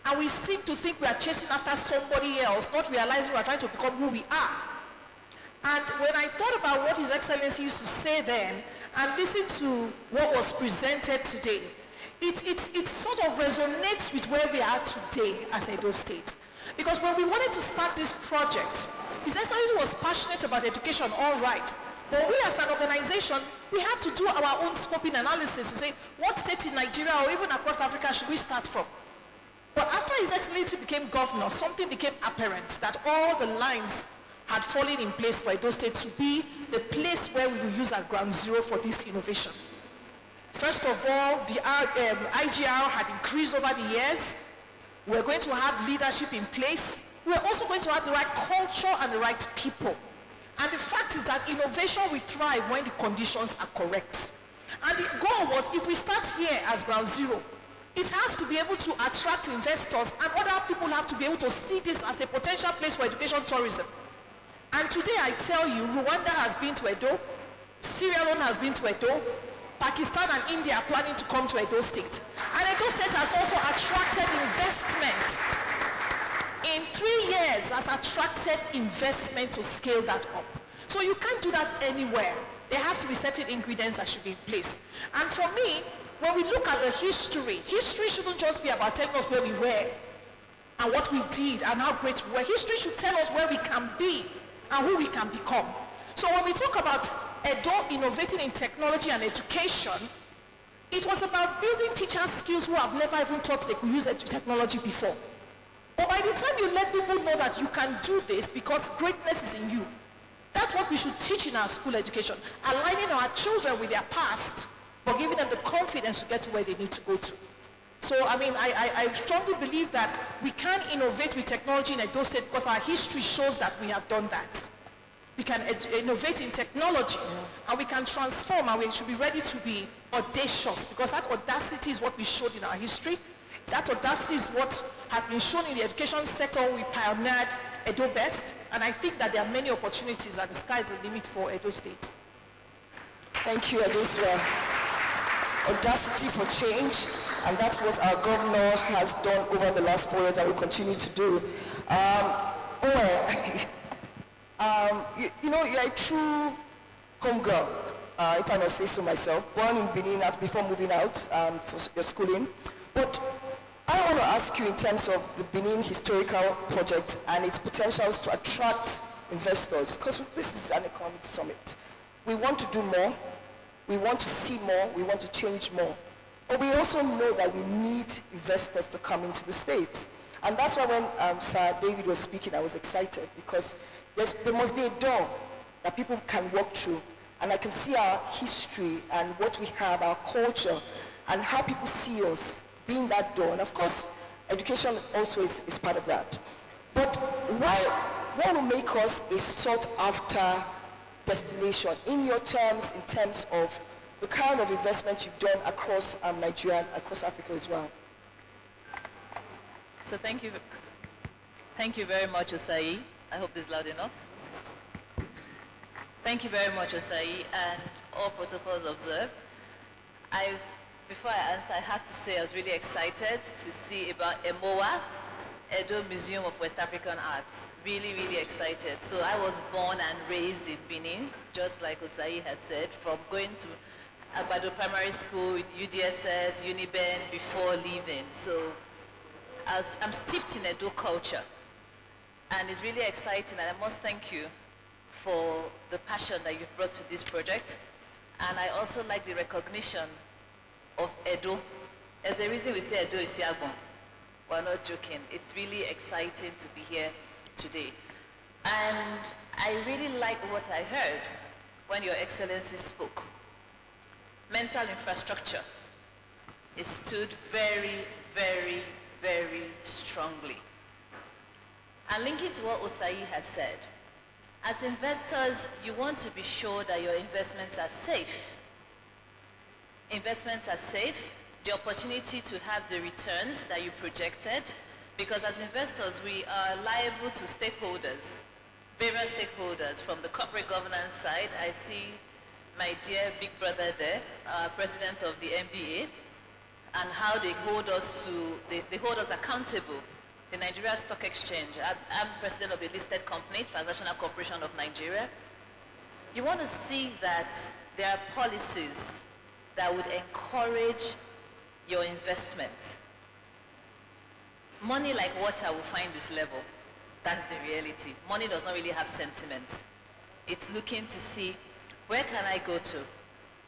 [SPEAKER 14] And we seem to think we are chasing after somebody else, not realizing we are trying to become who we are. And when I thought about what His Excellency used to say then, and listen to what was presented today, it sort of resonates with where we are today as Edo State. Because when we wanted to start this project, His Excellency was passionate about education, all right. But we as an organization, we had to do our own scoping analysis to say, what state in Nigeria or even across Africa should we start from? But after His Excellency became governor, something became apparent, that all the lines had fallen in place for Edo State to be the place where we will use as ground zero for this innovation. First of all, the IGR had increased over the years. We're going to have leadership in place. We're also going to have the right culture and the right people. And the fact is that innovation will thrive when the conditions are correct. And the goal was, if we start here as ground zero, it has to be able to attract investors, and other people have to be able to see this as a potential place for education tourism. And today I tell you, Rwanda has been to Edo, Sierra Leone has been to Edo, Pakistan and India are planning to come to Edo State. And Edo State has also attracted investment. In 3 years has attracted investment to scale that up. So you can't do that anywhere. There has to be certain ingredients that should be in place. And for me, when we look at the history shouldn't just be about telling us where we were and what we did and how great we were. History should tell us where we can be and who we can become. So when we talk about Edo innovating in technology and education, it was about building teachers' skills who have never even thought they could use technology before. But by the time you let people know that you can do this because greatness is in you, that's what we should teach in our school education, aligning our children with their past, but giving them the confidence to get to where they need to go to. So, I mean, I strongly believe that we can innovate with technology in Edo State because our history shows that we have done that. We can innovate in technology, and we can transform, and we should be ready to be audacious, because that audacity is what we showed in our history. That audacity is what has been shown in the education sector when we pioneered Edo Best, and I think that there are many opportunities, and the sky is the limit for Edo State.
[SPEAKER 12] Thank you, Adesua. Audacity for change, and that's what our governor has done over the last 4 years and will continue to do. You know, you're a true homegirl, if I must say so myself, born in Benin before moving out for your schooling. But I want to ask you in terms of the Benin Historical Project and its potentials to attract investors, because this is an economic summit. We want to do more, we want to see more, we want to change more. But we also know that we need investors to come into the States. And that's why when Sir David was speaking, I was excited, because there must be a door that people can walk through. And I can see our history and what we have, our culture, and how people see us being that door. And of course, education also is part of that. But what will make us a sought-after destination in your terms, in terms of the kind of investments you've done across Nigeria and across Africa as well?
[SPEAKER 15] So thank you very much, Osai. I hope this is loud enough. Thank you very much, Osai, and all protocols observed. Before I answer, I have to say I was really excited to see about EMOA, Edo Museum of West African Arts. Really, really excited. So I was born and raised in Benin, just like Osai has said, from going to Agbado Primary School, UDSS, Uniben before leaving. So I'm steeped in Edo culture. And it's really exciting, and I must thank you for the passion that you've brought to this project. And I also like the recognition of Edo. As the reason we say Edo is Siagbon. We're not joking. It's really exciting to be here today. And I really like what I heard when Your Excellency spoke. Mental infrastructure. It stood very, very, very strongly. And linking to what Osai has said, as investors, you want to be sure that your investments are safe. investments are safe, the opportunity to have the returns that you projected, because as investors, we are liable to stakeholders, various stakeholders. From the corporate governance side, I see my dear big brother there, president of the MBA, and how they hold us accountable. The Nigeria Stock Exchange. I'm president of a listed company, Transnational Corporation of Nigeria. You want to see that there are policies that would encourage your investment. Money like water will find this level. That's the reality. Money does not really have sentiments. It's looking to see, where can I go to?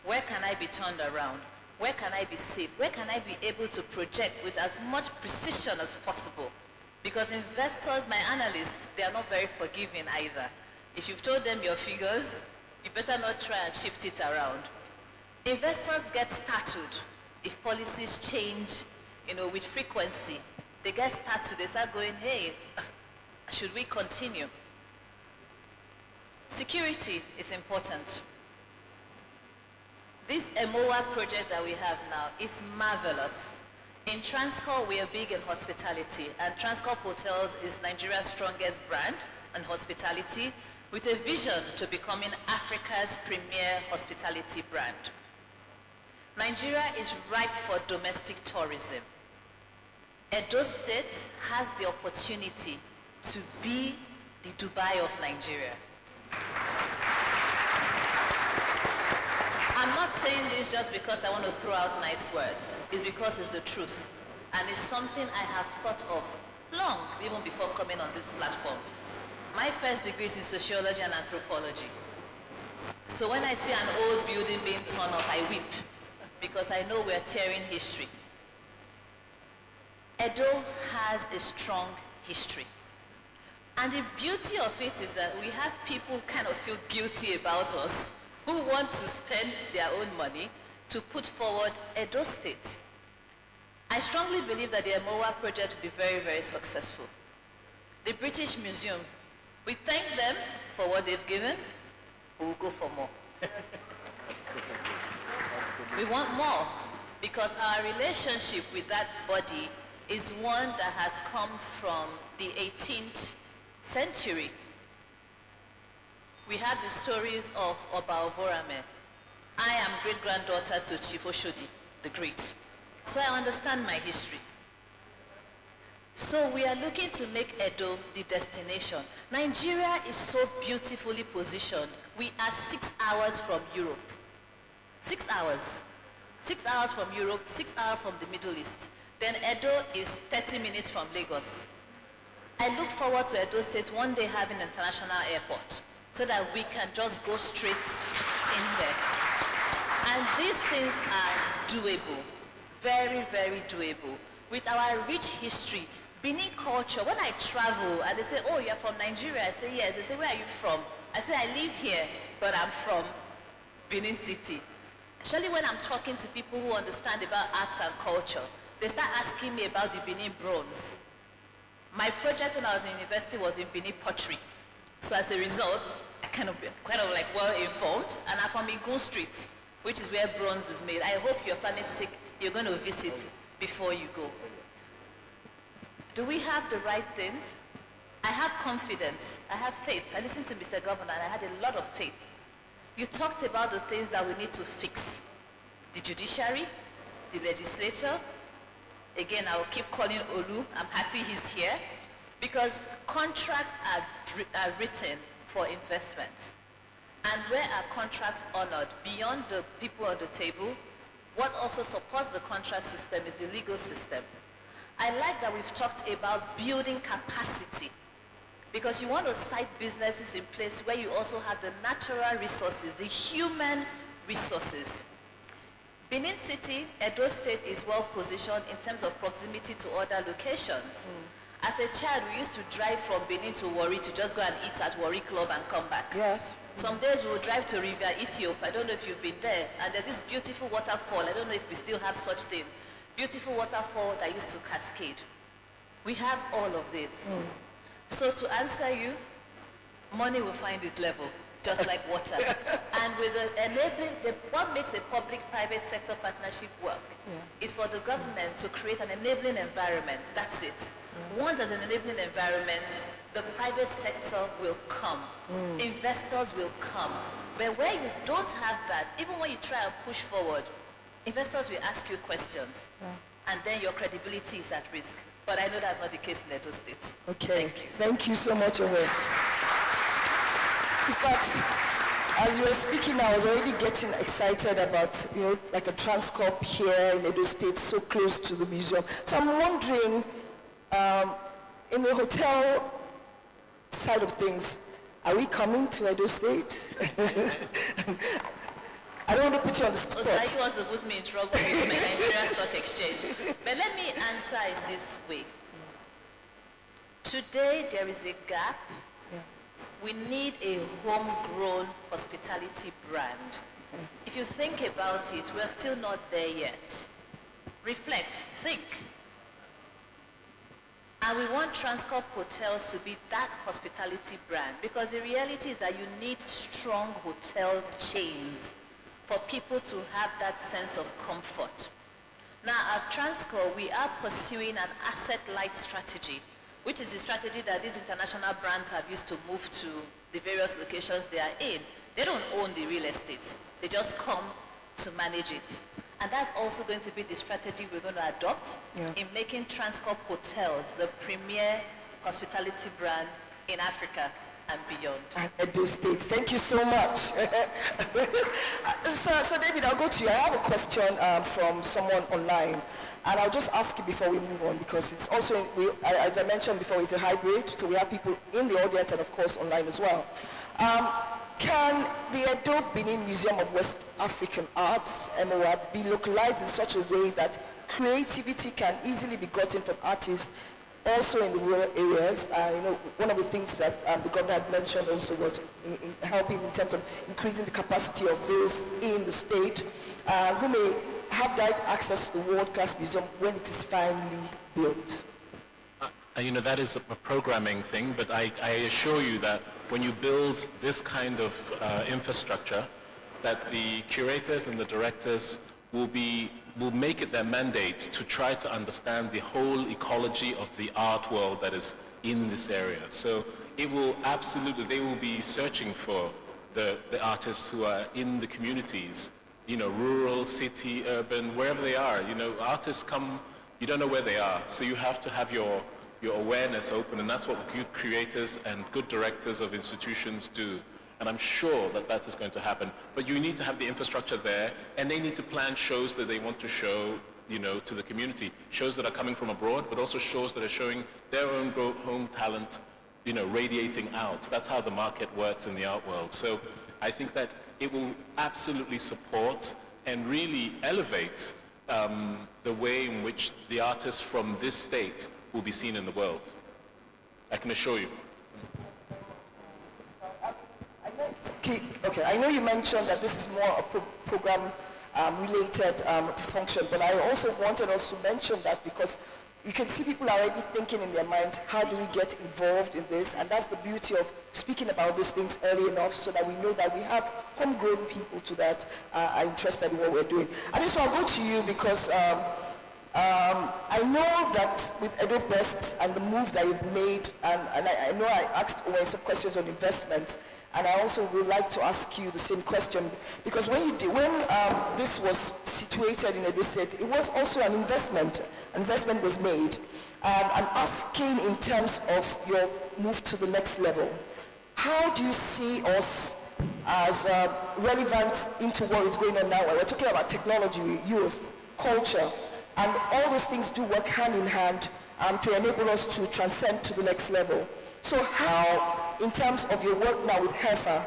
[SPEAKER 15] Where can I be turned around? Where can I be safe? Where can I be able to project with as much precision as possible? Because investors, my analysts, they are not very forgiving either. If you've told them your figures, you better not try and shift it around. Investors get startled if policies change, with frequency. They get startled, they start going, hey, should we continue? Security is important. This EMOA project that we have now is marvelous. In Transcorp, we are big in hospitality, and Transcorp Hotels is Nigeria's strongest brand in hospitality, with a vision to becoming Africa's premier hospitality brand. Nigeria is ripe for domestic tourism. Edo State has the opportunity to be the Dubai of Nigeria. I'm not saying this just because I want to throw out nice words. It's because it's the truth. And it's something I have thought of long, even before coming on this platform. My first degree is in sociology and anthropology. So when I see an old building being torn up, I weep, because I know we're tearing history. Edo has a strong history. And the beauty of it is that we have people who kind of feel guilty about us, who want to spend their own money to put forward Edo State. I strongly believe that the EMOA project will be very, very successful. The British Museum, we thank them for what they've given, we will go for more. We want more, because our relationship with that body is one that has come from the 18th century. We have the stories of Oba Ovorame. I am great-granddaughter to Chief Oshodi, the Great. So I understand my history. So we are looking to make Edo the destination. Nigeria is so beautifully positioned. We are 6 hours from Europe. 6 hours. 6 hours from Europe, 6 hours from the Middle East. Then Edo is 30 minutes from Lagos. I look forward to Edo State one day having an international airport, so that we can just go straight in there. And these things are doable, very, very doable. With our rich history, Benin culture, when I travel and they say, oh, you're from Nigeria, I say, yes. They say, where are you from? I say, I live here, but I'm from Benin City. Actually, when I'm talking to people who understand about arts and culture, they start asking me about the Benin bronze. My project when I was in university was in Benin pottery. So as a result, I kind of like well informed, and I'm from Igun Street, which is where bronze is made. I hope you're planning to you're going to visit before you go. Do we have the right things? I have confidence, I have faith. I listened to Mr. Governor and I had a lot of faith. You talked about the things that we need to fix. The judiciary, the legislature. Again, I will keep calling Olu. I'm happy he's here, because contracts are written for investments. And where are contracts honored? Beyond the people on the table, what also supports the contract system is the legal system. I like that we've talked about building capacity, because you want to site businesses in place where you also have the natural resources, the human resources. Benin City, Edo State is well positioned in terms of proximity to other locations. As a child, we used to drive from Benin to Warri to just go and eat at Warri Club and come back.
[SPEAKER 12] Yes.
[SPEAKER 15] Some days we will drive to River Ethiopia. I don't know if you've been there. And there's this beautiful waterfall. I don't know if we still have such things. Beautiful waterfall that used to cascade. We have all of this. So to answer you, money will find its level. just like water. And with the enabling, what makes a public-private sector partnership work is for the government to create an enabling environment. That's it. Once there's an enabling environment, the private sector will come. Investors will come. But where you don't have that, even when you try and push forward, investors will ask you questions. And then your credibility is at risk. But I know that's not the case in Edo State.
[SPEAKER 12] Okay. Thank you so much, Owe. In fact, as you were speaking, I was already getting excited about, like a Transcorp here in Edo State, so close to the museum. So I'm wondering, in the hotel side of things, are we coming to Edo State? I don't want to put you on the spot.
[SPEAKER 15] He wants to put me in trouble with my Nigeria Stock Exchange. But let me answer in this way. Today, there is a gap. We need a homegrown hospitality brand. If you think about it, we're still not there yet. Reflect, think. And we want Transcorp hotels to be that hospitality brand, because the reality is that you need strong hotel chains for people to have that sense of comfort. Now at Transcorp, we are pursuing an asset-light strategy, which is the strategy that these international brands have used to move to the various locations they are in. They don't own the real estate. They just come to manage it. And that's also going to be the strategy we're going to adopt in making Transcorp hotels the premier hospitality brand in Africa and beyond.
[SPEAKER 12] Edo State, thank you so much. So David, I'll go to you. I have a question from someone online, and I'll just ask you before we move on, because it's also, as I mentioned before, it's a hybrid, so we have people in the audience and of course online as well. Can the Edo Benin Museum of West African Arts, MOA, be localized in such a way that creativity can easily be gotten from artists also in the rural areas? One of the things that the governor had mentioned also was in helping in terms of increasing the capacity of those in the state who may have direct access to the world-class museum when it is finally built.
[SPEAKER 8] That is a programming thing, but I assure you that when you build this kind of infrastructure, that the curators and the directors will make it their mandate to try to understand the whole ecology of the art world that is in this area. So it will absolutely, they will be searching for the artists who are in the communities, rural, city, urban, wherever they are. Artists come, you don't know where they are, so you have to have your awareness open, and that's what good creators and good directors of institutions do. And I'm sure that is going to happen. But you need to have the infrastructure there, and they need to plan shows that they want to show, to the community. Shows that are coming from abroad, but also shows that are showing their own home talent, radiating out. That's how the market works in the art world. So I think that it will absolutely support and really elevate the way in which the artists from this state will be seen in the world. I can assure you.
[SPEAKER 12] Okay, I know you mentioned that this is more a program related function, but I also wanted us to mention that because you can see people are already thinking in their minds, how do we get involved in this? And that's the beauty of speaking about these things early enough so that we know that we have homegrown people that are interested in what we're doing. And this one, I'll go to you because I know that with Edo Best and the move that you've made, and I know I asked Owe some questions on investment, and I also would like to ask you the same question, because when this was situated in Edo State, it was also an investment. Investment was made. I'm asking in terms of your move to the next level, how do you see us as relevant into what is going on now? We're talking about technology, youth, culture, and all those things do work hand in hand to enable us to transcend to the next level. So how, in terms of your work now with HEFA,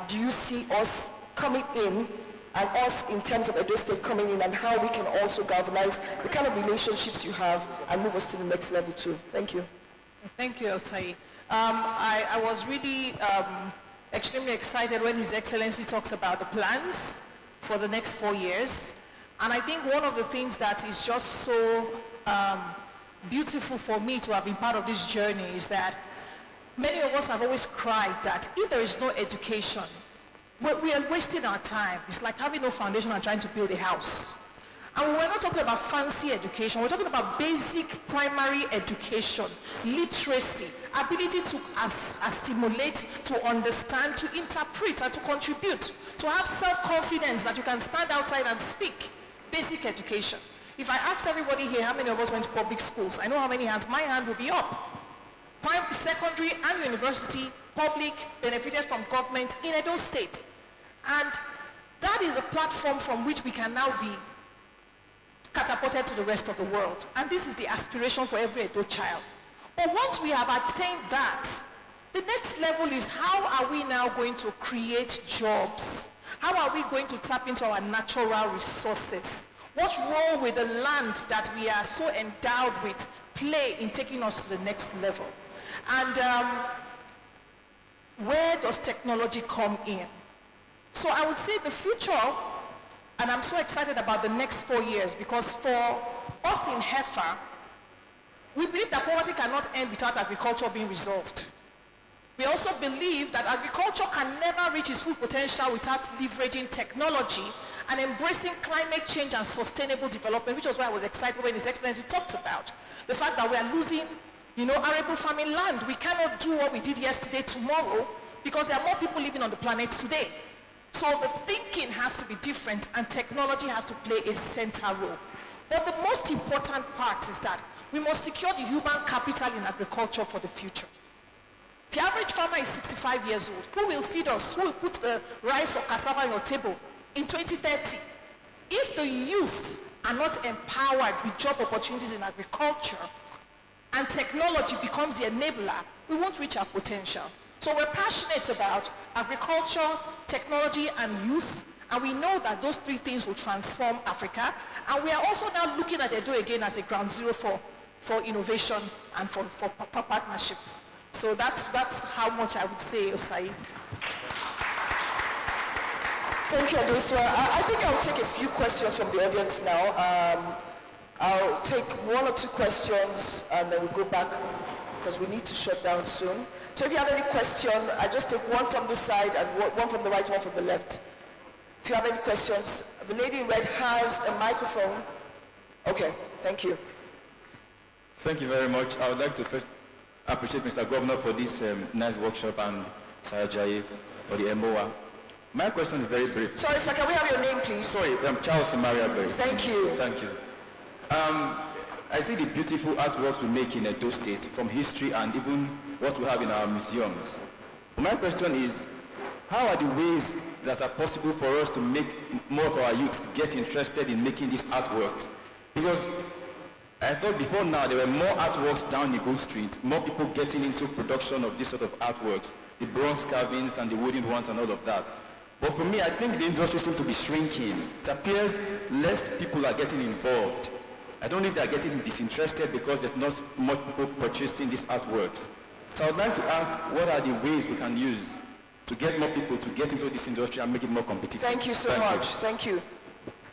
[SPEAKER 12] do you see us coming in, and us in terms of Edo State coming in, and how we can also galvanize the kind of relationships you have and move us to the next level too? Thank you.
[SPEAKER 14] Thank you, Otai. I was really extremely excited when His Excellency talks about the plans for the next 4 years. And I think one of the things that is just so beautiful for me to have been part of this journey is that many of us have always cried that if there is no education, we are wasting our time. It's like having no foundation and trying to build a house. And we're not talking about fancy education. We're talking about basic primary education, literacy, ability to assimilate, to understand, to interpret, and to contribute, to have self-confidence that you can stand outside and speak. Basic education. If I ask everybody here how many of us went to public schools, I know how many hands. My hand will be up. Primary, secondary, and university, public, benefited from government in Edo State. And that is a platform from which we can now be catapulted to the rest of the world. And this is the aspiration for every Edo child. But once we have attained that, the next level is how are we now going to create jobs? How are we going to tap into our natural resources? What role will the land that we are so endowed with play in taking us to the next level? And where does technology come in? So I would say the future, and I'm so excited about the next 4 years, because for us in HEFA, we believe that poverty cannot end without agriculture being resolved. We also believe that agriculture can never reach its full potential without leveraging technology and embracing climate change and sustainable development, which was why I was excited when His Excellency talked about the fact that we are losing, arable farming land. We cannot do what we did yesterday tomorrow because there are more people living on the planet today. So the thinking has to be different and technology has to play a central role. But the most important part is that we must secure the human capital in agriculture for the future. The average farmer is 65 years old. Who will feed us? Who will put the rice or cassava on your table in 2030? If the youth are not empowered with job opportunities in agriculture and technology becomes the enabler, we won't reach our potential. So we're passionate about agriculture, technology, and youth, and we know that those three things will transform Africa. And we are also now looking at Edo again as a ground zero for innovation and for partnership. So that's how much I would say, Osai.
[SPEAKER 12] Thank you, Adosua. I think I'll take a few questions from the audience now. I'll take 1 or 2 questions and then we'll go back because we need to shut down soon. So if you have any question, I just take one from this side and one from the right, one from the left. If you have any questions, the lady in red has a microphone. Okay, thank you.
[SPEAKER 11] Thank you very much. I would like to first appreciate Mr. Governor for this nice workshop and Sarajaye for the MOA. My question is very brief.
[SPEAKER 12] Sorry, sir, can we have your name, please?
[SPEAKER 11] Sorry, I'm Charles Mariaberry.
[SPEAKER 12] Thank you.
[SPEAKER 11] Thank you. I see the beautiful artworks we make in Edo State from history and even what we have in our museums. My question is, how are the ways that are possible for us to make more of our youths get interested in making these artworks? Because I thought before now there were more artworks down Eagle Street, more people getting into production of this sort of artworks, the bronze carvings and the wooden ones and all of that. But for me, I think the industry seems to be shrinking. It appears less people are getting involved. I don't know if they are getting disinterested because there's not much people purchasing these artworks. So I would like to ask, what are the ways we can use to get more people to get into this industry and make it more competitive?
[SPEAKER 12] Thank you so much. Thank you.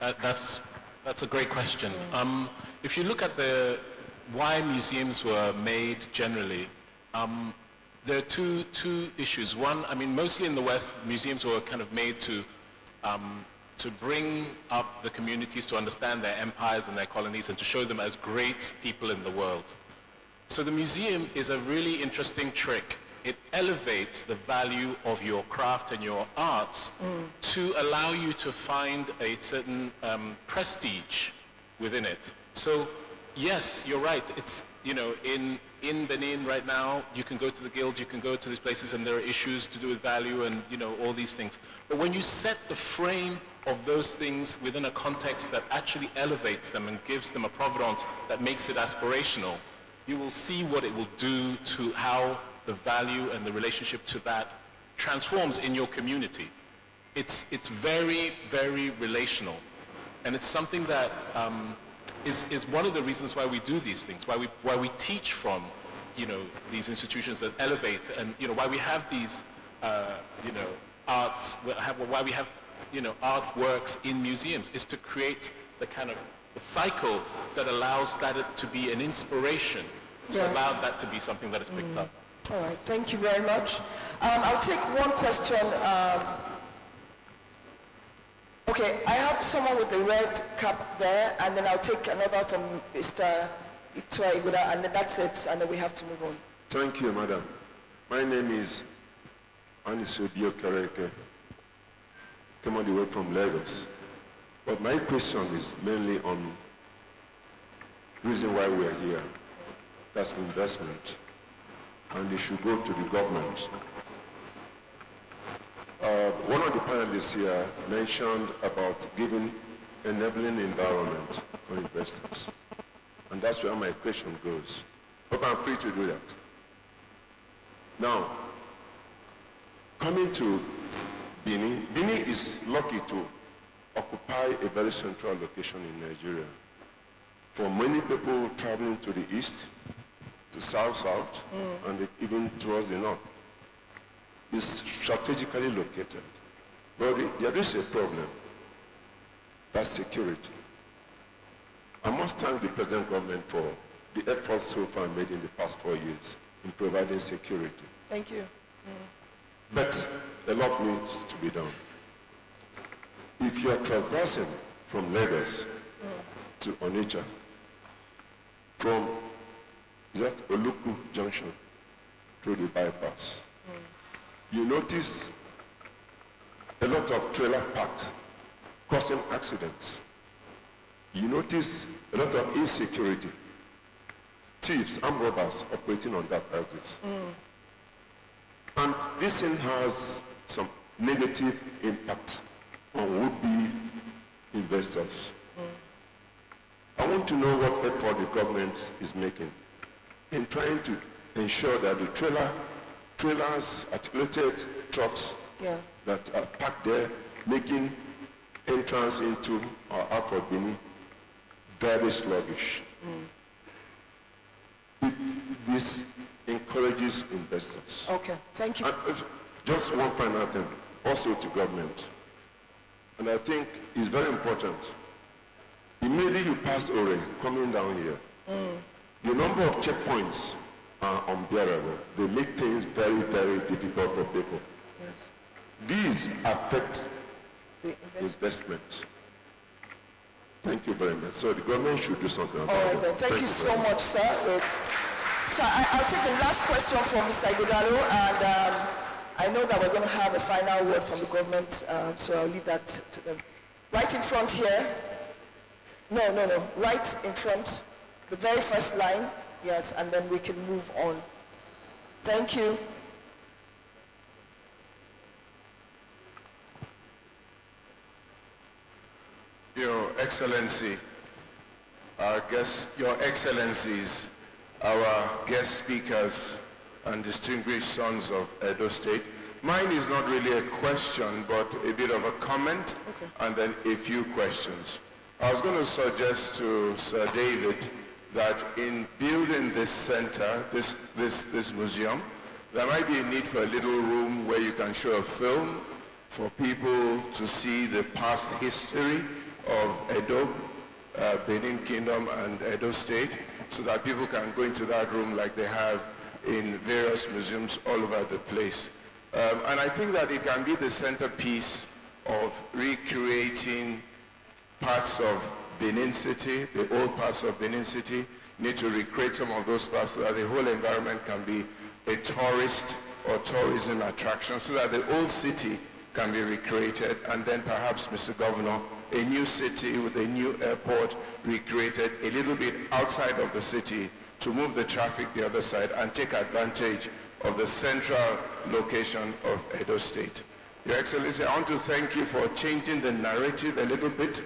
[SPEAKER 8] That's a great question. If you look at why museums were made generally, there are two issues. One, mostly in the West, museums were kind of made to bring up the communities to understand their empires and their colonies and to show them as great people in the world. So the museum is a really interesting trick. It elevates the value of your craft and your arts to allow you to find a certain prestige within it. So yes, you're right. It's, in Benin right now, you can go to the guilds, you can go to these places and there are issues to do with value and, all these things. But when you set the frame of those things within a context that actually elevates them and gives them a provenance that makes it aspirational, you will see what it will do to how the value and the relationship to that transforms in your community. It's very, very relational. And it's something that is one of the reasons why we do these things, why we teach from, these institutions that elevate, and why we have these, arts, why we have, artworks in museums, is to create the kind of the cycle that allows that to be an inspiration, to allow that to be something that is picked up.
[SPEAKER 12] All right, thank you very much. I'll take one question. Okay, I have someone with a red cap there, and then I'll take another from Mr. Iguda, and then that's it, and then we have to move on.
[SPEAKER 16] Thank you, madam. My name is Anisobio Kareke. Came all the way from Lagos. But my question is mainly on the reason why we are here. That's investment. And it should go to the government. One of the panelists here mentioned about giving enabling environment for investors. And that's where my question goes. But I'm free to do that. Now, coming to Benin, Benin is lucky to occupy a very central location in Nigeria. For many people traveling to the east, to south, and even towards the north, is strategically located. But there is a problem. That's security. I must thank the present government for the efforts so far made in the past 4 years in providing security.
[SPEAKER 12] Thank you.
[SPEAKER 16] But a lot needs to be done. If you are traversing from Lagos to Onitsha, from that Oluku Junction through the bypass, you notice a lot of trailer parked, causing accidents. You notice a lot of insecurity, thieves, armed robbers operating on that axis. And this thing has some negative impact on would-be investors. I want to know what effort the government is making in trying to ensure that the trailers, articulated trucks that are parked there, making entrance into or out of Benin very sluggish. This encourages investors.
[SPEAKER 12] Okay, thank you.
[SPEAKER 16] And just one final thing, also to government, and I think it's very important. Immediately you pass Ore, coming down here, the number of checkpoints are unbearable. They make things very, very difficult for people.
[SPEAKER 12] Yes.
[SPEAKER 16] These affect the investment. Thank you very much. So the government should do something about
[SPEAKER 12] All right, then.
[SPEAKER 16] that.
[SPEAKER 12] Thank you so much, sir. So I'll take the last question from Mr. Alaghodaro, and I know that we're going to have a final word from the government, so I'll leave that to them. Right in front here. No. Right in front. The very first line. Yes, and then we can move on. Thank you.
[SPEAKER 4] Your Excellency, our guests, Your Excellencies, our guest speakers and distinguished sons of Edo State. Mine is not really a question, but a bit of a comment, and then a few questions. I was going to suggest to Sir David that in building this center, this museum, there might be a need for a little room where you can show a film for people to see the past history of Edo, Benin Kingdom and Edo State, so that people can go into that room like they have in various museums all over the place. And I think that it can be the centerpiece of recreating parts of Benin City, the old parts of Benin City. Need to recreate some of those parts so that the whole environment can be a tourist or tourism attraction, so that the old city can be recreated, and then perhaps, Mr. Governor, a new city with a new airport recreated a little bit outside of the city to move the traffic the other side and take advantage of the central location of Edo State. Your Excellency, I want to thank you for changing the narrative a little bit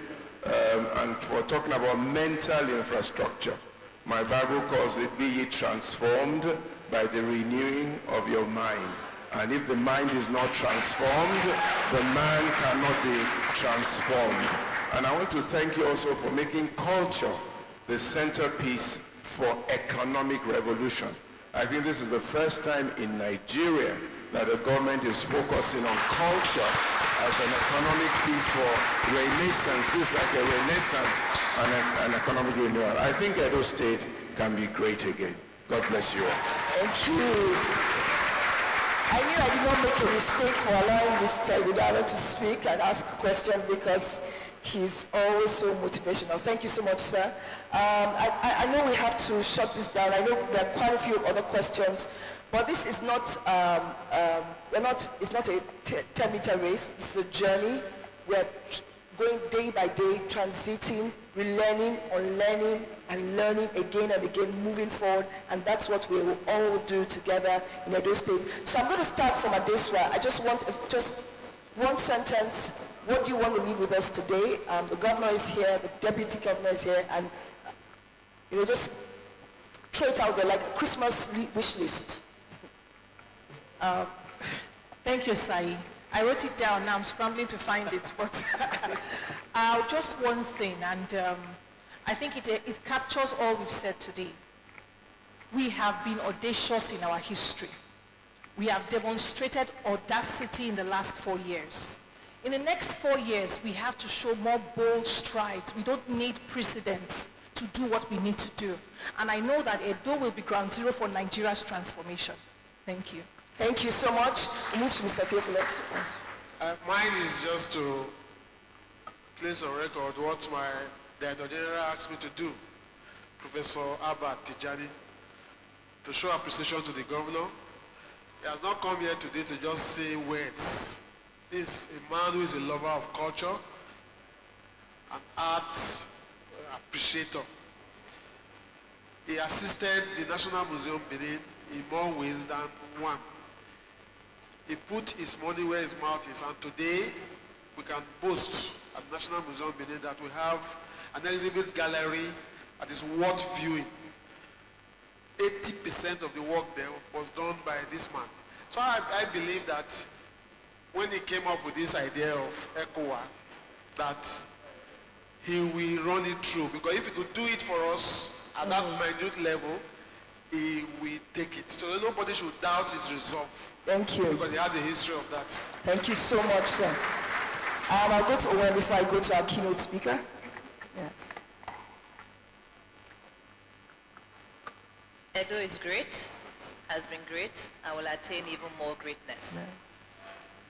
[SPEAKER 4] and for talking about mental infrastructure. My Bible calls it, be ye transformed by the renewing of your mind. And if the mind is not transformed, the man cannot be transformed. And I want to thank you also for making culture the centerpiece for economic revolution. I think this is the first time in Nigeria that the government is focusing on culture as an economic piece for renaissance. This is like a renaissance and an economic renewal. I think Edo State can be great again. God bless you all.
[SPEAKER 12] Thank you. I knew I did not make a mistake for allowing Mr. Alaghodaro to speak and ask a question because he's always so motivational. Thank you so much, sir. I know we have to shut this down. I know there are quite a few other questions, but this is not, it's not a 10-meter race. This is a journey. We're going day by day, transiting, relearning, unlearning, and learning again and again, moving forward, and that's what we will all do together in Edo State. So I'm going to start from Adeswa. I just want just one sentence. What do you want to leave with us today? The governor is here, the deputy governor is here, and just throw it out there like a Christmas wish list.
[SPEAKER 14] Thank you, Sai. I wrote it down. Now I'm scrambling to find it, but just one thing, and I think it captures all we've said today. We have been audacious in our history. We have demonstrated audacity in the last 4 years. In the next 4 years, we have to show more bold strides. We don't need precedents to do what we need to do. And I know that Edo will be ground zero for Nigeria's transformation. Thank you.
[SPEAKER 12] Thank you so much. We'll move to Mr. Theophilus.
[SPEAKER 13] Mine is just to place on record what the Director General asked me to do, Professor Abba Tijani, to show appreciation to the governor. He has not come here today to just say words. He's a man who is a lover of culture, an art appreciator. He assisted the National Museum Benin in more ways than one. He put his money where his mouth is, and today we can boast at the National Museum Benin that we have an exhibit gallery that is worth viewing. 80% of the work there was done by this man. So I believe that when he came up with this idea of ECOWA, that he will run it through, because if he could do it for us at that minute level, he will take it. So nobody should doubt his resolve.
[SPEAKER 12] Thank you.
[SPEAKER 13] Because he has a history of that.
[SPEAKER 12] Thank you so much, sir. I'll go to Owen before I go to our keynote speaker. Yes.
[SPEAKER 15] Edo is great, has been great, and will attain even more greatness.
[SPEAKER 12] Yeah.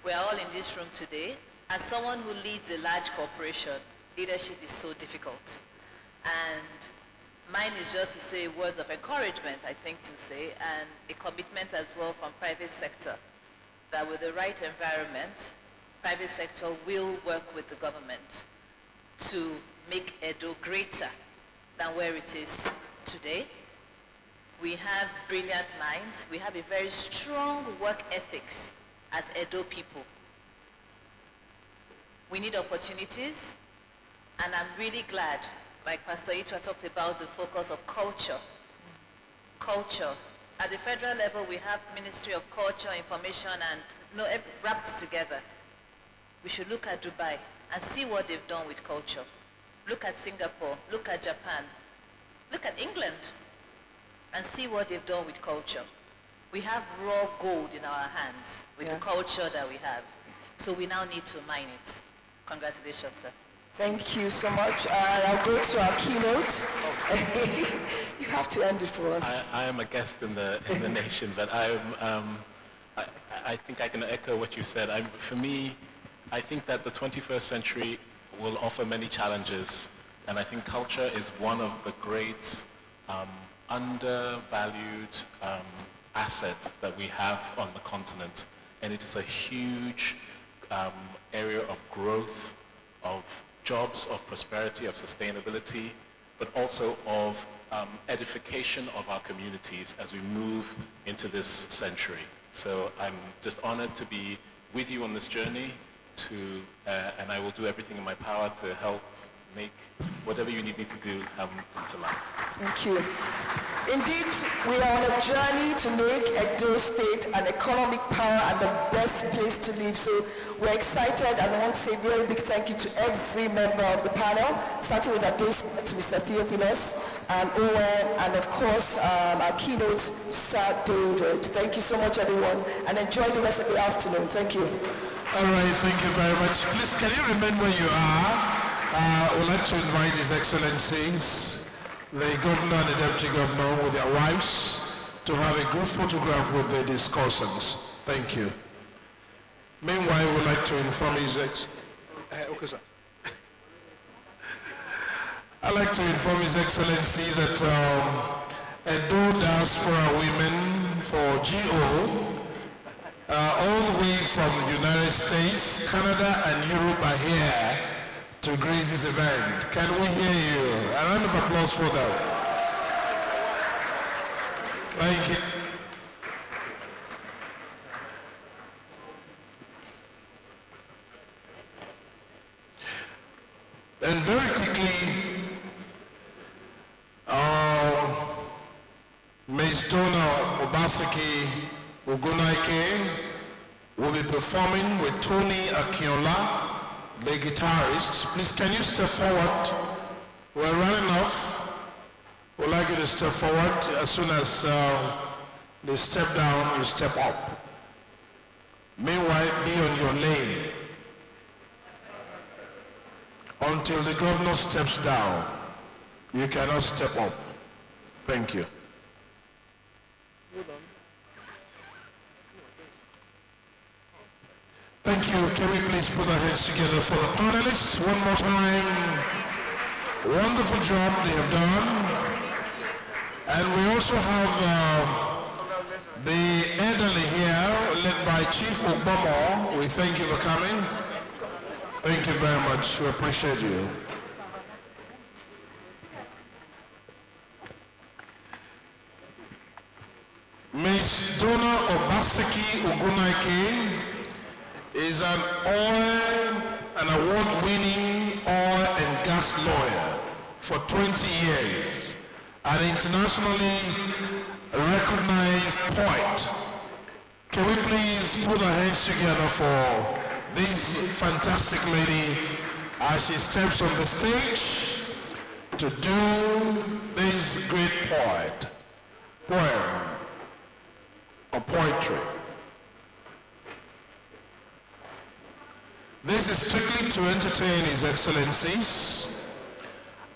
[SPEAKER 15] We are all in this room today. As someone who leads a large corporation, leadership is so difficult. And mine is just to say words of encouragement, I think to say, and a commitment as well from private sector, that with the right environment, private sector will work with the government to make Edo greater than where it is today. We have brilliant minds. We have a very strong work ethics as Edo people. We need opportunities, and I'm really glad, like Pastor Itra talked about, the focus of culture. Culture. At the federal level, we have Ministry of Culture, Information, and wrapped together. We should look at Dubai and see what they've done with culture. Look at Singapore, look at Japan, look at England, and see what they've done with culture. We have raw gold in our hands with the culture that we have. So we now need to mine it. Congratulations, sir.
[SPEAKER 12] Thank you so much. I'll go to our keynote. You have to end it for us.
[SPEAKER 8] I am a guest in the nation, but I think I can echo what you said. For me, I think that the 21st century will offer many challenges, and I think culture is one of the great undervalued assets that we have on the continent, and it is a huge area of growth, of jobs, of prosperity, of sustainability, but also of edification of our communities as we move into this century. So I'm just honored to be with you on this journey, and I will do everything in my power to help make whatever you need me to do come to life.
[SPEAKER 12] Thank you. Indeed, we are on a journey to make Edo State an economic power and the best place to live. So we're excited, and I want to say a very big thank you to every member of the panel, starting with Adeswa, to Mr. Theophilus, and Owen, and of course our keynote, Sir David. Thank you so much, everyone, and enjoy the rest of the afternoon. Thank you.
[SPEAKER 4] All right, thank you very much. Please, can you remember where you are? I would like to invite His Excellencies, the Governor and the Deputy Governor with their wives, to have a group photograph with the discussants. Thank you. Meanwhile, we would like to inform His okay, sir. I'd like to inform His Excellency that Edo Diaspora Women for GO, all the way from the United States, Canada, and Europe are here to grace this event. Can we hear you? A round of applause for them. Thank you. And very quickly, Ms. Donna Obaseki Ogunaike will be performing with Tony Akinola, the guitarist. Please, can you step forward? We're running off. We'd like you to step forward. As soon as they step down, you step up. Meanwhile, be on your lane until the governor steps down. You cannot step up. Thank you. Thank you. Can we please put our hands together for the panelists one more time? Wonderful job they have done. And we also have the elderly here, led by Chief Obama. We thank you for coming. Thank you very much. We appreciate you. Ms. Donna Obaseki Ogunaike is an award-winning oil and gas lawyer for 20 years, an internationally recognized poet. Can we please put our hands together for this fantastic lady as she steps on the stage to do this great poem or poetry. This is strictly to entertain His Excellencies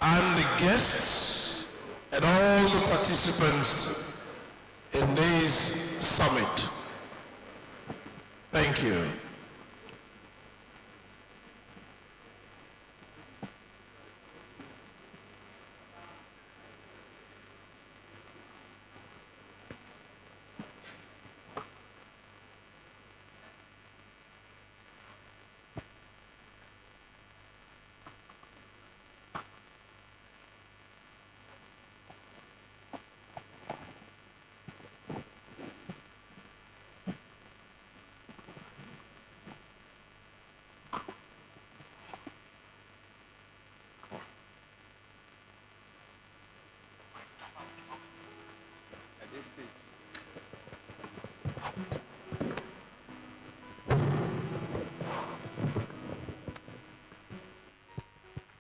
[SPEAKER 4] and the guests and all the participants in this summit. Thank you.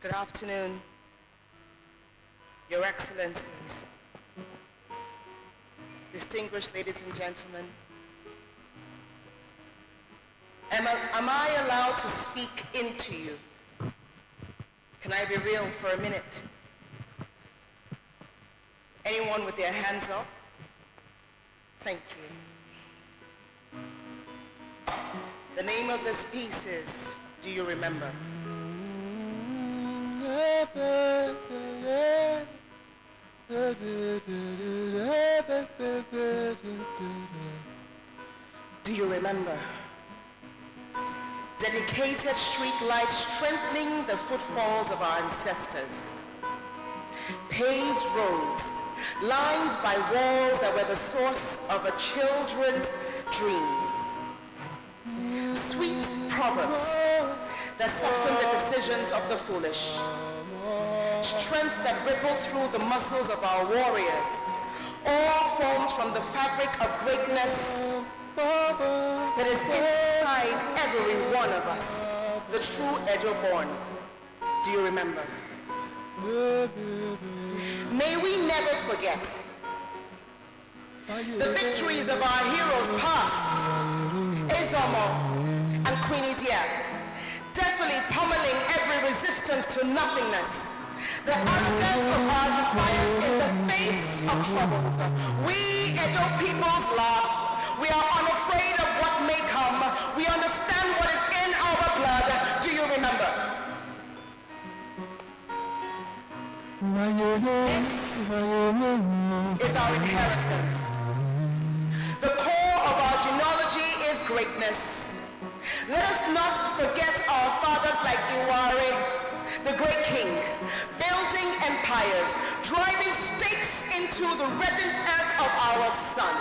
[SPEAKER 12] Good afternoon, Your Excellencies, distinguished ladies and gentlemen. Am I allowed to speak into you? Can I be real for a minute? Anyone with their hands up? Thank you. The name of this piece is, Do You Remember? Do you remember? Dedicated street lights strengthening the footfalls of our ancestors. Paved roads lined by walls that were the source of a children's dream. Sweet proverbs that soften the decisions of the foolish. Strength that ripples through the muscles of our warriors, all formed from the fabric of greatness that is inside every one of us, the true Edo born. Do you remember? May we never forget the victories of our heroes past, Ezomo and Queen Idia, definitely pummeling every resistance to nothingness, the arrogance of our defiance in the face of troubles. We Edo peoples laugh. We are unafraid of what may come. We understand what is in our blood. Do you remember? This is our inheritance. The core of our genealogy is greatness. Let us not forget our fathers like Iware, the great king, building empires, driving stakes into the reddened earth of our sun.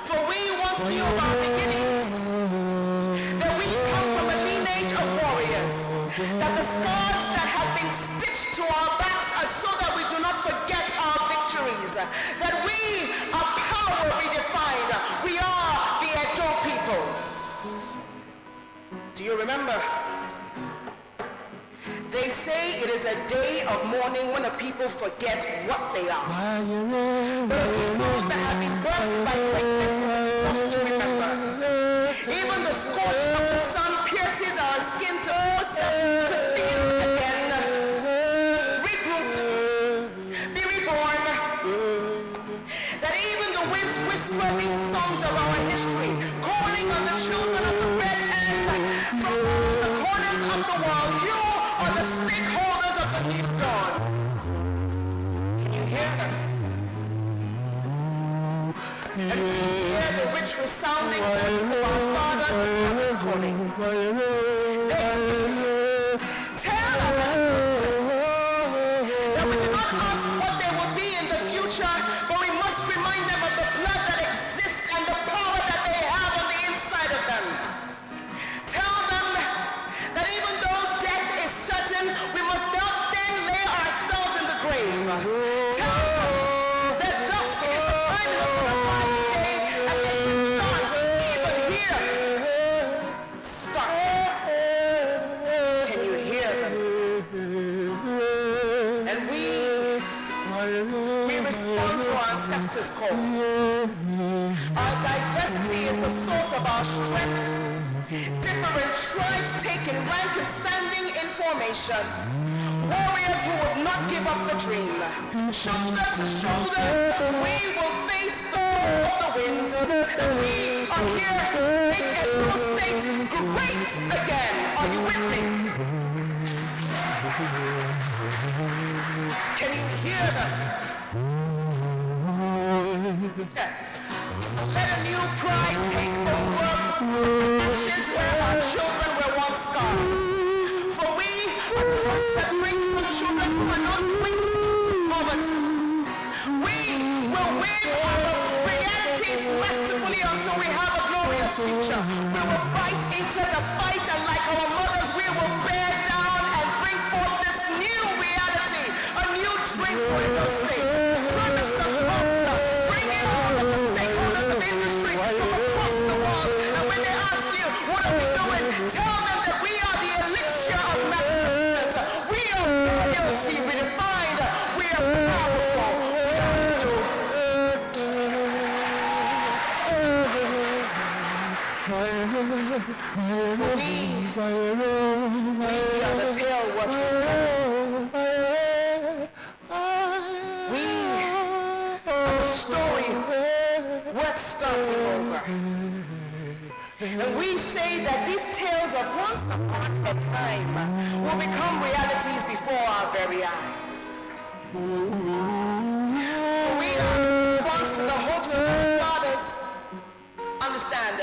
[SPEAKER 12] For we once knew of our beginnings, that we come from a lineage of warriors, that the scars that have been stitched to our backs are so that we do not forget our victories, that we are power redefined. We are the Edo peoples. Do you remember? They say it is a day of mourning when a people forget what they are. But a people that have been birthed by greatness want to remember. Even the scorch of the sun pierces our skin to force us to feel again. Regroup, be reborn. That even the winds whisper these songs of our history, calling on the children of the red earth from all the corners of the world. You are the stakeholders of the new dawn. Can you hear them? And we hear the rich resounding voices of our fathers calling. Tell us that we do not ask what they will be in the future, but we must remind them of the blood that exists and the power that they have on the inside of them. Tell them that even though death is certain, we must not then lay ourselves in the grave. Tell them that dusk is the time of the light day, and they start even here. Start. Can you hear them? And we respond to our ancestors' call. Our diversity is the source of our strength. Different tribes taking rank and standing in formation. Warriors who would not give up the dream. Shoulder to shoulder, we will face the roar of the winds. And we are here to make Edo State great again. Are you with me? Can you hear them? So let a new pride take over ashes where our children were once scarred. For we are the ones that bring the children who are not linked to poverty. We will win our realities masterfully until we have a glorious future. We will fight into the fight, and like our mothers, we will bear down and bring forth this new reality, a new drink for Edo State. Promise to conquer, bring in all of the stakeholders of industry from across the world. And when they ask you, what are we doing? Tell them that we are the elixir of magnificence. We are royalty redefined. We are powerful. We are Edo. We are the tale working. We are the story worth starting over. And we say that these tales of once upon a time will become realities before our very eyes. For we are once the hopes of our fathers. Understand,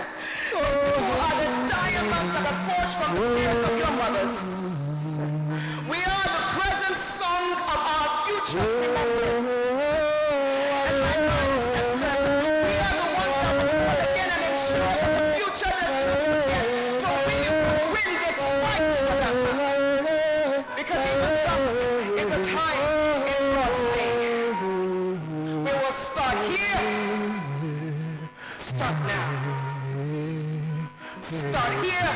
[SPEAKER 12] you are the diamonds that are forged from the tears of your mothers. We are the present song of our future's remembrance. And like our ancestors, we are the ones that will call again and ensure that the future does not forget. For we will win this fight together. Because even dusk is a time in God's day. We will start here. Start now. Start here.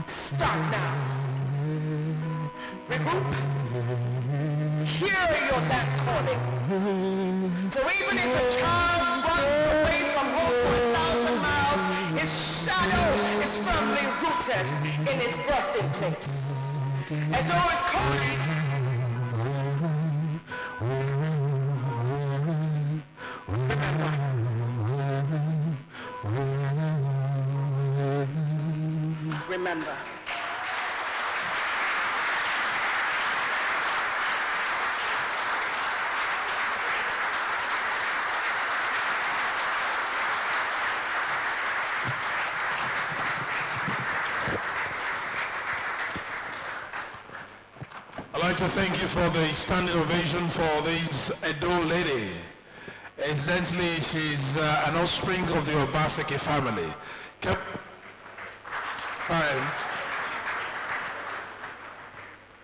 [SPEAKER 12] Start now. Regroup. Hear your that calling. For even if a child runs away from home for 1,000 miles, his shadow is firmly rooted in its birthing place. Edo is calling.
[SPEAKER 17] member.
[SPEAKER 4] I'd like to thank you for the standing ovation for this Edo lady. Incidentally, she's an offspring of the Obaseki family.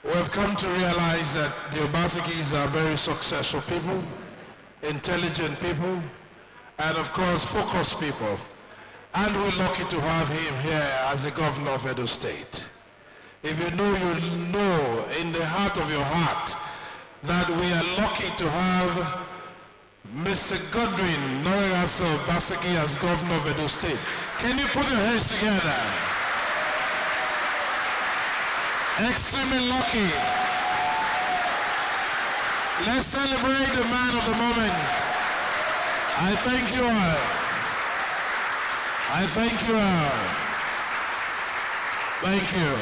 [SPEAKER 4] We've come to realize that the Obasekis are very successful people, intelligent people, and of course focused people. And we're lucky to have him here as the governor of Edo State. If you know in the heart of your heart that we are lucky to have Mr. Godwin Norigaso Obaseki as governor of Edo State. Can you put your hands together? Extremely lucky. Let's celebrate the man of the moment. I thank you all. I thank you all. Thank you.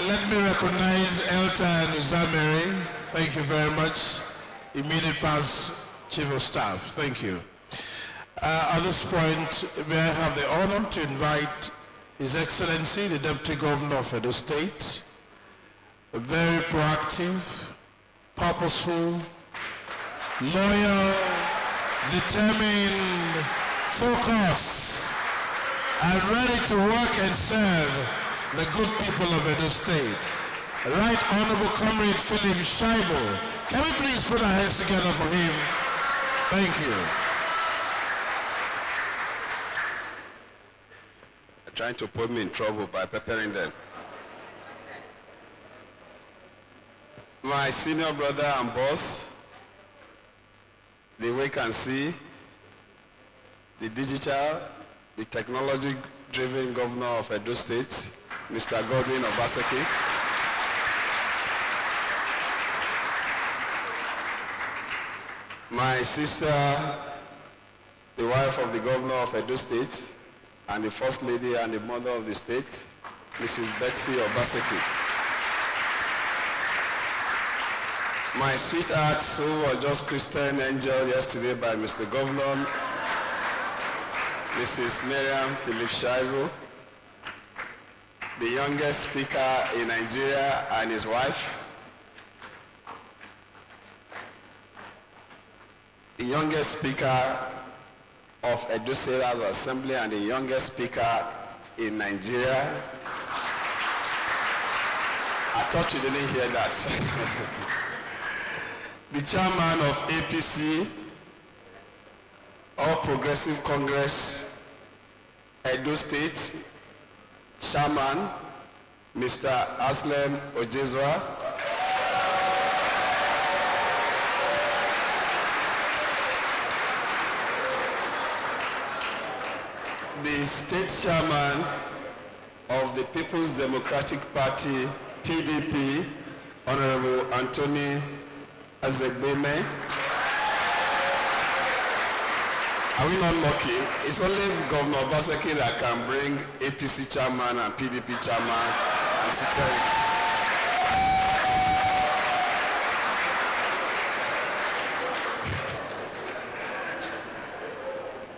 [SPEAKER 4] Let me recognize Elton Uzameri. Thank you very much. Immediate past Chief of Staff. Thank you. At this point, may I have the honor to invite His Excellency, the Deputy Governor of Edo State, a very proactive, purposeful, loyal, determined, focused, and ready to work and serve the good people of Edo State. Right Honorable Comrade Philip Shaibo. Can we please put our hands together for him? Thank you.
[SPEAKER 18] They're trying to put me in trouble by preparing them. My senior brother and boss, the way can see, the digital, the technology-driven governor of Edo State, Mr. Godwin Obaseki. My sister, the wife of the governor of Edo State, and the first lady and the mother of the state, Mrs. Betsy Obaseki. My sweetheart, who was just Christian angel yesterday by Mr. Governor, Mrs. Miriam Philip Shaibu, the youngest speaker in Nigeria and his wife, the youngest speaker of Edo State House of Assembly and the youngest speaker in Nigeria. I thought you didn't hear that. The chairman of APC, All Progressive Congress, Edo State, Chairman, Mr. Aslem Ojezwa, the State Chairman of the People's Democratic Party, PDP, Honorable Anthony Azegbeme. Are we not lucky? It's only Governor Obaseki that can bring APC chairman and PDP chairman and secretary.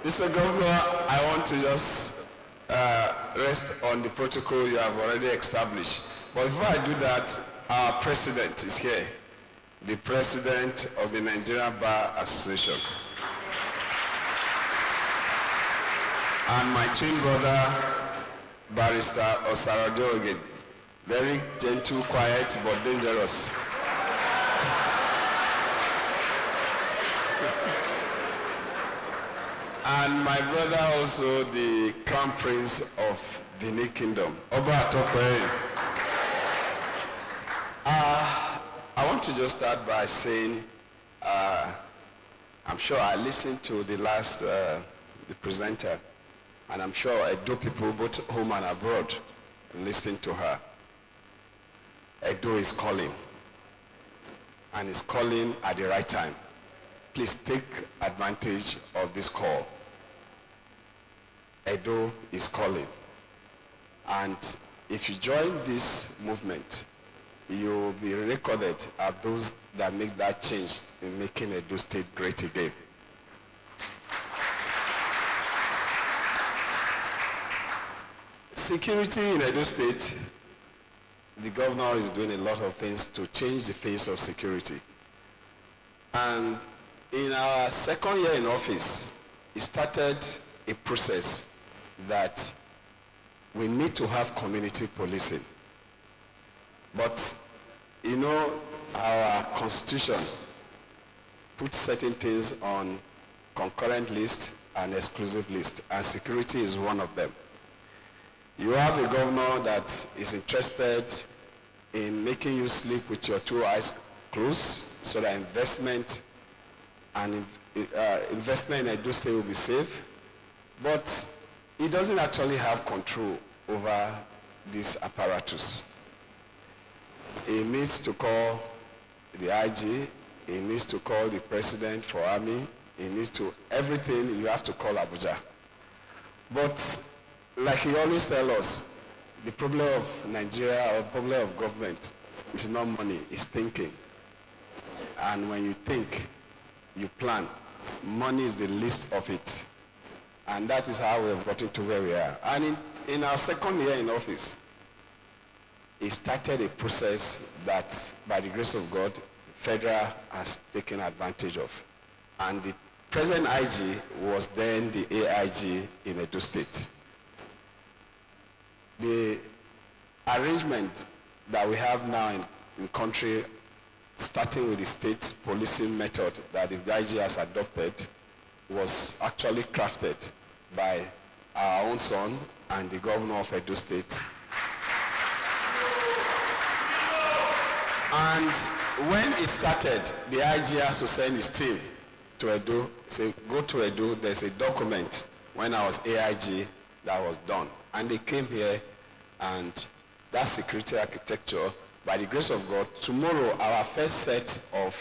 [SPEAKER 18] Mr. Governor, I want to just rest on the protocol you have already established. But before I do that, our president is here, the president of the Nigerian Bar Association. And my twin brother, Barrister Osarajo again. Very gentle, quiet, but dangerous. And my brother also, the Crown Prince of Benin Kingdom, Oba Atokwe. I want to just start by saying, I'm sure I listened to the last, the presenter, and I'm sure Edo people, both home and abroad, listen to her. Edo is calling, and is calling at the right time. please take advantage of this call. Edo is calling. And if you join this movement, you'll be recorded as those that make that change in making Edo State great again. Security in Edo State, the governor is doing a lot of things to change the face of security. And in our second year in office, he started a process that we need to have community policing. But, you know, our constitution puts certain things on concurrent list and exclusive list, and security is one of them. You have a governor that is interested in making you sleep with your two eyes closed so that investment in Edo State will be safe, but he doesn't actually have control over this apparatus. He needs to call the IG, he needs to call the president for army, he needs to, everything you have to call Abuja. But like he always tells us, the problem of Nigeria or the problem of government is not money, it's thinking. And when you think, you plan. Money is the least of it. And that is how we have gotten to where we are. And in our second year in office, he started a process that, by the grace of God, Federal has taken advantage of. And the present IG was then the AIG in Edo State. The arrangement that we have now in country, starting with the state policing method that the IG has adopted, was actually crafted by our own son and the governor of Edo State. And when it started, the IG has to send his team to Edo, say, go to Edo, there's a document when I was AIG that was done. And they came here, and that security architecture, by the grace of God, tomorrow our first set of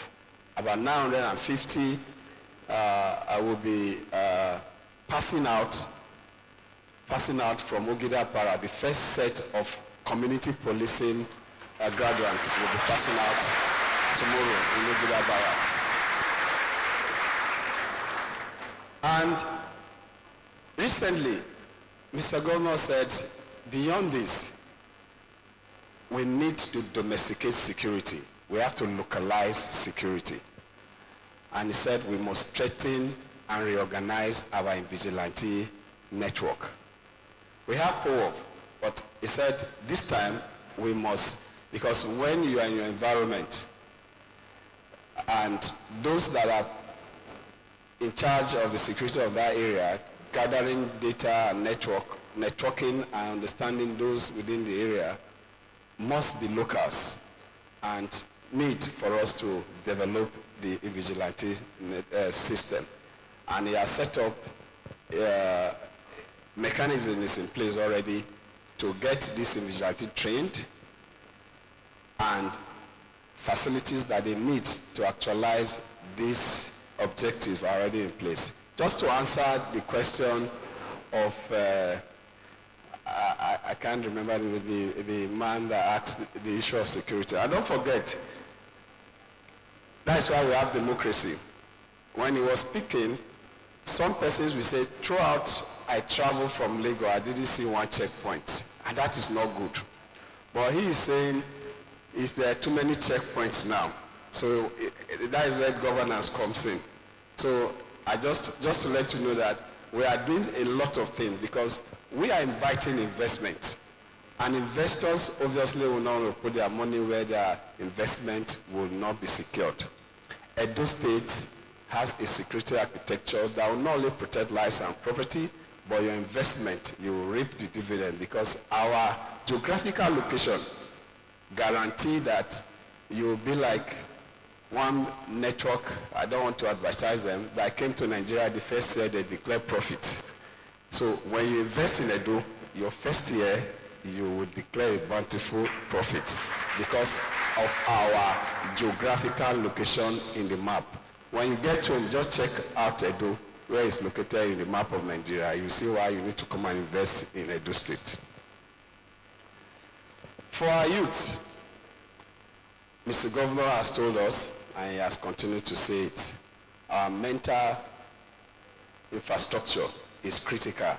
[SPEAKER 18] about 950 will be passing out from Alaghodaro. The first set of community policing graduates will be passing out tomorrow in Alaghodaro. And recently, Mr. Governor said, beyond this, we need to domesticate security. We have to localize security. And he said we must strengthen and reorganize our vigilante network. We have power, but he said this time we must, because when you are in your environment and those that are in charge of the security of that area, gathering data and networking and understanding those within the area, must be locals and need for us to develop the vigilante system. And he has set up mechanisms in place already to get this vigilante trained and facilities that they need to actualize this objective are already in place. Just to answer the question of I can't remember the man that asked the issue of security. And don't forget, that's why we have democracy. When he was speaking, some persons will say, throughout I traveled from Lagos, I didn't see one checkpoint. And that is not good. But he is saying, is there too many checkpoints now? So that is where governance comes in. So I just to let you know that we are doing a lot of things because we are inviting investment. And investors obviously will not put their money where their investment will not be secured. Edo State has a security architecture that will not only protect lives and property, but your investment, you will reap the dividend because our geographical location guarantee that you will be like one network, I don't want to advertise them, that came to Nigeria the first year they declared profit. So when you invest in Edo, your first year, you will declare a bountiful profit because of our geographical location in the map. When you get home, just check out Edo, where it's located in the map of Nigeria. You see why you need to come and invest in Edo State. For our youth, Mr. Governor has told us, and he has continued to say it, our mental infrastructure is critical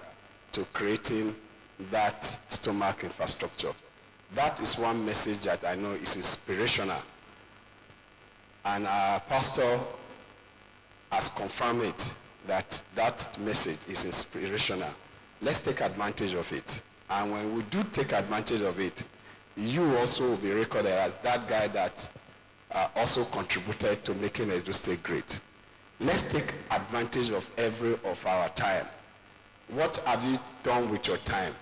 [SPEAKER 18] to creating that stomach infrastructure. That is one message that I know is inspirational. And our pastor has confirmed it, that message is inspirational. Let's take advantage of it. And when we do take advantage of it, you also will be recorded as that guy that also contributed to making Edo State great. Let's take advantage of every of our time. What have you done with your time?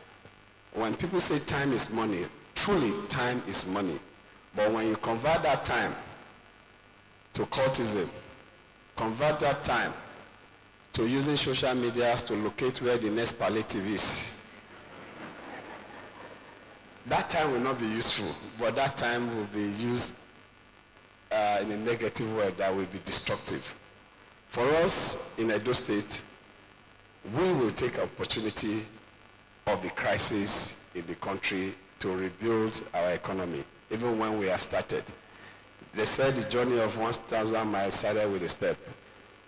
[SPEAKER 18] When people say time is money, truly time is money. But when you convert that time to cultism, convert that time to using social media to locate where the next palliative is, that time will not be useful, but that time will be used in a negative way that will be destructive. For us in Edo State, we will take opportunity of the crisis in the country to rebuild our economy, even when we have started. They said the journey of 1,000 miles started with a step.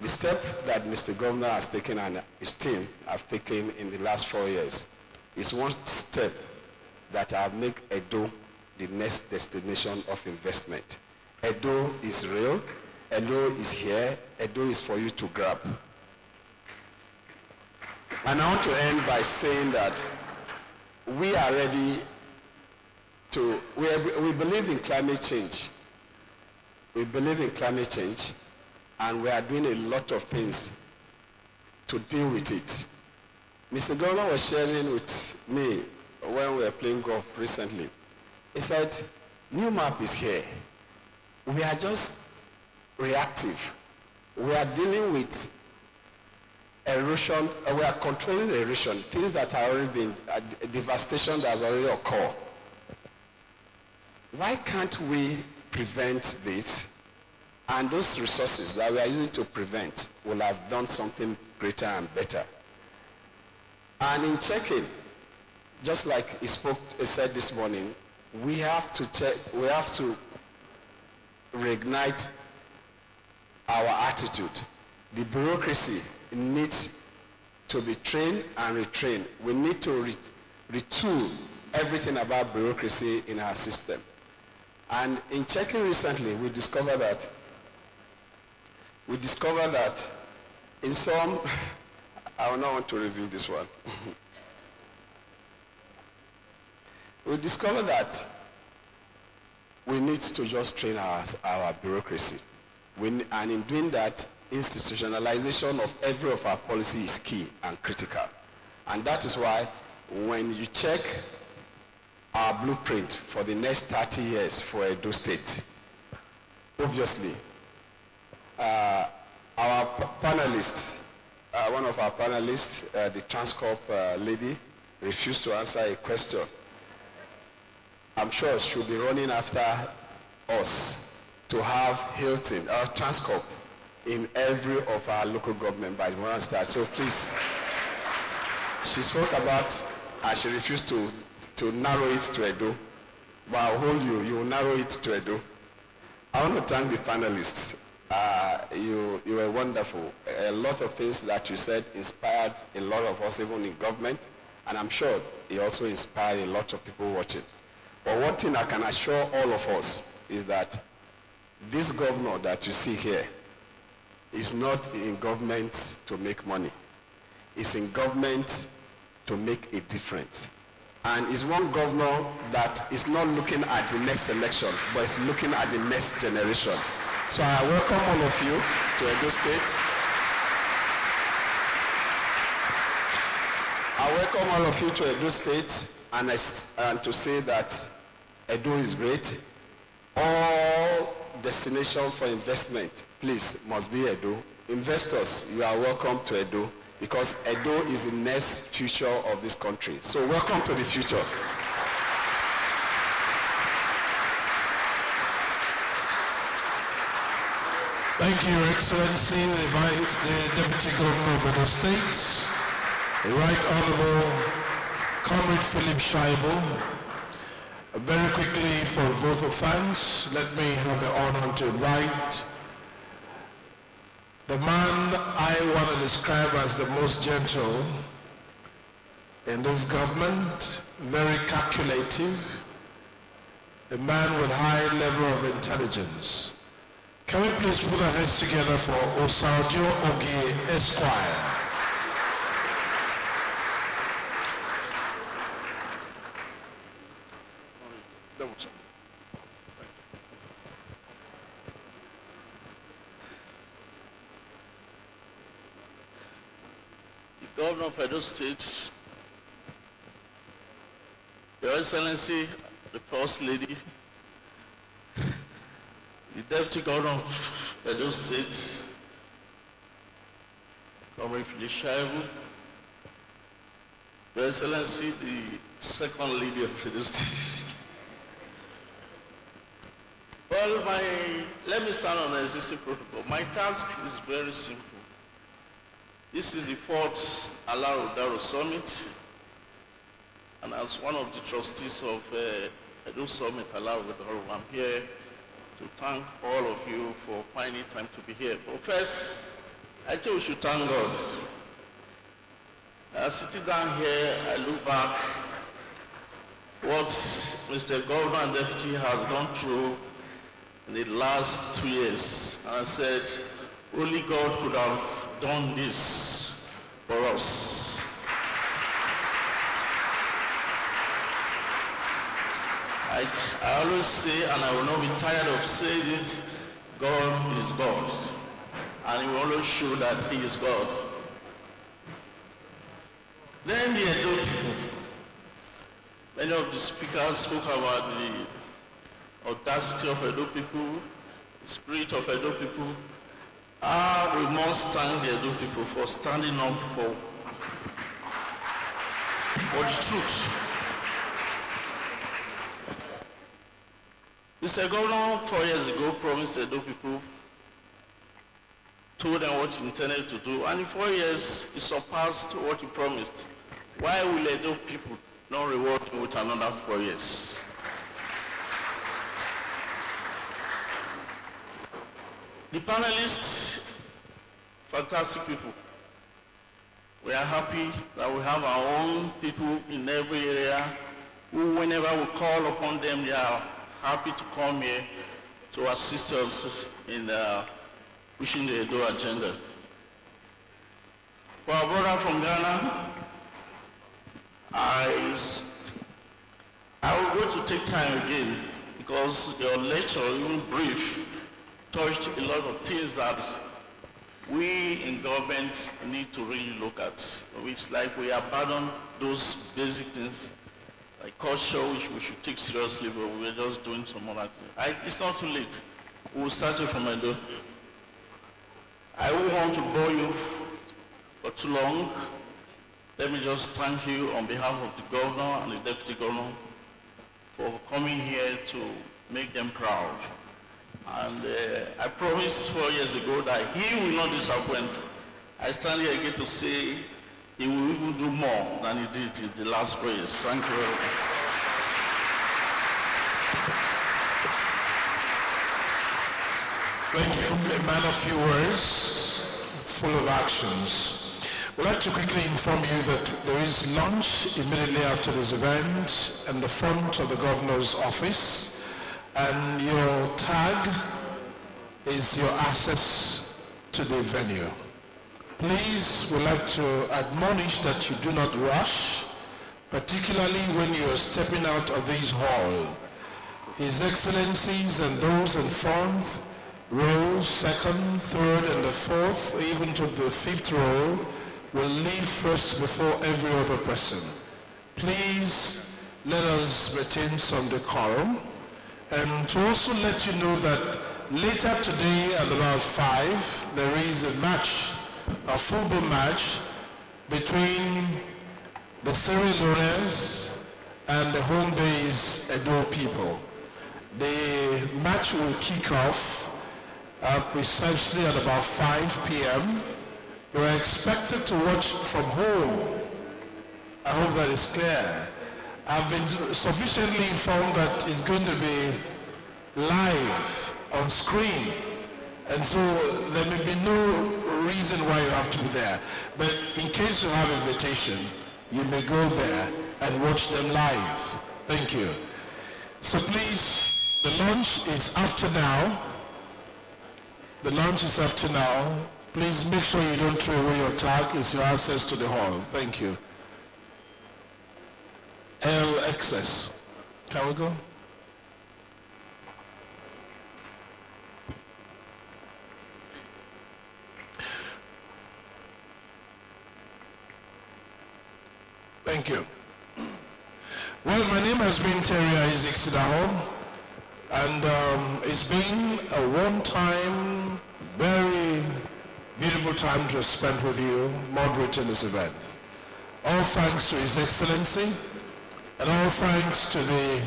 [SPEAKER 18] The step that Mr. Governor has taken and his team have taken in the last 4 years is one step that have made Edo the next destination of investment. Edo is real, Edo is here, Edo is for you to grab. And I want to end by saying that we are ready to, we believe in climate change. We believe in climate change, and we are doing a lot of things to deal with it. Mr. Governor was sharing with me when we were playing golf recently. He said, new map is here. We are just reactive. We are dealing with erosion, we are controlling erosion, things that are already been, devastation that has already occurred. Why can't we prevent this? And those resources that we are using to prevent will have done something greater and better. And in checking, just like he said this morning, we have to check, we have to reignite our attitude. The bureaucracy needs to be trained and retrained. We need to retool everything about bureaucracy in our system. And in checking recently, we discovered that in some, I will not want to reveal this one. We discovered that we need to just train our bureaucracy. And in doing that, institutionalization of every of our policy is key and critical. And that is why when you check our blueprint for the next 30 years for Edo State, obviously, our panelists, one of our panelists, the Transcorp lady, refused to answer a question. I'm sure she'll be running after us to have Hilton or Transcorp in every of our local government by the morning start. So please, she spoke about, and she refused to narrow it to Edo, but I'll hold you, you will narrow it to Edo. I want to thank the panelists. You were wonderful. A lot of things that you said inspired a lot of us, even in government, and I'm sure it also inspired a lot of people watching. But one thing I can assure all of us is that this governor that you see here is not in government to make money. It's in government to make a difference. And it's one governor that is not looking at the next election, but is looking at the next generation. So I welcome all of you to Edo State. I welcome all of you to Edo State, and to say that Edo is great. All destination for investment, please, must be Edo. Investors, you are welcome to Edo, because Edo is the next future of this country. So welcome to the future.
[SPEAKER 4] Thank you, Your Excellency. I invite the Deputy Governor of Edo State, the Right Honorable Comrade Philip Shaibu. Very quickly, for a vote of thanks, let me have the honor to invite the man I want to describe as the most gentle in this government, very calculative, a man with high level of intelligence. Can we please put our hands together for Osadio Ogie Esquire?
[SPEAKER 17] The Governor of Edo State, Your Excellency, the First Lady, the Deputy Governor of Edo State, Comrade Philip Shaibu, Your Excellency, the Second Lady of Edo State. Well, let me start on the existing protocol. My task is very simple. This is the 4th Alaghodaro Summit, and as one of the trustees of Edo Summit Alaghodaro, I'm here to thank all of you for finding time to be here. But first, I think we should thank God. Sitting down here, I look back what Mr. Governor and Deputy has gone through in the last 2 years. And I said, only God could have done this for us. I always say, and I will not be tired of saying it, God is God. And he will always show that he is God. Then the Edo people. Many of the speakers spoke about the audacity of Edo people, the spirit of Edo people. We must thank the Edo people for standing up for the truth. Mr. Governor, 4 years ago, promised the Edo people, told them what he intended to do, and in 4 years, he surpassed what he promised. Why will Edo people not reward him with another 4 years? The panelists, fantastic people. We are happy that we have our own people in every area who, whenever we call upon them, they are happy to come here to assist us in pushing the Edo agenda. For our brother from Ghana, I will go to take time again because your lecture, even brief, touched a lot of things that we in government need to really look at. Which, like, we abandon those basic things like culture, which we should take seriously, but we're just doing some other things. It's not too late. We'll start it from Edo. I won't want to bore you for too long. Let me just thank you on behalf of the governor and the deputy governor for coming here to make them proud. And I promised 4 years ago that he will not disappoint. I stand here again to say he will even do more than he did in the last 4 years. Thank you very much.
[SPEAKER 4] Thank you. A man of few words, full of actions. We'd like to quickly inform you that there is lunch immediately after this event in the front of the governor's office, and your tag is your access to the venue. Please, we'd like to admonish that you do not rush, particularly when you are stepping out of this hall. His Excellencies and those in front row, second, third, and the fourth, even to the fifth row, will leave first before every other person. Please let us maintain some decorum, and to also let you know that later today at about 5, there is a match, a football match between the Sierra Leoneans and the home base Edo people. The match will kick off precisely at about 5 p.m. You are expected to watch from home. I hope that is clear. I've been sufficiently informed that it's going to be live on screen. And so there may be no reason why you have to be there. But in case you have invitation, you may go there and watch them live. Thank you. So please, the lunch is after now. The lunch is after now. Please make sure you don't throw away your tag. It's your access to the hall. Thank you. LXS. Can we go? Thank you. Well, my name has been Terry Isaac Sidaho, and it's been a one-time, very beautiful time to have spent with you moderating this event. All thanks to His Excellency, and all thanks to the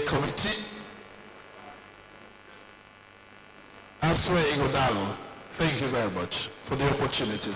[SPEAKER 4] committee. As for Alaghodaro, thank you very much for the opportunity.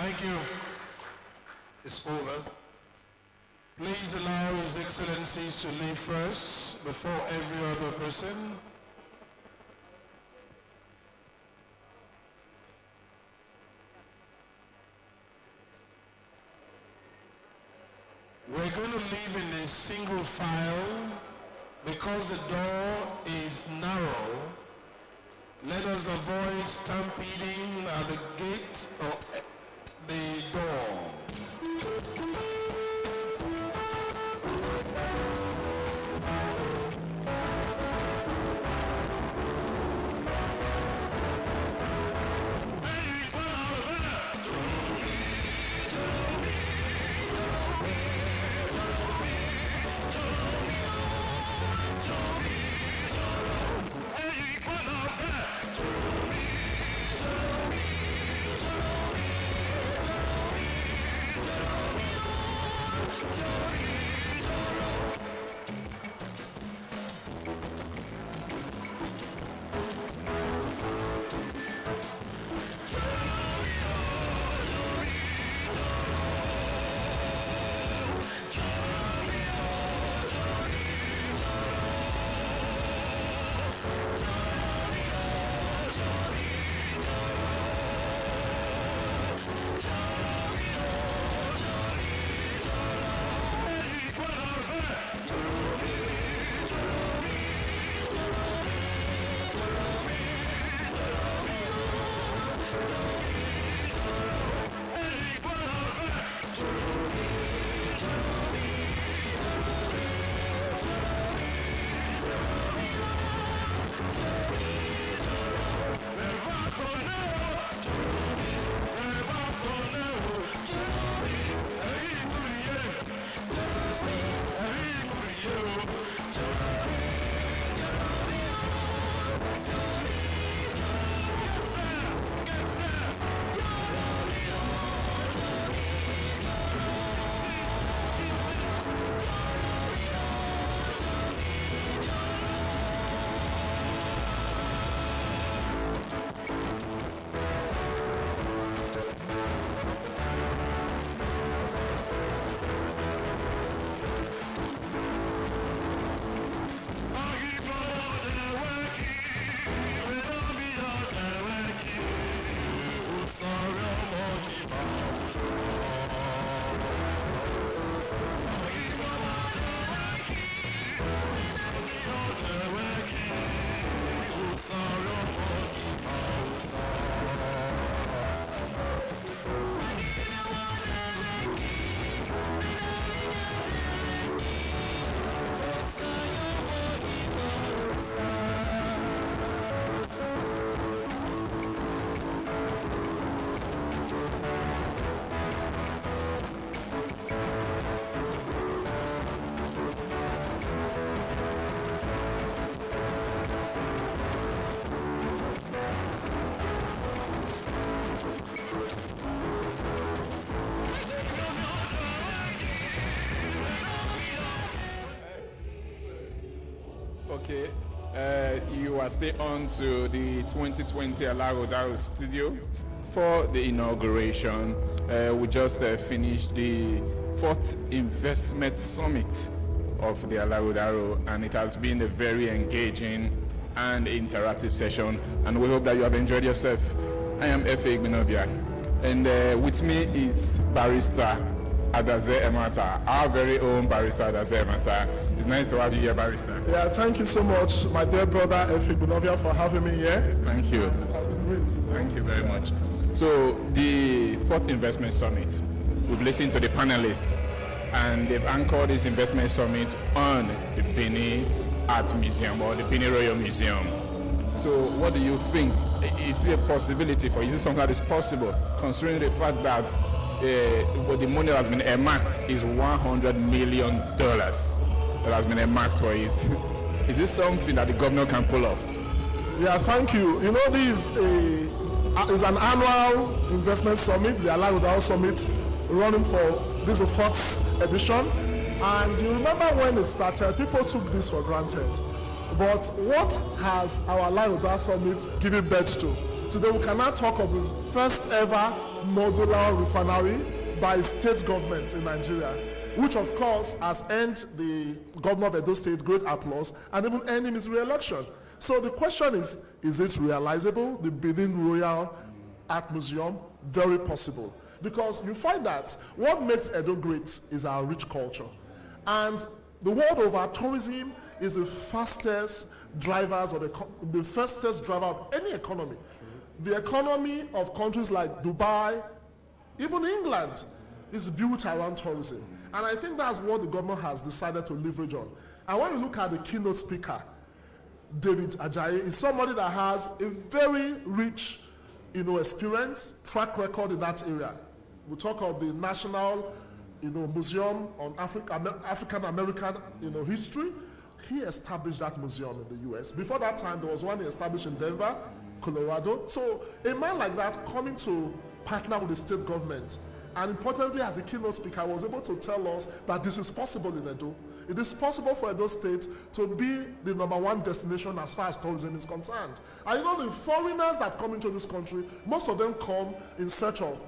[SPEAKER 4] Thank you. It's over. Please allow His Excellencies to leave first before every other person. We're going to leave in a single file because the door is narrow. Let us avoid stampeding at the gate or the door.
[SPEAKER 9] Okay, you are still on to the 2020 Alaghodaro studio for the inauguration. We just finished the 4th Investment Summit of the Alaghodaro, and it has been a very engaging and interactive session, and we hope that you have enjoyed yourself. I am Efe Igbinovia, and with me is Barrister Adaze Emata, our very own Barrister Adaze Emata. It's nice to have you here, Barrister.
[SPEAKER 19] Yeah, thank you so much, my dear brother Efe Igbinovia, for having me here.
[SPEAKER 9] Thank you. Thank you very much. So, the 4th Investment Summit, we've listened to the panelists, and they've anchored this investment summit on the Benin Art Museum or the Benin Royal Museum. So, what do you think? Is it a possibility for? Is it something that is possible, considering the fact that what the money that has been earmarked is $100 million that has been earmarked for it? Is this something that the governor can pull off?
[SPEAKER 19] Yeah, thank you. You know, this is an annual investment summit, the Alaghodaro Summit, running for this is the 4th edition. And you remember when it started, people took this for granted. But what has our Alaghodaro Summit given birth to? Today we can now talk of the first ever modular refinery by state governments in Nigeria, which of course has earned the governor of Edo State great applause and even earned him his re-election. So the question is this realizable? The Benin Royal Art Museum? Very possible. Because you find that what makes Edo great is our rich culture. And the world over, tourism is the fastest driver of any economy. The economy of countries like Dubai, even England, is built around tourism. And I think that's what the government has decided to leverage on. And when you look at the keynote speaker, David Ajayi is somebody that has a very rich, experience, track record in that area. We talk of the National, Museum on African American, history. He established that museum in the US. Before that time, there was one he established in Denver, Colorado. So a man like that coming to partner with the state government, and importantly, as a keynote speaker, was able to tell us that this is possible in Edo. It is possible for Edo State to be the #1 destination as far as tourism is concerned. And the foreigners that come into this country, most of them come in search of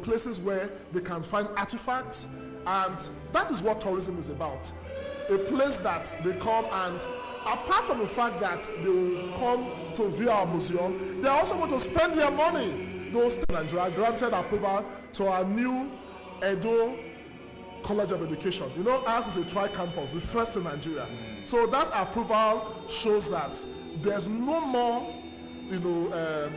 [SPEAKER 19] places where they can find artifacts, and that is what tourism is about. A place that they come, and apart from the fact that they will come to view our museum, they are also going to spend their money. Those in Nigeria granted approval to our new Edo College of Education. Ours is a tri-campus, the first in Nigeria. So that approval shows that there's no more,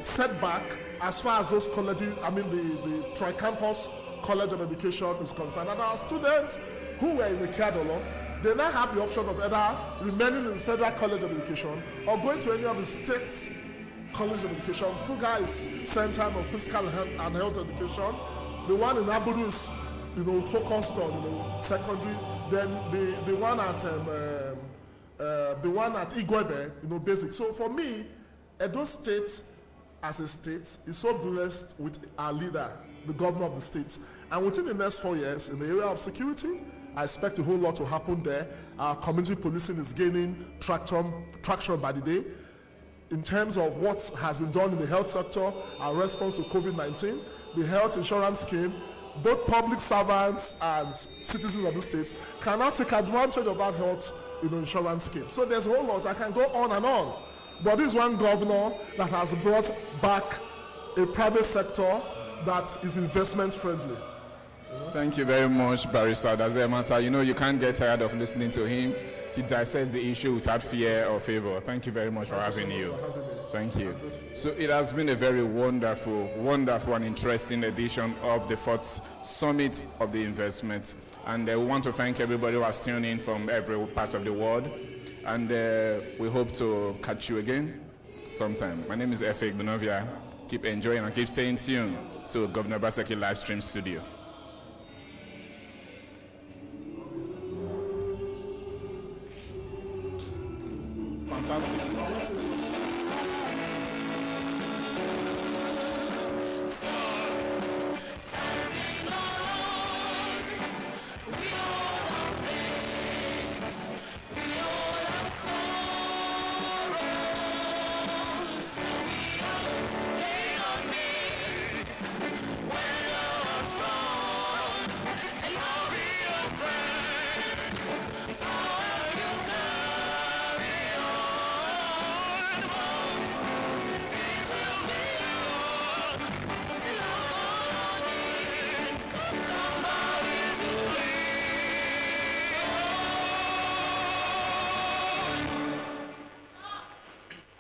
[SPEAKER 19] setback as far as those colleges, the tri-campus College of Education is concerned. And our students who were in the Kiadolo, they now have the option of either remaining in the Federal College of Education or going to any of the states' College of Education. Fuga is Center of Physical and Health Education. The one in Abudu is, focused on, secondary. Then the one at Igwebe, basic. So for me, Edo State as a state is so blessed with our leader, the governor of the state. And within the next 4 years, in the area of security, I expect a whole lot to happen there. Our community policing is gaining traction by the day. In terms of what has been done in the health sector, our response to COVID-19, the health insurance scheme, both public servants and citizens of the state can now take advantage of that health insurance scheme. So there's a whole lot. I can go on and on. But this is one governor that has brought back a private sector that is investment friendly.
[SPEAKER 9] Thank you very much, Barrister Dazemata. You can't get tired of listening to him. He dissects the issue without fear or favor. Thank you very much for having you. Thank you. So it has been a very wonderful and interesting edition of the 4th Summit of the Investment. And we want to thank everybody who has tuned in from every part of the world. And we hope to catch you again sometime. My name is Efe Igbonovia. Keep enjoying and keep staying tuned to Governor Baseki Livestream Studio.